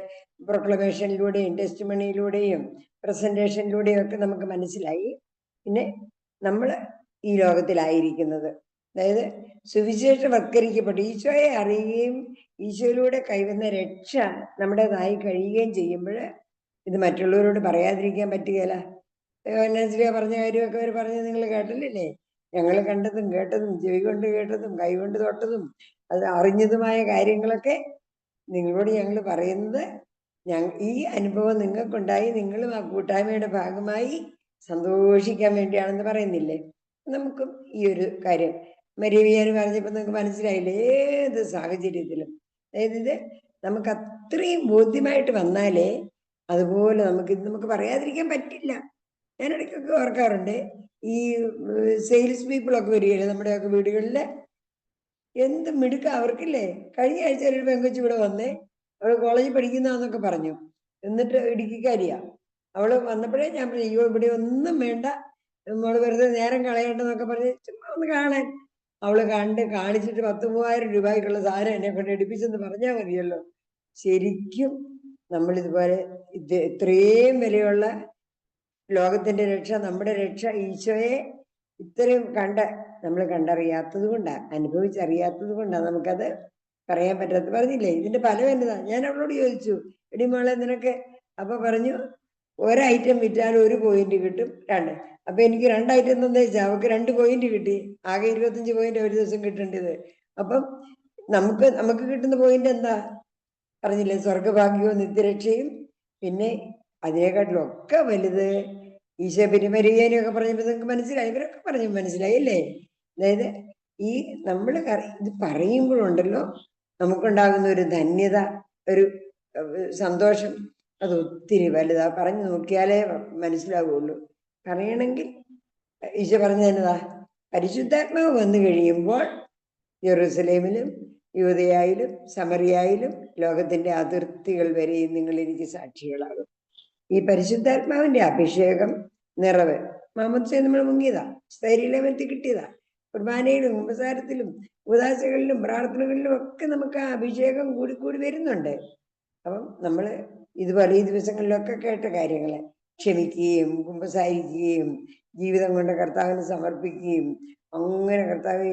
പ്രൊക്ലമേഷനിലൂടെയും ടെസ്റ്റ് മണിയിലൂടെയും പ്രസന്റേഷനിലൂടെയും ഒക്കെ നമുക്ക് മനസ്സിലായി. പിന്നെ നമ്മൾ ഈ ലോകത്തിലായിരിക്കുന്നത്, അതായത് സുവിശേഷവത്കരിക്കപ്പെട്ട് ഈശോയെ അറിയുകയും ഈശോയിലൂടെ കൈവന്ന രക്ഷ നമ്മുടേതായി കഴിയുകയും ചെയ്യുമ്പോൾ ഇത് മറ്റുള്ളവരോട് പറയാതിരിക്കാൻ പറ്റുകയില്ല. യോഹന്നാൻ പറഞ്ഞ കാര്യമൊക്കെ അവർ പറഞ്ഞത് നിങ്ങൾ കേട്ടില്ലേ? ഞങ്ങൾ കണ്ടതും കേട്ടതും ചെവി കൊണ്ട് കേട്ടതും കൈ കൊണ്ട് തൊട്ടതും അത് അറിഞ്ഞതുമായ കാര്യങ്ങളൊക്കെ നിങ്ങളോട് ഞങ്ങൾ പറയുന്നത് ഈ അനുഭവം നിങ്ങൾക്കുണ്ടായി നിങ്ങളും ആ കൂട്ടായ്മയുടെ ഭാഗമായി സന്തോഷിക്കാൻ വേണ്ടിയാണെന്ന് പറയുന്നില്ലേ? നമുക്കും ഈ ഒരു കാര്യം മരിയവിയാൻ പറഞ്ഞപ്പോൾ നിങ്ങൾക്ക് മനസ്സിലായില്ലേ? ഏത് സാഹചര്യത്തിലും, അതായത് ഇത് നമുക്ക് അത്രയും ബോധ്യമായിട്ട് വന്നാലേ അതുപോലെ നമുക്ക് പറയാതിരിക്കാൻ പറ്റില്ല. ഞാൻ ഇടയ്ക്കൊക്കെ ഓർക്കാറുണ്ട്, ഈ സെയിൽസ് പീപ്പിളൊക്കെ വരികയില്ലേ നമ്മുടെയൊക്കെ വീടുകളിൽ, എന്ത് മിടുക്ക അവർക്കില്ലേ. കഴിഞ്ഞ ആഴ്ച ഒരു പെങ്കൊച്ചു ഇവിടെ വന്നേ, അവള് കോളേജിൽ പഠിക്കുന്നതെന്നൊക്കെ പറഞ്ഞു. എന്നിട്ട് ഇടുക്കിക്കാരിയാ. അവള് വന്നപ്പോഴേ ഞാൻ പറഞ്ഞു, അയ്യോ ഇവിടെ ഒന്നും വേണ്ട, നമ്മള് വെറുതെ നേരം കളയണ്ടെന്നൊക്കെ പറഞ്ഞ് ചുമ്മാ ഒന്ന് കാണാൻ. അവള് കാണിച്ചിട്ട് 10,000-3000 രൂപയ്ക്കുള്ള സാധനം എന്നെ കൊണ്ട് എടുപ്പിച്ചെന്ന് പറഞ്ഞാൽ മതിയല്ലോ. ശരിക്കും നമ്മൾ ഇതുപോലെ ഇത്രയും വിലയുള്ള ലോകത്തിന്റെ രക്ഷ, നമ്മുടെ രക്ഷ ഈശോയെ ഇത്രയും നമ്മൾ കണ്ടറിയാത്തത് കൊണ്ടാ, അനുഭവിച്ചറിയാത്തത് കൊണ്ടാ നമുക്കത് പറയാൻ പറ്റാത്ത. പറഞ്ഞില്ലേ ഇതിന്റെ ഫലം എന്നതാ? ഞാൻ അവളോട് ചോദിച്ചു, എടി മോളെ നിനക്ക്, അപ്പൊ പറഞ്ഞു ഒരൈറ്റം വിറ്റാൽ 1 പോയിന്റ് കിട്ടും, 2. അപ്പൊ എനിക്ക് 2 ഐറ്റം തന്നേച്ചാ അവക്ക് 2 പോയിന്റ് കിട്ടി. ആകെ 25 പോയിന്റ് ഒരു ദിവസം കിട്ടേണ്ടത്. അപ്പം നമുക്ക് കിട്ടുന്ന പോയിന്റ് എന്താ? പറഞ്ഞില്ലേ, സ്വർഗഭാഗ്യവും നിത്യരക്ഷയും. പിന്നെ അതിനെക്കാട്ടിലും ഒക്കെ വലുത് ഈശോ പിരിമരിയേനും ഒക്കെ പറഞ്ഞപ്പോൾ നിങ്ങൾക്ക് മനസ്സിലായി, ഇവരൊക്കെ പറഞ്ഞു മനസ്സിലായി അല്ലേ? അതായത് ഈ നമ്മൾ ഇത് പറയുമ്പോഴുണ്ടല്ലോ നമുക്കുണ്ടാകുന്ന ഒരു ധന്യത, ഒരു സന്തോഷം, അത് ഒത്തിരി വലുതാ. പറഞ്ഞു നോക്കിയാലേ മനസ്സിലാവുള്ളൂ. പറയണമെങ്കിൽ ഈശോ പറഞ്ഞു തന്നതാ, പരിശുദ്ധാത്മാവ് വന്നു കഴിയുമ്പോൾ ജെറൂസലേമിലും യൂദയായിലും സമറിയായിലും ലോകത്തിന്റെ അതിർത്തികൾ വരെയും നിങ്ങൾ എനിക്ക് സാക്ഷികളാകും. ഈ പരിശുദ്ധാത്മാവിന്റെ അഭിഷേകം, നിറവ്, മാമോദിസയിൽ നമ്മൾ മുങ്ങിയതാ, സ്ഥൈര്യലേപനത്തിൽ കിട്ടിയതാ. കുർബാനയിലും ഉപസാരത്തിലും ഉദാശകളിലും പ്രാർത്ഥനകളിലും ഒക്കെ നമുക്ക് ആ അഭിഷേകം കൂടി വരുന്നുണ്ട്. അപ്പം നമ്മൾ ഇതുപോലെ ഈ ദിവസങ്ങളിലൊക്കെ കേട്ട കാര്യങ്ങളെ ക്ഷമിക്കുകയും കുമ്പസാരിക്കുകയും ജീവിതം കൊണ്ട് കർത്താവിന് സമർപ്പിക്കുകയും, അങ്ങനെ കർത്താവ്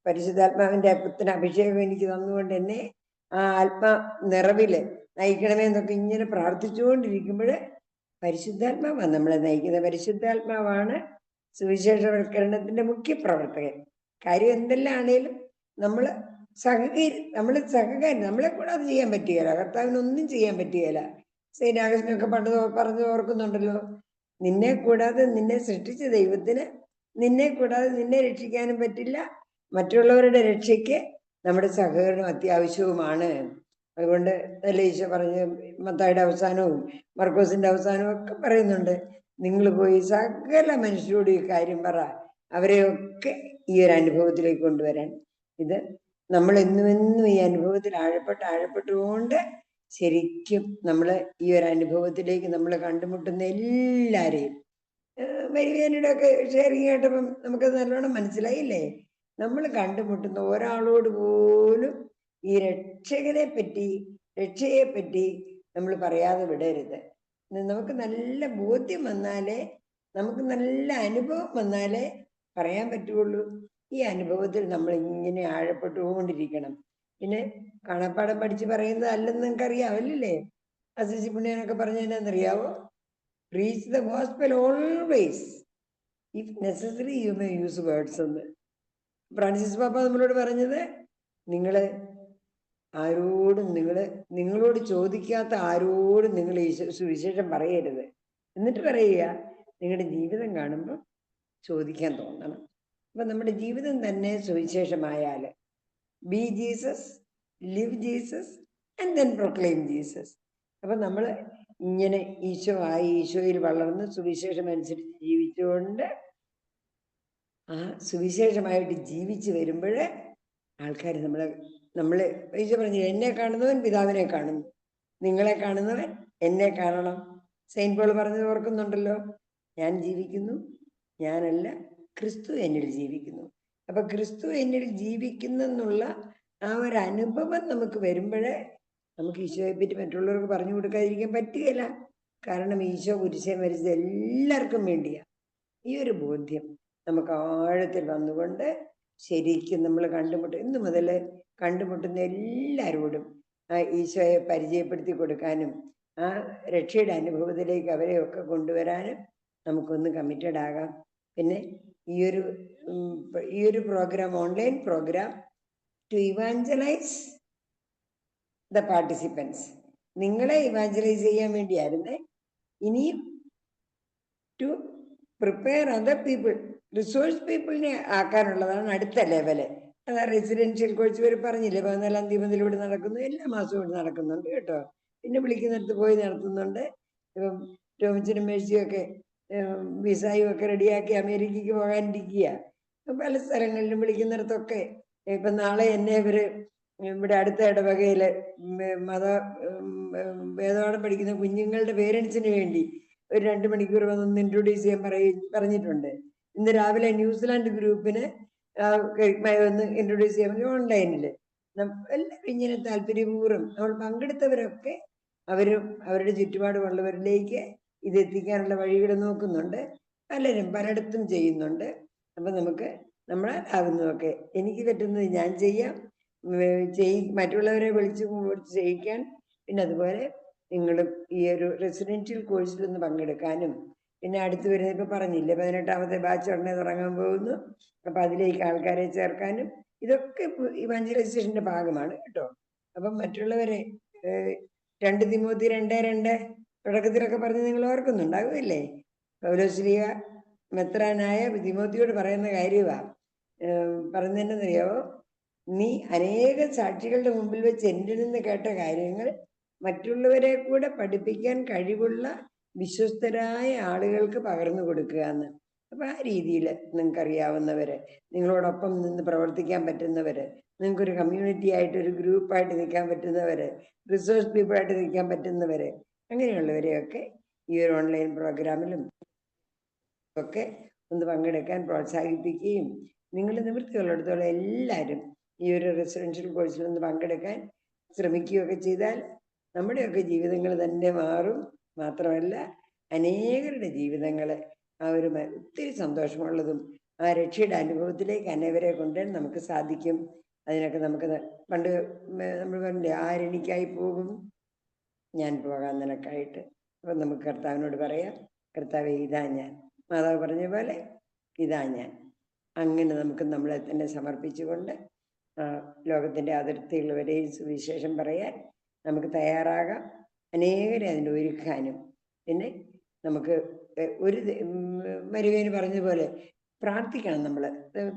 പരിശുദ്ധാത്മാവിന്റെ പുത്തൻ അഭിഷേകം എനിക്ക് തന്നുകൊണ്ട് എന്നെ ആ ആത്മാ നിറവില് നയിക്കണമേ എന്നൊക്കെ ഇങ്ങനെ പ്രാർത്ഥിച്ചുകൊണ്ടിരിക്കുമ്പോൾ പരിശുദ്ധാത്മാവാണ് നമ്മളെ നയിക്കുന്നത്. പരിശുദ്ധാത്മാവാണ് സുവിശേഷവൽക്കരണത്തിന്റെ മുഖ്യ പ്രവർത്തകൻ. കാര്യം എന്തെല്ലാം ആണേലും നമ്മൾ സഹകാരി, നമ്മളെ കൂടാതെ ചെയ്യാൻ പറ്റുകയില്ല. കർത്താവിനൊന്നും ചെയ്യാൻ പറ്റുകയില്ല. സെയിന്റ് ആഗസ്റ്റിനൊക്കെ പണ്ട് പറഞ്ഞു ഓർക്കുന്നുണ്ടല്ലോ, നിന്നെ കൂടാതെ നിന്നെ സൃഷ്ടിച്ച ദൈവത്തിന് നിന്നെ കൂടാതെ നിന്നെ രക്ഷിക്കാനും പറ്റില്ല. മറ്റുള്ളവരുടെ രക്ഷയ്ക്ക് നമ്മുടെ സഹകരണം അത്യാവശ്യവുമാണ്. അതുകൊണ്ട് നല്ല ഈശോ പറഞ്ഞ് മത്തായിയുടെ അവസാനവും മർക്കോസിന്റെ അവസാനവും ഒക്കെ പറയുന്നുണ്ട്, നിങ്ങൾ പോയി സകല മനുഷ്യരോട് ഈ കാര്യം പറ, അവരെയൊക്കെ ഈ ഒരു അനുഭവത്തിലേക്ക് കൊണ്ടുവരാൻ. ഇത് നമ്മൾ എന്നുമെന്നും ഈ അനുഭവത്തിൽ ആഴപ്പെട്ടുകൊണ്ട് ശരിക്കും നമ്മൾ ഈ ഒരു അനുഭവത്തിലേക്ക് നമ്മൾ കണ്ടുമുട്ടുന്ന എല്ലാരെയും, മരിവേനയുടെ ഒക്കെ ഷെയറിങ് കേട്ടപ്പം നമുക്കത് നല്ലോണം മനസ്സിലായില്ലേ? നമ്മൾ കണ്ടുമുട്ടുന്ന ഒരാളോട് പോലും ഈ രക്ഷയെ പറ്റി നമ്മൾ പറയാതെ വിടരുത്. നമുക്ക് നല്ല ബോധ്യം വന്നാലേ, നമുക്ക് നല്ല അനുഭവം വന്നാലേ പറയാൻ പറ്റുള്ളൂ. ഈ അനുഭവത്തിൽ നമ്മൾ ഇങ്ങനെ ആഴപ്പെട്ടുകൊണ്ടിരിക്കണം. പിന്നെ കാണാപ്പാടം പഠിച്ച് പറയുന്നത് അല്ലെന്ന് നിങ്ങൾക്ക് അറിയാമല്ലേ? Assisi പുണ്യനൊക്കെ പറഞ്ഞതെന്നറിയാവോ? Preach the gospel always. If necessary, you may use words എന്ന് ഫ്രാൻസിസ് പാപ്പ നമ്മളോട് പറഞ്ഞത്, നിങ്ങളോട് ചോദിക്കാത്ത ആരോടും നിങ്ങൾ ഈ സുവിശേഷം പറയരുത്. എന്നിട്ട് പറയുക, നിങ്ങളുടെ ജീവിതം കാണുമ്പോൾ ചോദിക്കാൻ തോന്നണം. അപ്പൊ നമ്മുടെ ജീവിതം തന്നെ സുവിശേഷമായാൽ, be Jesus, live Jesus and then proclaim Jesus. അപ്പൊ നമ്മൾ ഇങ്ങനെ ഈശോ ആയി ഈശോയിൽ വളർന്ന് സുവിശേഷം അനുസരിച്ച് ജീവിച്ചുകൊണ്ട് ആ സുവിശേഷമായിട്ട് ജീവിച്ചു വരുമ്പോൾ ആൾക്കാർ നമ്മളെ ഈശോ പറഞ്ഞു, എന്നെ കാണുന്നവൻ പിതാവിനെ കാണുന്നു, നിങ്ങളെ കാണുന്നവൻ എന്നെ കാണണം. സെയിന്റ് പോൾ പറഞ്ഞത് ഓർക്കുന്നുണ്ടല്ലോ, ഞാൻ ജീവിക്കുന്നു, ഞാനല്ല, ക്രിസ്തു എന്നിൽ ജീവിക്കുന്നു. അപ്പൊ ക്രിസ്തു എന്നിൽ ജീവിക്കുന്നെന്നുള്ള ആ ഒരു അനുഭവം നമുക്ക് വരുമ്പോഴേ നമുക്ക് ഈശോയെ പറ്റി മറ്റുള്ളവർക്ക് പറഞ്ഞു കൊടുക്കാതിരിക്കാൻ പറ്റുകയില്ല. കാരണം ഈശോ കുരിശേ മരിച്ചത് എല്ലാവർക്കും വേണ്ടിയാ. ഈ ഒരു ബോധ്യം നമുക്ക് ആഴത്തിൽ വന്നുകൊണ്ട് ശരിക്കും നമ്മൾ ഇന്ന് മുതൽ കണ്ടുമുട്ടുന്ന എല്ലാവരോടും ആ ഈശോയെ പരിചയപ്പെടുത്തി കൊടുക്കാനും ആ രക്ഷയുടെ അനുഭവത്തിലേക്ക് അവരെയൊക്കെ കൊണ്ടുവരാനും നമുക്കൊന്ന് കമ്മിറ്റഡ് ആകാം. പിന്നെ ഈ ഒരു program, online program to evangelize the participants, നിങ്ങളെ ഇവാഞ്ചലൈസ് ചെയ്യാൻ വേണ്ടിയായിരുന്നേ. ഇനിയും to prepare other people, resource പീപ്പിളിനെ ആക്കാനുള്ളതാണ് അടുത്ത ലെവല്. അതാ റെസിഡൻഷ്യൽ കോഴ്സ് വരെ പറഞ്ഞില്ലേ, 14-ാം തീയതി മുതൽ ഇവിടെ നടക്കുന്നു, എല്ലാ മാസവും ഇവിടെ നടക്കുന്നുണ്ട് കേട്ടോ. പിന്നെ വിളിക്കുന്നിടത്ത് പോയി നടത്തുന്നുണ്ട്. ഇപ്പം ടോമിച്ചനും മേഴ്സിയൊക്കെ വിസയും ഒക്കെ റെഡിയാക്കി അമേരിക്കയ്ക്ക് പോകാനിരിക്കുക. പല സ്ഥലങ്ങളിലും വിളിക്കുന്നിടത്തൊക്കെ ഇപ്പം നാളെ എന്നെ ഇവര് ഇവിടെ അടുത്ത ഇടവകയില് വേദപാഠം പഠിക്കുന്ന കുഞ്ഞുങ്ങളുടെ പേരൻസിന് വേണ്ടി ഒരു 2 മണിക്കൂർ വന്നൊന്ന് ഇൻട്രൊഡ്യൂസ് ചെയ്യാൻ പറഞ്ഞിട്ടുണ്ട്. ഇന്ന് രാവിലെ ന്യൂസിലാൻഡ് ഗ്രൂപ്പിന് ഒന്ന് ഇൻട്രൊഡ്യൂസ് ചെയ്യാൻ വേണ്ടി ഓൺലൈനില് എല്ലാവരും ഇങ്ങനെ താല്പര്യപൂർവ്വം നമ്മൾ പങ്കെടുത്തവരൊക്കെ അവരുടെ ചുറ്റുപാടുമുള്ളവരിലേക്ക് ഇത് എത്തിക്കാനുള്ള വഴികൾ നോക്കുന്നുണ്ട്. പലയിടത്തും ചെയ്യുന്നുണ്ട്. അപ്പൊ നമുക്ക് നമ്മളാകുന്നതൊക്കെ എനിക്ക് പറ്റുന്നത് ഞാൻ ചെയ്യാം, മറ്റുള്ളവരെ വിളിച്ച് ചെയ്യിക്കാൻ. പിന്നെ അതുപോലെ നിങ്ങളും ഈ ഒരു റെസിഡൻഷ്യൽ കോഴ്സിലൊന്ന് പങ്കെടുക്കാനും, പിന്നെ അടുത്ത് വരുന്ന ഇപ്പൊ പറഞ്ഞില്ലേ 18ാമത്തെ ബാച്ച് ഉടനെ തുടങ്ങാൻ പോകുന്നു. അപ്പൊ അതിലേക്ക് ആൾക്കാരെ ചേർക്കാനും ഇതൊക്കെ ഇവാഞ്ചലൈസേഷന്റെ ഭാഗമാണ് കേട്ടോ. അപ്പം മറ്റുള്ളവരെ 2 തിമോത്തി 2:2 തുടക്കത്തിലൊക്കെ പറഞ്ഞ് നിങ്ങൾ ഓർക്കുന്നുണ്ടാകുമല്ലേ? പൗലോസ്ലീഹ മെത്രാനായ തിമോത്തിയോട് പറയുന്ന കാര്യമാ പറഞ്ഞതെന്നറിയാവോ? നീ അനേക സാക്ഷികളുടെ മുമ്പിൽ വെച്ച് എന്നിൽ നിന്ന് കേട്ട കാര്യങ്ങൾ മറ്റുള്ളവരെ കൂടെ പഠിപ്പിക്കാൻ കഴിവുള്ള വിശ്വസ്തരായ ആളുകൾക്ക് പകർന്നു കൊടുക്കുക എന്ന്. അപ്പൊ ആ രീതിയിൽ നിങ്ങൾക്കറിയാവുന്നവര്, നിങ്ങളോടൊപ്പം നിന്ന് പ്രവർത്തിക്കാൻ പറ്റുന്നവര്, നിങ്ങൾക്കൊരു കമ്മ്യൂണിറ്റി ആയിട്ട് ഒരു ഗ്രൂപ്പായിട്ട് നിൽക്കാൻ പറ്റുന്നവര്, റിസോഴ്സ് പീപ്പിളായിട്ട് നിൽക്കാൻ പറ്റുന്നവര്, അങ്ങനെയുള്ളവരെയൊക്കെ ഈ ഒരു ഓൺലൈൻ പ്രോഗ്രാമിലും ഒക്കെ ഒന്ന് പങ്കെടുക്കാൻ പ്രോത്സാഹിപ്പിക്കുകയും നിങ്ങൾ നിവൃത്തിയുള്ളിടത്തോളം എല്ലാവരും ഈ ഒരു റെസിഡൻഷ്യൽ കോഴ്സിൽ ഒന്ന് പങ്കെടുക്കാൻ ശ്രമിക്കുകയൊക്കെ ചെയ്താൽ നമ്മുടെയൊക്കെ ജീവിതങ്ങൾ തന്നെ മാറും. മാത്രമല്ല അനേകരുടെ ജീവിതങ്ങൾ ആ ഒരു ഒത്തിരി സന്തോഷമുള്ളതും ആ രക്ഷയുടെ അനുഭവത്തിലേക്ക് അനേവരെ കൊണ്ടുവരാൻ നമുക്ക് സാധിക്കും. അതിനൊക്കെ നമുക്ക് പണ്ട് നമ്മൾ പറഞ്ഞില്ലേ, ആരെനിക്കായി പോകും, ഞാൻ പോകാൻ നിനക്കായിട്ട്. അപ്പം നമുക്ക് കർത്താവിനോട് പറയാം, കർത്താവേ ഇതാ ഞാൻ. മാതാവ് പറഞ്ഞ പോലെ ഇതാ ഞാൻ. അങ്ങനെ നമുക്ക് നമ്മളെ തന്നെ സമർപ്പിച്ചുകൊണ്ട് ലോകത്തിൻ്റെ അതിർത്തികൾ വരെയും സുവിശേഷം പറയാൻ നമുക്ക് തയ്യാറാകാം. അനേകരെ അതിൻ്റെ ഒരുക്കാനും. പിന്നെ നമുക്ക് ഒരു മരുവേന് പറഞ്ഞതുപോലെ പ്രാർത്ഥിക്കണം. നമ്മൾ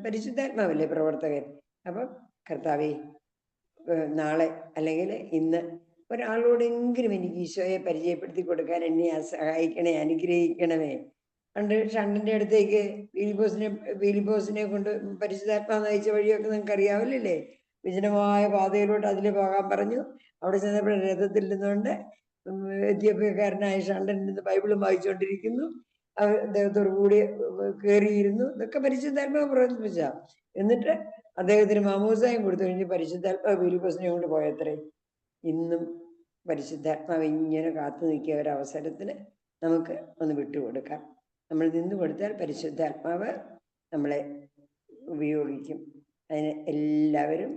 പരിശുദ്ധാത്മാവല്ലേ പ്രവർത്തകൻ. അപ്പം കർത്താവേ നാളെ അല്ലെങ്കിൽ ഇന്ന് ഒരാളോടെങ്കിലും എനിക്ക് ഈശോയെ പരിചയപ്പെടുത്തി കൊടുക്കാൻ എന്നെ സഹായിക്കണേ, അനുഗ്രഹിക്കണമേ. പണ്ട് ഷണ്ടിന്റെ അടുത്തേക്ക് ഫിലിപ്പോസിനെ കൊണ്ട് പരിശുദ്ധാത്മാവ് നയിച്ച വഴിയൊക്കെ നിങ്ങൾക്ക് അറിയാവില്ലേ? വിജനമായ പാതയിലോട്ട് അതിൽ പോകാൻ പറഞ്ഞു. അവിടെ ചെന്നപ്പോൾ രഥത്തിൽ നിന്നുകൊണ്ട് എത്യോപ്യക്കാരനായ ഷണ്ടൻ നിന്ന് ബൈബിളും വായിച്ചുകൊണ്ടിരിക്കുന്നു. അദ്ദേഹത്തോടു കൂടി കയറിയിരുന്നു. ഇതൊക്കെ പരിശുദ്ധാത്മാവ് പ്രവർത്തിപ്പിച്ച. എന്നിട്ട് അദ്ദേഹത്തിന് മാമോസായം കൊടുത്തു കഴിഞ്ഞ് പരിശുദ്ധാത്മാവ് ഫിലിപ്പോസിനെ കൊണ്ട് പോയത്രേ. ഇന്നും പരിശുദ്ധാത്മാവ് ഇങ്ങനെ കാത്തു നിൽക്കിയ ഒരവസരത്തിന് നമുക്ക് ഒന്ന് വിട്ടുകൊടുക്കാം. നമ്മൾ നിന്ന് കൊടുത്താൽ പരിശുദ്ധാത്മാവ് നമ്മളെ ഉപയോഗിക്കും. അതിന് എല്ലാവരും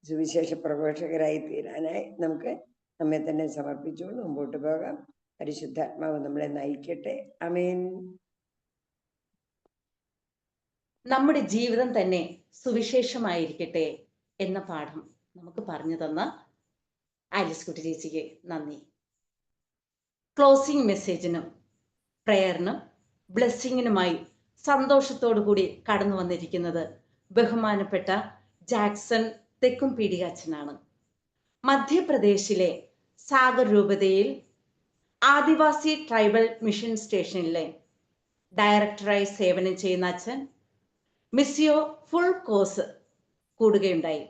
സുവിശേഷ പ്രഘോഷകരായി തീരാനായി നമുക്ക് നമ്മെ തന്നെ സമർപ്പിച്ചുകൊണ്ട് മുമ്പോട്ട് പോകാം. പരിശുദ്ധാത്മാവ് നമ്മളെ നയിക്കട്ടെ. ആമേൻ. നമ്മുടെ ജീവിതം തന്നെ സുവിശേഷമായിരിക്കട്ടെ എന്ന പാഠം നമുക്ക് പറഞ്ഞു തന്ന ആലിസ് കുട്ടി ചേച്ചിക്ക് നന്ദി. ക്ലോസിംഗ് മെസ്സേജിനും പ്രയറിനും ബ്ലെസ്സിങ്ങിനുമായി സന്തോഷത്തോടു കൂടി കടന്നു വന്നിരിക്കുന്നത് ബഹുമാനപ്പെട്ട ജാക്സൺ തെക്കുംപീടിക അച്ഛനാണ്. മധ്യപ്രദേശിലെ സാഗർ രൂപതയിൽ ആദിവാസി ട്രൈബൽ മിഷൻ സ്റ്റേഷനിലെ ഡയറക്ടറായി സേവനം ചെയ്യുന്ന അച്ഛൻ മിസ്സിയോ ഫുൾ കോഴ്സ് കൂടുകയുണ്ടായി.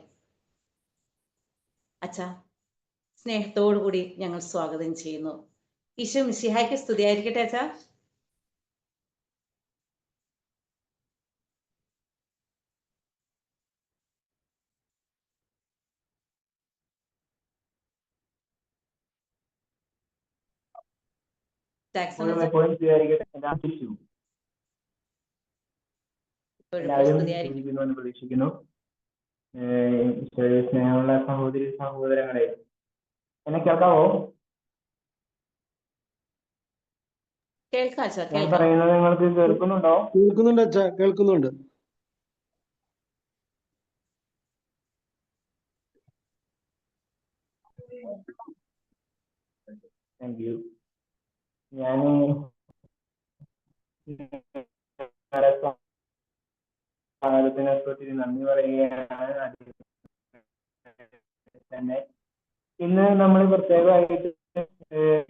അച്ഛ, സ്നേഹത്തോടു കൂടി ഞങ്ങൾ സ്വാഗതം ചെയ്യുന്നു. ഈശോ മിശിഹായ്ക്ക് സ്തുതിയായിരിക്കട്ടെ അച്ഛ. ജാക്സൺ അച്ഛ, എല്ലാവരും പ്രതീക്ഷിക്കുന്നു. സ്നേഹമുള്ള സഹോദരി സഹോദരങ്ങളെ, എന്നെ കേൾക്കാവോ? കേൾക്കാം അച്ഛ, ഞാൻ കേൾക്കാം. പറയുന്നത് നിങ്ങൾക്ക് കേൾക്കുന്നുണ്ടോ? കേൾക്കുന്നുണ്ട് അച്ഛാ, കേൾക്കുന്നുണ്ട്. Thank you. ഞാൻ സ്വാഗതത്തിന് ഒത്തിരി നന്ദി പറയുകയാണ്. തന്നെ ഇന്ന് നമ്മൾ പ്രത്യേകമായിട്ട്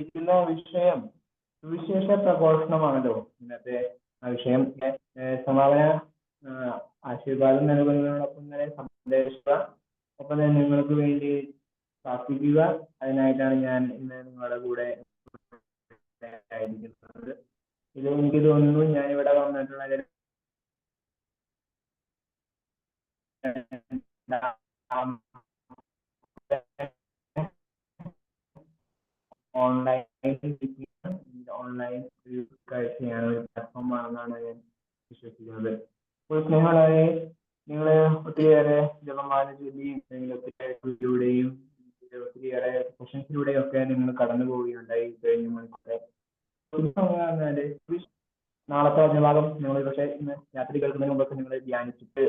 ഇരിക്കുന്ന വിഷയം സുവിശേഷ പ്രഘോഷണമാണല്ലോ. ഇന്നത്തെ വിഷയം സമാപന ആശീർവാദം നൽകുന്നതിനോടൊപ്പം തന്നെ സന്ദേശ ഒപ്പം തന്നെ നിങ്ങൾക്ക് വേണ്ടി പ്രാർത്ഥിക്കുക. അതിനായിട്ടാണ് ഞാൻ ഇന്ന് നിങ്ങളുടെ കൂടെ ആയിരിക്കുന്നത്. ഇത് എനിക്ക് തോന്നുന്നു ഞാൻ ഇവിടെ വന്നിട്ടുള്ള ഓൺലൈൻ കാഴ്ചയാണ്, ഒരു പ്ലാറ്റ്ഫോമാണെന്നാണ് ഞാൻ വിശ്വസിക്കുന്നത്. അപ്പോൾ സ്നേഹമുള്ളവരെ, നിങ്ങൾ ഒത്തിരിയേറെ ജപമാല ചൊല്ലിയും ഒത്തിരിയേറെയും ഒത്തിരിയേറെ സെഷൻസിലൂടെയും ഒക്കെ നിങ്ങൾ കടന്നു പോവുകയുണ്ടായി കഴിഞ്ഞ മണിക്കൂറെ. പറഞ്ഞാല് നാളത്തെ ഭാഗം നിങ്ങൾ പക്ഷേ ഇന്ന് രാത്രി കേൾക്കുന്നതിന് മുമ്പൊക്കെ നിങ്ങൾ ധ്യാനിച്ചിട്ട്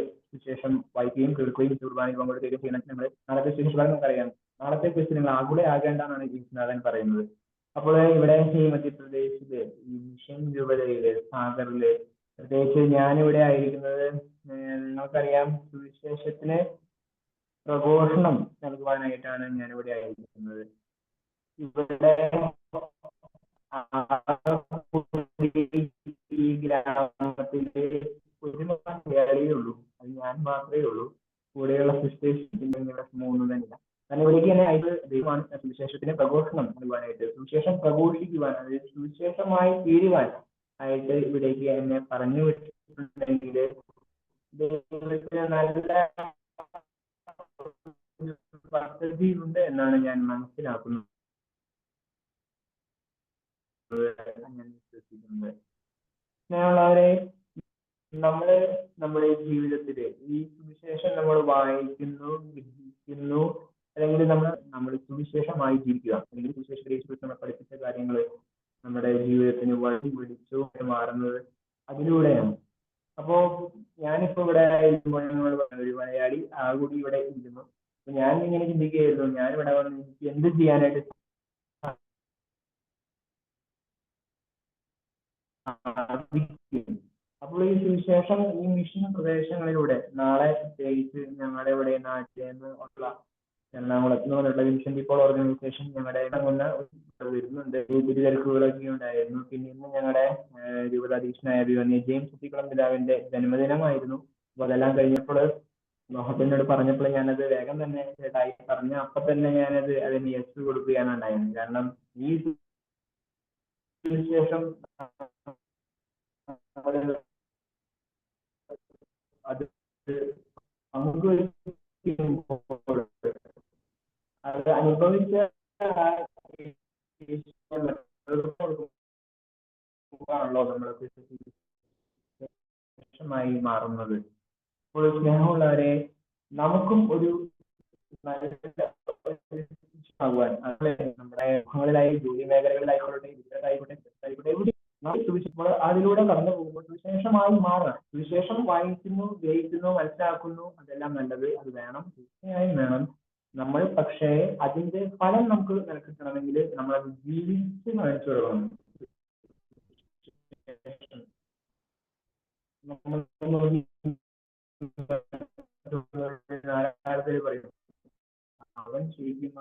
ശേഷം വായിക്കുകയും കേൾക്കുകയും കുർബാനയിൽ പങ്കെടുക്കുകയും ചെയ്യണം. നിങ്ങൾ നാളത്തെ ശേഷം നമുക്കറിയാം. നാളത്തെ കുറിച്ച് നിങ്ങൾ ആകുലയാകേണ്ടെന്നാണ് ഈശ്വരനാഥൻ പറയുന്നത്. അപ്പോൾ ഇവിടെ ഈ മധ്യപ്രദേശില് ഈ മിഷൻ രൂപതയില് സാഗറില് പ്രത്യേകിച്ച് ഞാനിവിടെ ആയിരിക്കുന്നത്, നിങ്ങൾക്കറിയാം, സുവിശേഷത്തിന് പ്രഘോഷണം നൽകുവാനായിട്ടാണ് ഞാനിവിടെ ആയിരിക്കുന്നത്. ഇവിടെ ഈ ഗ്രാമത്തില് ഒരു മലയാളിയുള്ളൂ, അത് ഞാൻ മാത്രമേ ഉള്ളൂ. കൂടെയുള്ള സിസ്റ്റേഴ്സ് മൂന്നുതന്നില്ല. കാരണം ഇവിടേക്ക് തന്നെ ആയിട്ട് ദൈവമാണ് സുവിശേഷത്തിന് പ്രഘോഷണം നൽകുവാനായിട്ട്, സുവിശേഷം പ്രഘോഷിക്കുവാൻ, അതായത് സുവിശേഷമായി തീരുവാൻ ആയിട്ട് ഇവിടേക്ക് എന്നെ പറഞ്ഞു വിട്ടിട്ടുണ്ടെങ്കിൽ നല്ല പദ്ധതിയുണ്ട് എന്നാണ് ഞാൻ മനസ്സിലാക്കുന്നത്, ഞാൻ വിശ്വസിക്കുന്നത്. സ്നേഹമുള്ളവരെ, നമ്മള് നമ്മുടെ ജീവിതത്തില് ഈ സുവിശേഷം നമ്മൾ വായിക്കുന്നു, ഗ്രഹിക്കുന്നു, അല്ലെങ്കിൽ നമ്മൾ സുവിശേഷമായി ജീവിക്കുക, അല്ലെങ്കിൽ സുവിശേഷത്തെക്കുറിച്ച് നമ്മൾ പഠിപ്പിച്ച കാര്യങ്ങൾ നമ്മുടെ ജീവിതത്തിന് വഴി പിടിച്ചു മാറുന്നത് അതിലൂടെയാണ്. അപ്പോ ഞാനിപ്പോ ഇവിടെ ഒരു മലയാളി കൂടി ഇവിടെ ഇരിക്കുന്നു. അപ്പൊ ഞാൻ ഇങ്ങനെ ചിന്തിക്കുകയായിരുന്നു, ഞാനിവിടെ വന്ന് എനിക്ക് എന്ത് ചെയ്യാനായിട്ട് അപ്പോൾ ഈ സുവിശേഷം ഈ മിഷൻ പ്രദേശങ്ങളിലൂടെ നാളെ പ്രത്യേകിച്ച് ഞങ്ങളുടെ ഇവിടെ നാട്ടിൽ നിന്ന് ഉള്ള എറണാകുളത്ത് നിന്നുള്ള മിഷൻ പീപ്പിൾ ഓർഗനൈസേഷൻ ഞങ്ങളുടെ വരുന്നുണ്ട്. തിരക്കുകളൊക്കെ ഉണ്ടായിരുന്നു. പിന്നെ ഇന്ന് ഞങ്ങളുടെ രൂപതാധീശനായ അഭിമന്യ ജെയിംസ് കുട്ടിക്കുളം പിതാവിന്റെ ജന്മദിനമായിരുന്നു. അപ്പൊ അതെല്ലാം കഴിഞ്ഞപ്പോൾ മോഹത്തിനോട് പറഞ്ഞപ്പോൾ ഞാനത് വേഗം തന്നെ ചേട്ടായി പറഞ്ഞ അപ്പൊ തന്നെ ഞാനത് അതിന് യെസ് കൊടുക്കുകയാണ് ഉണ്ടായിരുന്നത്. കാരണം ഈ സുവിശേഷം അത് അത് അനുഭവിച്ച ആണല്ലോ നമ്മളൊക്കെ ായി മാറുന്നത്. അപ്പോൾ സ്നേഹമുള്ളവരെ, നമുക്കും ഒരു ആകുവാൻ നമ്മുടെ മുഖങ്ങളിലായി ജോലി മേഖലകളിലായിക്കോട്ടെ, എവിടെ അതിലൂടെ കടന്നു പോകുമ്പോൾ സുവിശേഷമായി മാറുക. സുവിശേഷം വായിക്കുന്നു, ഗ്രഹിക്കുന്നു, മനസ്സിലാക്കുന്നു, അതെല്ലാം നല്ലത്, അത് വേണം, തീർച്ചയായും വേണം. നമ്മൾ പക്ഷേ അതിന്റെ ഫലം നമുക്ക് നിലനിർത്തണമെങ്കിൽ നമ്മൾ അത് ജീവിച്ച് കാണിച്ചു കൊടുക്കണം. പറയും അവൻ ശരിക്കും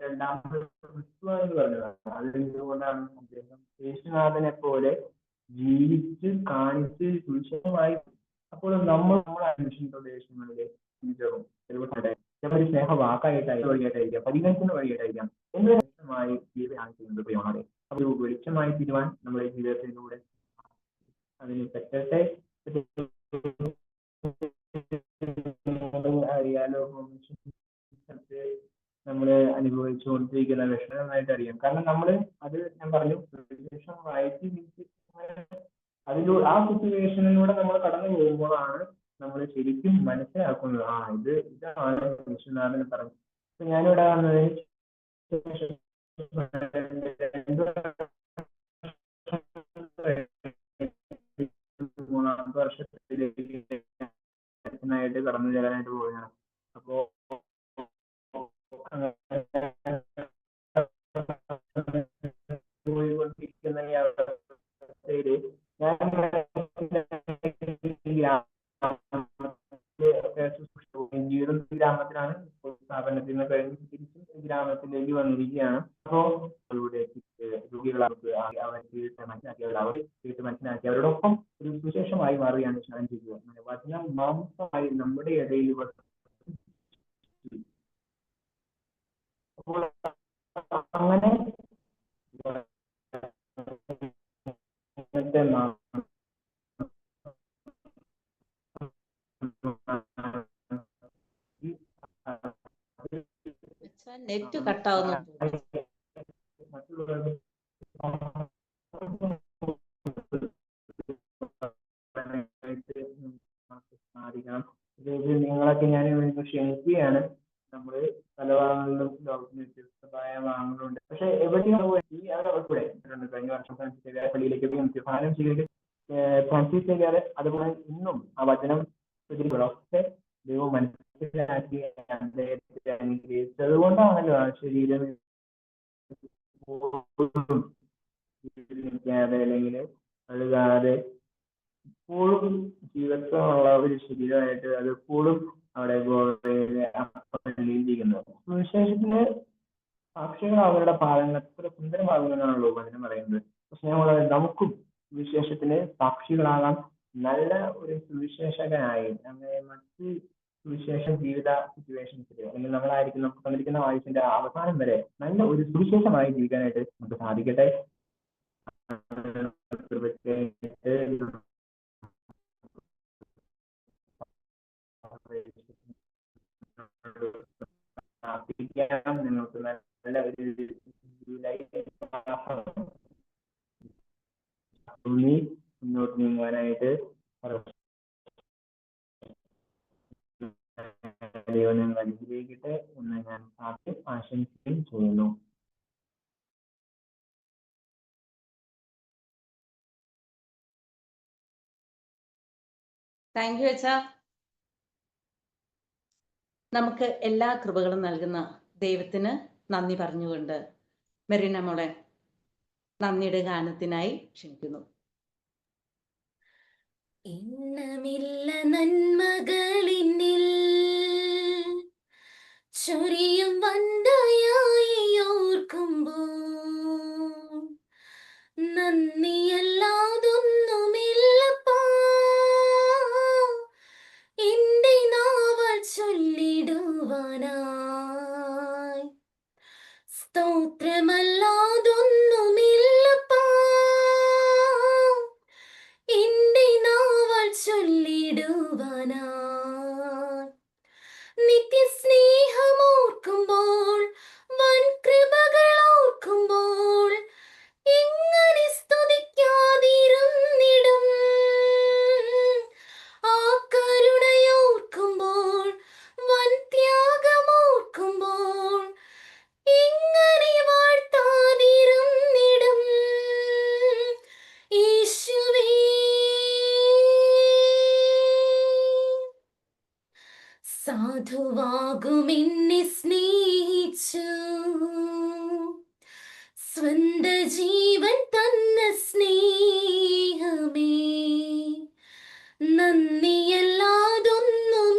രണ്ടാമത് ക്രിസ്തുവാണെന്ന് പറഞ്ഞതാണ്. അതെന്തുകൊണ്ടാണ് അദ്ദേഹം യേശുനാഥനെ പോലെ ജീവിച്ച് കാണിച്ച് സുവിശേഷമായി. അപ്പോൾ നമ്മുടെ അന്വേഷണ പ്രദേശങ്ങളിലെ ചിലപ്പോൾ സ്നേഹ വാക്കായിട്ടായിരിക്കാം, പരിഗണിക്കുന്ന വഴിയായിട്ടായിരിക്കാം എന്തുമായി ജീവിതം പ്രിയമാണ്. ഒരു വെളിച്ചമായി തീരുവാൻ നമ്മുടെ ജീവിതത്തിലൂടെ അതിന് പറ്റട്ടെ. അറിയാലോ, നമ്മള് അനുഭവിച്ചുകൊണ്ടിരിക്കുന്ന വിഷമമായിട്ട് അറിയാം. കാരണം നമ്മള് അത് ഞാൻ പറഞ്ഞു വായിച്ച് അതിലൂടെ ആ സിറ്റുവേഷനിലൂടെ നമ്മൾ കടന്നു പോകുമ്പോഴാണ് നമ്മൾ ശരിക്കും മനസ്സിലാക്കുന്നത് ഇതാണ് വിശ്വനാഥൻ പറഞ്ഞു. അപ്പൊ ഞാനിവിടെ വന്നത് 3-ാമത്തെ വർഷത്തിലേക്ക് കടന്നു ചെല്ലാനായിട്ട് പോവുകയാണ്. അപ്പോ പോയിക്കൊണ്ടിരിക്കുന്ന ഈ അവസ്ഥയില് ഞാൻ ജീവിതം ഗ്രാമത്തിലാണ്. സ്ഥാപനത്തിൽ നിന്ന് കഴിഞ്ഞ് തിരിച്ചും ഗ്രാമത്തിലേക്ക് വന്നിരിക്കുകയാണ്. അപ്പോ രോഗികളവർക്ക് അവർക്ക് മനസ്സിലാക്കിയവർ അവർ കേട്ട് മനസ്സിലാക്കി അവരോടൊപ്പം ഒരു സുവിശേഷമായി മാറുകയാണ് ഞാൻ ചെയ്യുക. വചനം മാംസമായി നമ്മുടെ ഇടയിൽ അങ്ങനെ നെറ്റ് കട്ടാവുന്നു. നിങ്ങളൊക്കെ ഞാൻ ക്ഷണിക്കുകയാണ്. നമ്മള് പല ഭാഗങ്ങളിലും ലോകത്തിന് വ്യത്യസ്തമായ ഭാഗങ്ങളുണ്ട്. പക്ഷെ എവിടെയും അവിടെ കഴിഞ്ഞ വർഷം പള്ളിയിലേക്ക് ധ്യാനം ചെയ്ത് ഫ്രാൻസിസ് ചെയ്യാതെ അതുപോലെ ഇന്നും ആ വചനം ഒക്കെ ദൈവം മനസ്സിലാക്കി അദ്ദേഹത്തെ അനുഗ്രഹിച്ചതുകൊണ്ടാണല്ലോ ആ ശരീരം അല്ലെങ്കിൽ അഴുകാതെ എപ്പോഴും ജീവത്വമുള്ള ഒരു ശരീരമായിട്ട് അത് എപ്പോഴും അവിടെ പള്ളിയിലിരിക്കുന്നത്. സുവിശേഷത്തിന് സാക്ഷികളാവുന്നവരുടെ ഭാഗങ്ങൾ എത്ര സുന്ദരമാകുമെന്നാണല്ലോ വചനം പറയുന്നത്. പക്ഷെ നമുക്കും സുവിശേഷത്തിന് സാക്ഷികളാകാം. നല്ല ഒരു സുവിശേഷകനായി അങ്ങനെ മറ്റ് സുവിശേഷ ജീവിത സിറ്റുവേഷൻസിൽ അല്ലെങ്കിൽ നമുക്ക് തന്നിരിക്കുന്ന ആയുസിന്റെ അവസാനം വരെ നല്ല ഒരു സുവിശേഷമായി ജീവിക്കാനായിട്ട് നമുക്ക് സാധിക്കട്ടെ. നിങ്ങൾക്ക് നല്ല ഒരു മുന്നോട്ട് നീങ്ങുവാനായിട്ട് ദൈവം നിങ്ങൾ അനുഗ്രഹിക്കട്ടെ എന്ന് ഞാൻ ആശംസിക്കുകയും ചെയ്യുന്നു. താങ്ക് യു അച്ഛാ. നമുക്ക് എല്ലാ കൃപകളും നൽകുന്ന ദൈവത്തിന് നന്ദി പറഞ്ഞുകൊണ്ട് മെറീന മോളെ നന്ദിയുടെ ഗാനത്തിനായി ക്ഷണിക്കുന്നു. എണ്ണമില്ല നന്മകളിന്നിൽ ചൊരിയും വന്ദയായി ഓർക്കുമ്പോൾ നന്ദിയല്ലാതൊന്നുമില്ലപ്പാ എന്റെ നാവാൽ ചൊല്ലിടുവാനായി. സ്തോത്രമല്ലാതൊന്നുമില്ലപ്പാ എന്റെ നാവാൽ ചൊല്ലിടുവാനായി. നിത്യസ്നേഹമോർക്കുമ്പോൾ വൻ കൃപകൾ ഓർക്കുമ്പോൾ എങ്ങനെ സ്തുതിക്കാതിരുന്നിടും. ആ കരുണയോർക്കുമ്പോൾ വൻ ത്യാഗമോർക്കുമ്പോൾ എങ്ങനെ വാഴ്ത്താതിരുന്നിടും. യേശുവേ സാധുവാകുമെന്നെ സ്നേഹിച്ചു സ്വന്ത ജീവൻ തന്ന സ്നേഹമേ നന്ദിയല്ലാതൊന്നും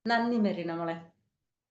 നന്ദി മെറീന മോളെ.